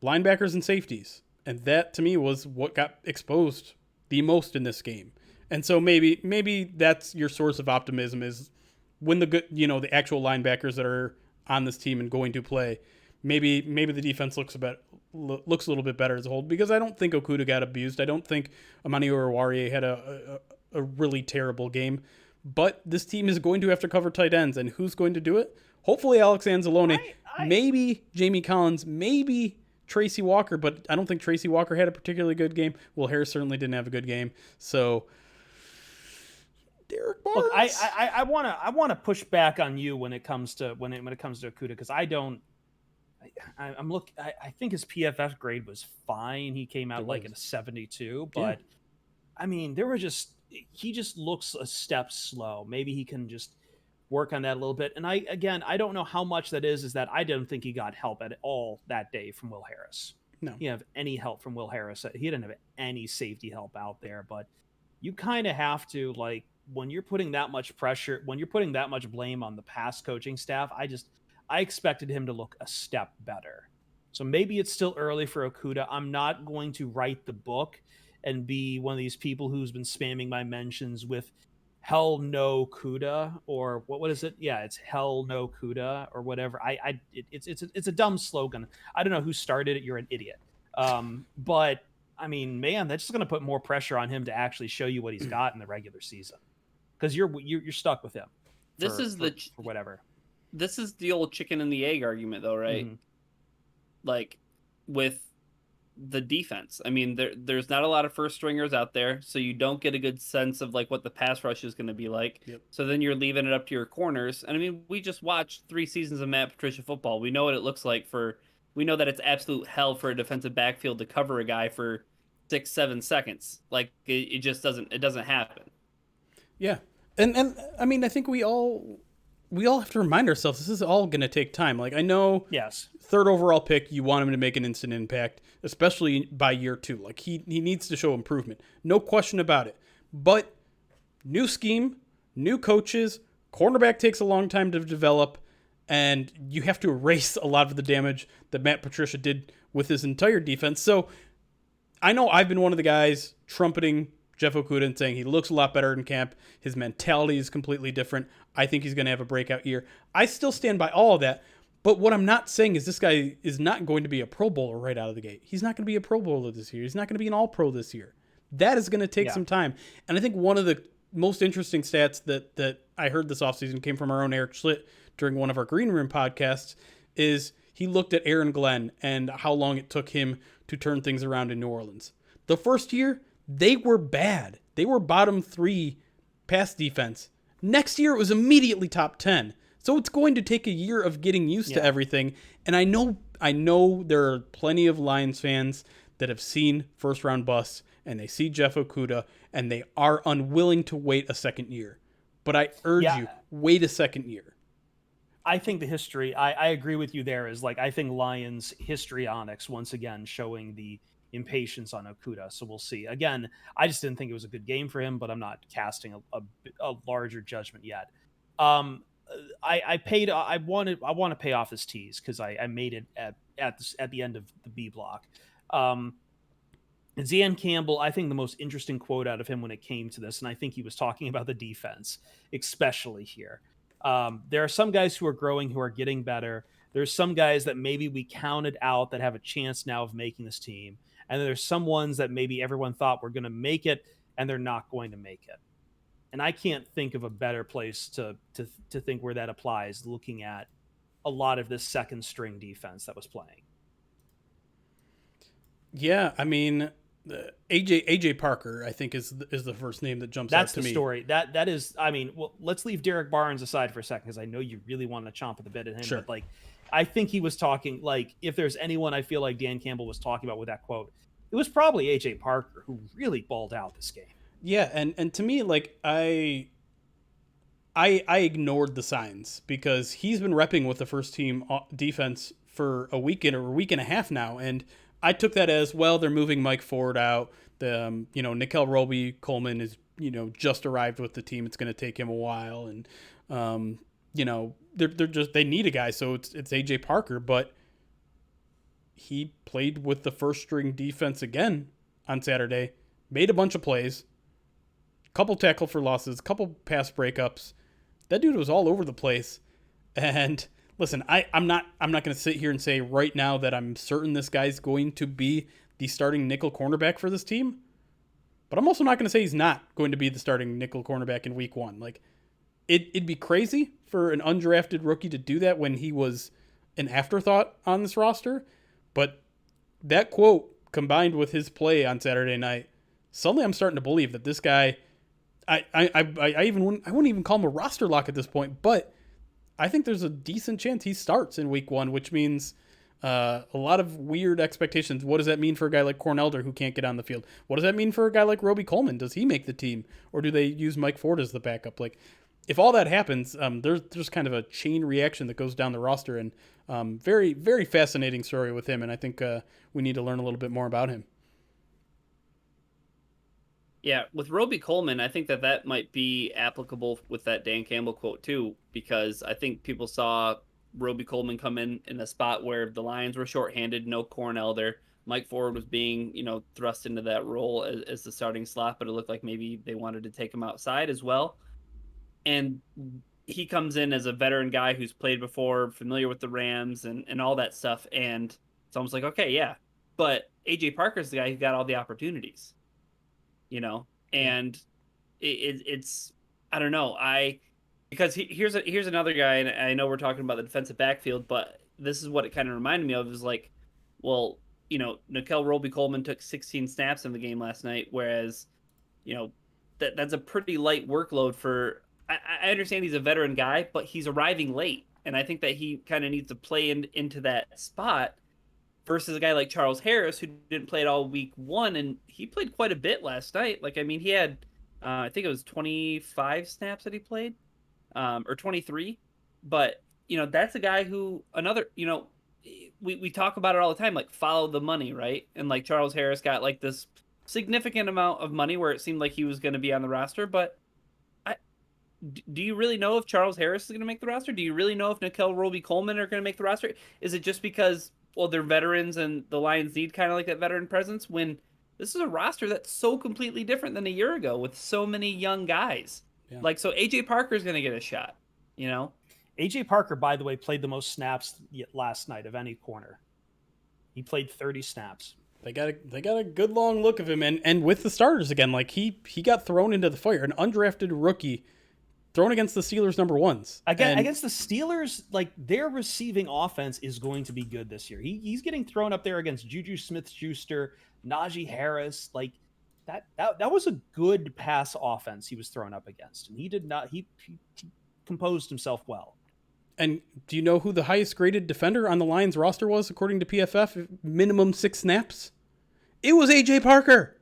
Linebackers and safeties. And that to me was what got exposed the most in this game. And so maybe that's your source of optimism is when the actual linebackers that are on this team and going to play, maybe the defense looks a little bit better as a whole, because I don't think Okudah got abused. I don't think Amani Oruwariye had a really terrible game, but this team is going to have to cover tight ends, and who's going to do it? Hopefully Alex Anzalone, maybe Jamie Collins, maybe Tracy Walker, but I don't think Tracy Walker had a particularly good game. Will Harris certainly didn't have a good game. So Derek Barnes. Look, I want to push back on you when it comes to when it comes to Okudah, because I think his PFF grade was fine. He came out in a 72, but I mean, he just looks a step slow. Maybe he can just work on that a little bit. And I don't know how much that is that I didn't think he got help at all that day from Will Harris. No. He didn't have any help from Will Harris. He didn't have any safety help out there, but you kind of have to, when you're putting that much pressure, when you're putting that much blame on the past coaching staff, I expected him to look a step better. So maybe it's still early for Okudah. I'm not going to write the book and be one of these people who's been spamming my mentions with hell no Kuda, or what is it? Yeah, it's hell no Kuda or whatever. It's a dumb slogan. I don't know who started it. You're an idiot. But I mean, man, that's just going to put more pressure on him to actually show you what he's got in the regular season, because you're stuck with him. For whatever. This is the old chicken and the egg argument, though, right? Mm-hmm. With the defense. I mean, there's not a lot of first stringers out there, so you don't get a good sense of like what the pass rush is going to be like. Yep. So then you're leaving it up to your corners. And I mean, we just watched 3 seasons of Matt Patricia football. We know what it looks like we know that it's absolute hell for a defensive backfield to cover a guy for 6-7 seconds. Like it just doesn't happen. Yeah. And I mean, I think we all have to remind ourselves this is all going to take time. Like, I know, yes, third overall pick, you want him to make an instant impact, especially by year 2. Like, he needs to show improvement. No question about it. But new scheme, new coaches, cornerback takes a long time to develop, and you have to erase a lot of the damage that Matt Patricia did with his entire defense. So I know I've been one of the guys trumpeting Jeff Okudah and saying he looks a lot better in camp. His mentality is completely different. I think he's going to have a breakout year. I still stand by all of that. But what I'm not saying is this guy is not going to be a Pro Bowler right out of the gate. He's not going to be a Pro Bowler this year. He's not going to be an All-Pro this year. That is going to take some time. And I think one of the most interesting stats that I heard this offseason came from our own Eric Schlitt during one of our Green Room podcasts is he looked at Aaron Glenn and how long it took him to turn things around in New Orleans. The first year, they were bad. They were bottom 3 pass defense. Next year, it was immediately top 10. So it's going to take a year of getting used to everything. And I know there are plenty of Lions fans that have seen first round busts and they see Jeff Okudah and they are unwilling to wait a second year. But I urge you, wait a second year. I think the history, I agree with you there, is like, I think Lions histrionics once again showing the impatience on Okudah. So we'll see. Again, I just didn't think it was a good game for him, but I'm not casting a larger judgment yet. I want to pay off his tease because I made it at the end of the B block. Dan Campbell, I think the most interesting quote out of him when it came to this, and I think he was talking about the defense, especially here. There are some guys who are growing, who are getting better. There's some guys that maybe we counted out that have a chance now of making this team. And there's some ones that maybe everyone thought were going to make it and they're not going to make it. And I can't think of a better place to think where that applies, looking at a lot of this second string defense that was playing. Yeah, I mean, AJ Parker, I think is the first name that jumps out to me. That's the story. That is, I mean, well, let's leave Derek Barnes aside for a second because I know you really want to chomp at the bit at him. Sure. But like, I think he was talking, like, if there's anyone I feel like Dan Campbell was talking about with that quote, it was probably AJ Parker, who really balled out this game. Yeah, and to me, like, I ignored the signs because he's been repping with the first team defense for a week and a half now, and I took that as, well, they're moving Mike Ford out. The Nickel Roby Coleman is just arrived with the team. It's going to take him a while, and they need a guy, so it's AJ Parker, but he played with the first string defense again on Saturday, made a bunch of plays, couple tackle for losses, couple pass breakups. That dude was all over the place. And listen, I'm not going to sit here and say right now that I'm certain this guy's going to be the starting nickel cornerback for this team, but I'm also not going to say he's not going to be the starting nickel cornerback in week 1. Like, it'd be crazy for an undrafted rookie to do that when he was an afterthought on this roster. But that quote combined with his play on Saturday night, suddenly I'm starting to believe that this guy, I wouldn't even call him a roster lock at this point, but I think there's a decent chance he starts in week 1, which means a lot of weird expectations. What does that mean for a guy like Cornelder who can't get on the field? What does that mean for a guy like Roby Coleman? Does he make the team, or do they use Mike Ford as the backup? Like, if all that happens, there's kind of a chain reaction that goes down the roster, and very, very fascinating story with him, and I think we need to learn a little bit more about him. Yeah, with Roby Coleman, I think that might be applicable with that Dan Campbell quote too, because I think people saw Roby Coleman come in a spot where the Lions were shorthanded, no Cornell there. Mike Ford was being, thrust into that role as the starting slot, but it looked like maybe they wanted to take him outside as well. And he comes in as a veteran guy who's played before, familiar with the Rams and all that stuff. And it's almost like, okay, yeah, but AJ Parker's the guy who got all the opportunities. And it's I don't know. Because here's another guy, and I know we're talking about the defensive backfield, but this is what it kind of reminded me of, is like, well, Nickel Roby-Coleman took 16 snaps in the game last night, whereas, that's a pretty light workload for. I understand he's a veteran guy, but he's arriving late, and I think that he kind of needs to play into that spot versus a guy like Charles Harris who didn't play it all week one, and he played quite a bit last night. Like, I mean, he had, I think it was 25 snaps that he played, or 23, but that's a guy who we talk about it all the time, like follow the money, right? And like Charles Harris got like this significant amount of money where it seemed like he was going to be on the roster, but do you really know if Charles Harris is going to make the roster? Do you really know if Nickel Roby-Coleman are going to make the roster? Is it just because, well, they're veterans and the Lions need kind of like that veteran presence, when this is a roster that's so completely different than a year ago with so many young guys? Yeah. Like, so AJ Parker is going to get a shot, AJ Parker, by the way, played the most snaps last night of any corner. He played 30 snaps. They got a good long look of him, and with the starters again, like he got thrown into the fire, an undrafted rookie thrown against the Steelers number ones. Against the Steelers, like, their receiving offense is going to be good this year. He's getting thrown up there against Juju Smith-Schuster, Najee Harris. Like, that was a good pass offense he was thrown up against, and he composed himself well. And do you know who the highest graded defender on the Lions roster was, according to PFF? Minimum 6 snaps? It was AJ Parker.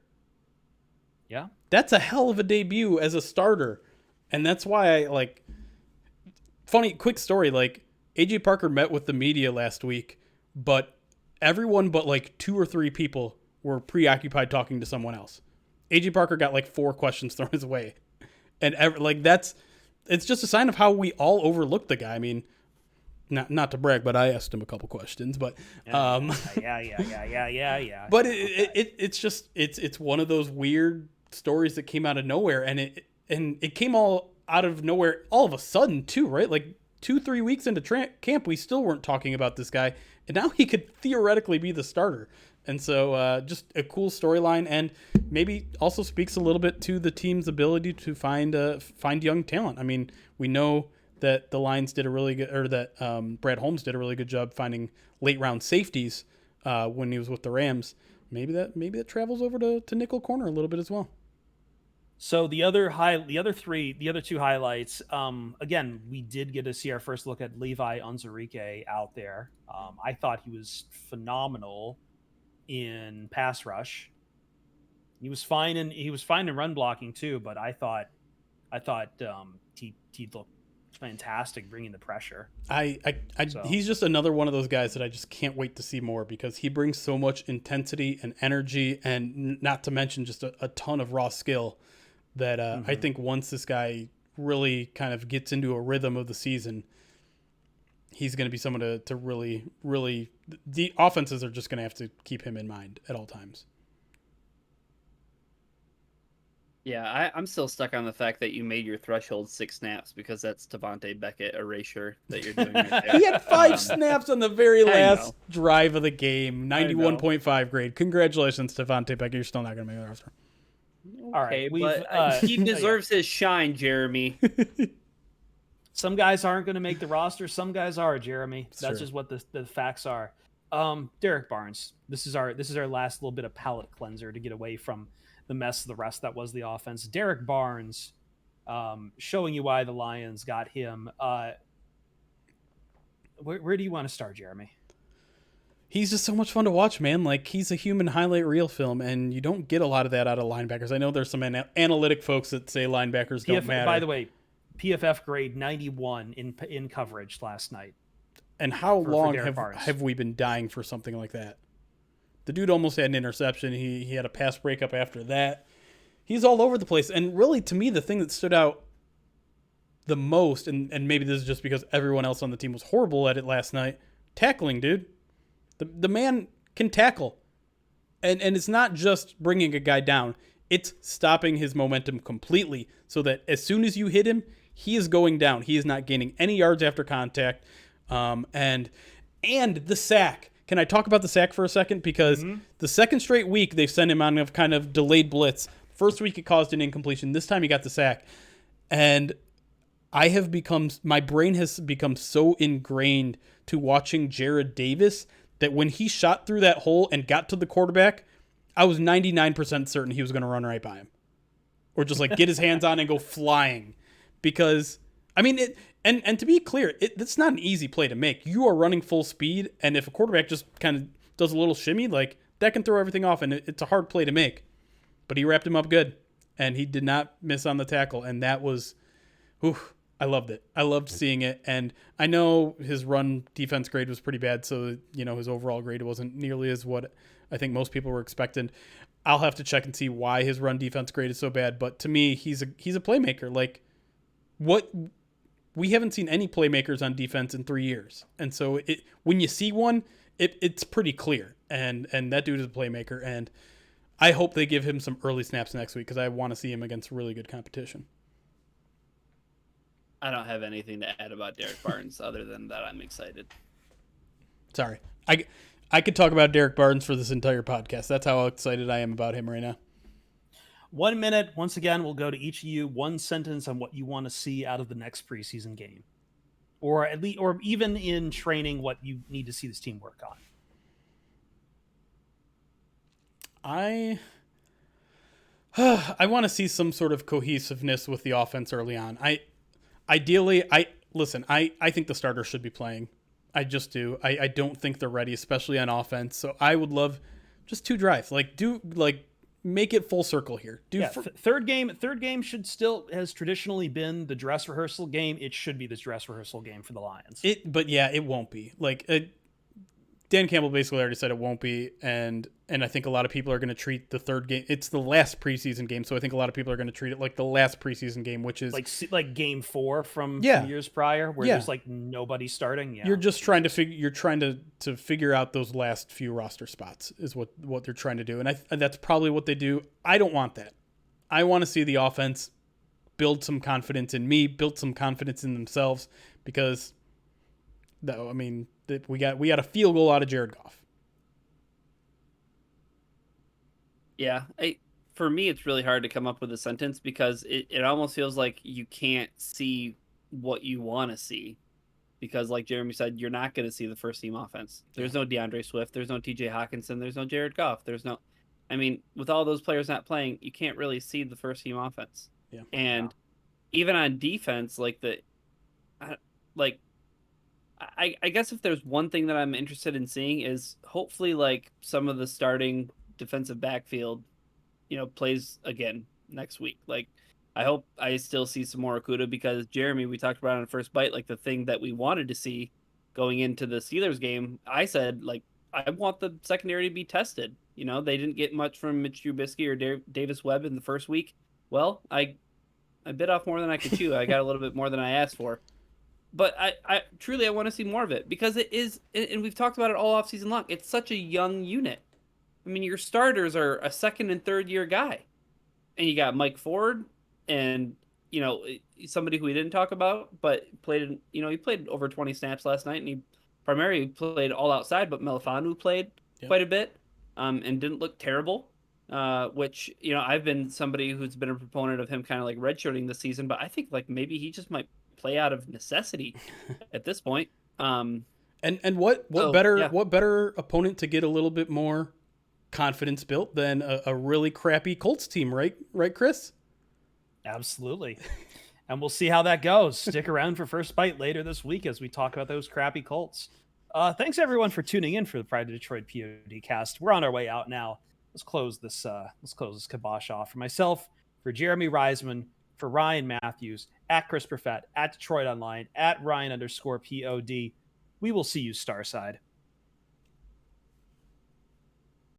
Yeah. That's a hell of a debut as a starter. And that's why funny, quick story, like, AJ Parker met with the media last week, but everyone but like 2 or 3 people were preoccupied talking to someone else. AJ Parker got like 4 questions thrown his way. And it's just a sign of how we all overlook the guy. I mean, not to brag, but I asked him a couple questions, but yeah. But it's one of those weird stories that came out of nowhere, and it came all out of nowhere all of a sudden too, right? Like 2-3 weeks into camp, we still weren't talking about this guy, and now he could theoretically be the starter. And so just a cool storyline, and maybe also speaks a little bit to the team's ability to find young talent. I mean, we know that the Lions did a really good, or that Brad Holmes did a really good job finding late round safeties when he was with the Rams. Maybe that travels over to nickel corner a little bit as well. So the other two highlights. Again, we did get to see our first look at Levi Onwuzurike out there. I thought he was phenomenal in pass rush. He was fine in run blocking too, but I thought he looked fantastic bringing the pressure. He's just another one of those guys that I just can't wait to see more, because he brings so much intensity and energy, and not to mention just a ton of raw skill that I think once this guy really kind of gets into a rhythm of the season, he's going to be someone to really, really, the offenses are just going to have to keep him in mind at all times. Yeah, I'm still stuck on the fact that you made your threshold 6 snaps, because that's Tavante Beckett erasure that you're doing right there. He had 5 snaps on the very last drive of the game, 91.5 grade. Congratulations, Tavante Beckett. You're still not going to make the roster. Okay, all right, but he deserves his shine, Jeremy. Some guys aren't going to make the roster. Some guys are, Jeremy. That's true. Just what the facts are. Derek Barnes. This is our last little bit of palate cleanser to get away from the mess of the rest that was the offense. Derek Barnes, showing you why the Lions got him. Where do you want to start, Jeremy? He's just so much fun to watch, man. Like, he's a human highlight reel film, and you don't get a lot of that out of linebackers. I know there's some analytic folks that say linebackers don't matter. By the way, PFF grade 91 in coverage last night. And how long have we been dying for something like that? The dude almost had an interception. He had a pass breakup after that. He's all over the place. And really, to me, the thing that stood out the most, and maybe this is just because everyone else on the team was horrible at it last night, tackling, dude. The man can tackle. And it's not just bringing a guy down. It's stopping his momentum completely, so that as soon as you hit him, he is going down. He is not gaining any yards after contact. And the sack. Can I talk about the sack for a second? Because the second straight week they've sent him on a kind of delayed blitz. First week it caused an incompletion. This time he got the sack. And my brain has become so ingrained to watching Jared Davis that when he shot through that hole and got to the quarterback, I was 99% certain he was going to run right by him. Or just like get his hands on and go flying. Because, I mean, and to be clear, it's not an easy play to make. You are running full speed, and if a quarterback just kind of does a little shimmy, like that can throw everything off, and it's a hard play to make. But he wrapped him up good, and he did not miss on the tackle, and that was, I loved it. I loved seeing it, and I know his run defense grade was pretty bad, so his overall grade wasn't nearly as what I think most people were expecting. I'll have to check and see why his run defense grade is so bad, but to me, he's a playmaker. Like, what we haven't seen any playmakers on defense in 3 years, and so when you see one, it's pretty clear, and that dude is a playmaker, and I hope they give him some early snaps next week because I want to see him against really good competition. I don't have anything to add about Derek Barnes other than that I'm excited. Sorry. I could talk about Derek Barnes for this entire podcast. That's how excited I am about him right now. 1 minute. Once again, we'll go to each of you. One sentence on what you want to see out of the next preseason game. Or at least, or even in training, what you need to see this team work on. I want to see some sort of cohesiveness with the offense early on. I think the starters should be playing. I just do. I don't think they're ready, especially on offense. So I would love just 2 drives. Make it full circle here. Third game has traditionally been the dress rehearsal game. It should be the dress rehearsal game for the Lions. But it won't be. Dan Campbell basically already said it won't be, and I think a lot of people are going to treat the third game. It's the last preseason game, so I think a lot of people are going to treat it like the last preseason game, which is like game 4 from years prior, where there's nobody starting. Yeah, you're just trying to figure out those last few roster spots is what they're trying to do, and that's probably what they do. I don't want that. I want to see the offense build some confidence in me, build some confidence in themselves, because we got a field goal out of Jared Goff. Yeah, for me, it's really hard to come up with a sentence because it almost feels like you can't see what you want to see. Because like Jeremy said, you're not going to see the first team offense. There's no DeAndre Swift. There's no TJ Hawkinson. There's no Jared Goff. With all those players not playing, you can't really see the first team offense. Yeah. And even on defense, I guess if there's one thing that I'm interested in seeing is hopefully some of the starting defensive backfield, plays again next week. I hope I still see some more Okudah because Jeremy, we talked about on the first bite, the thing that we wanted to see going into the Steelers game. I said, I want the secondary to be tested. They didn't get much from Mitch Trubisky or Davis Webb in the first week. Well, I bit off more than I could chew. I got a little bit more than I asked for. But I truly want to see more of it because it is, and we've talked about it all off season long. It's such a young unit. Your starters are a second and third year guy, and you got Mike Ford, and somebody who we didn't talk about, but played. He played over 20 snaps last night, and he primarily played all outside. But Melifonwu played quite a bit, and didn't look terrible. Which I've been somebody who's been a proponent of him kind of redshirting this season, but I think maybe he just might play out of necessity at this point. And what better opponent to get a little bit more confidence built than a really crappy Colts team, right, Chris? Absolutely. And we'll see how that goes. Stick around for First Bite later this week as we talk about those crappy Colts. Thanks everyone for tuning in for the Pride of Detroit POD cast. We're on our way out now. Let's close this kibosh off. For myself, for Jeremy Reisman, for Ryan Matthews, at Chris Perfett, at Detroit Online, at Ryan_POD. We will see you Starside.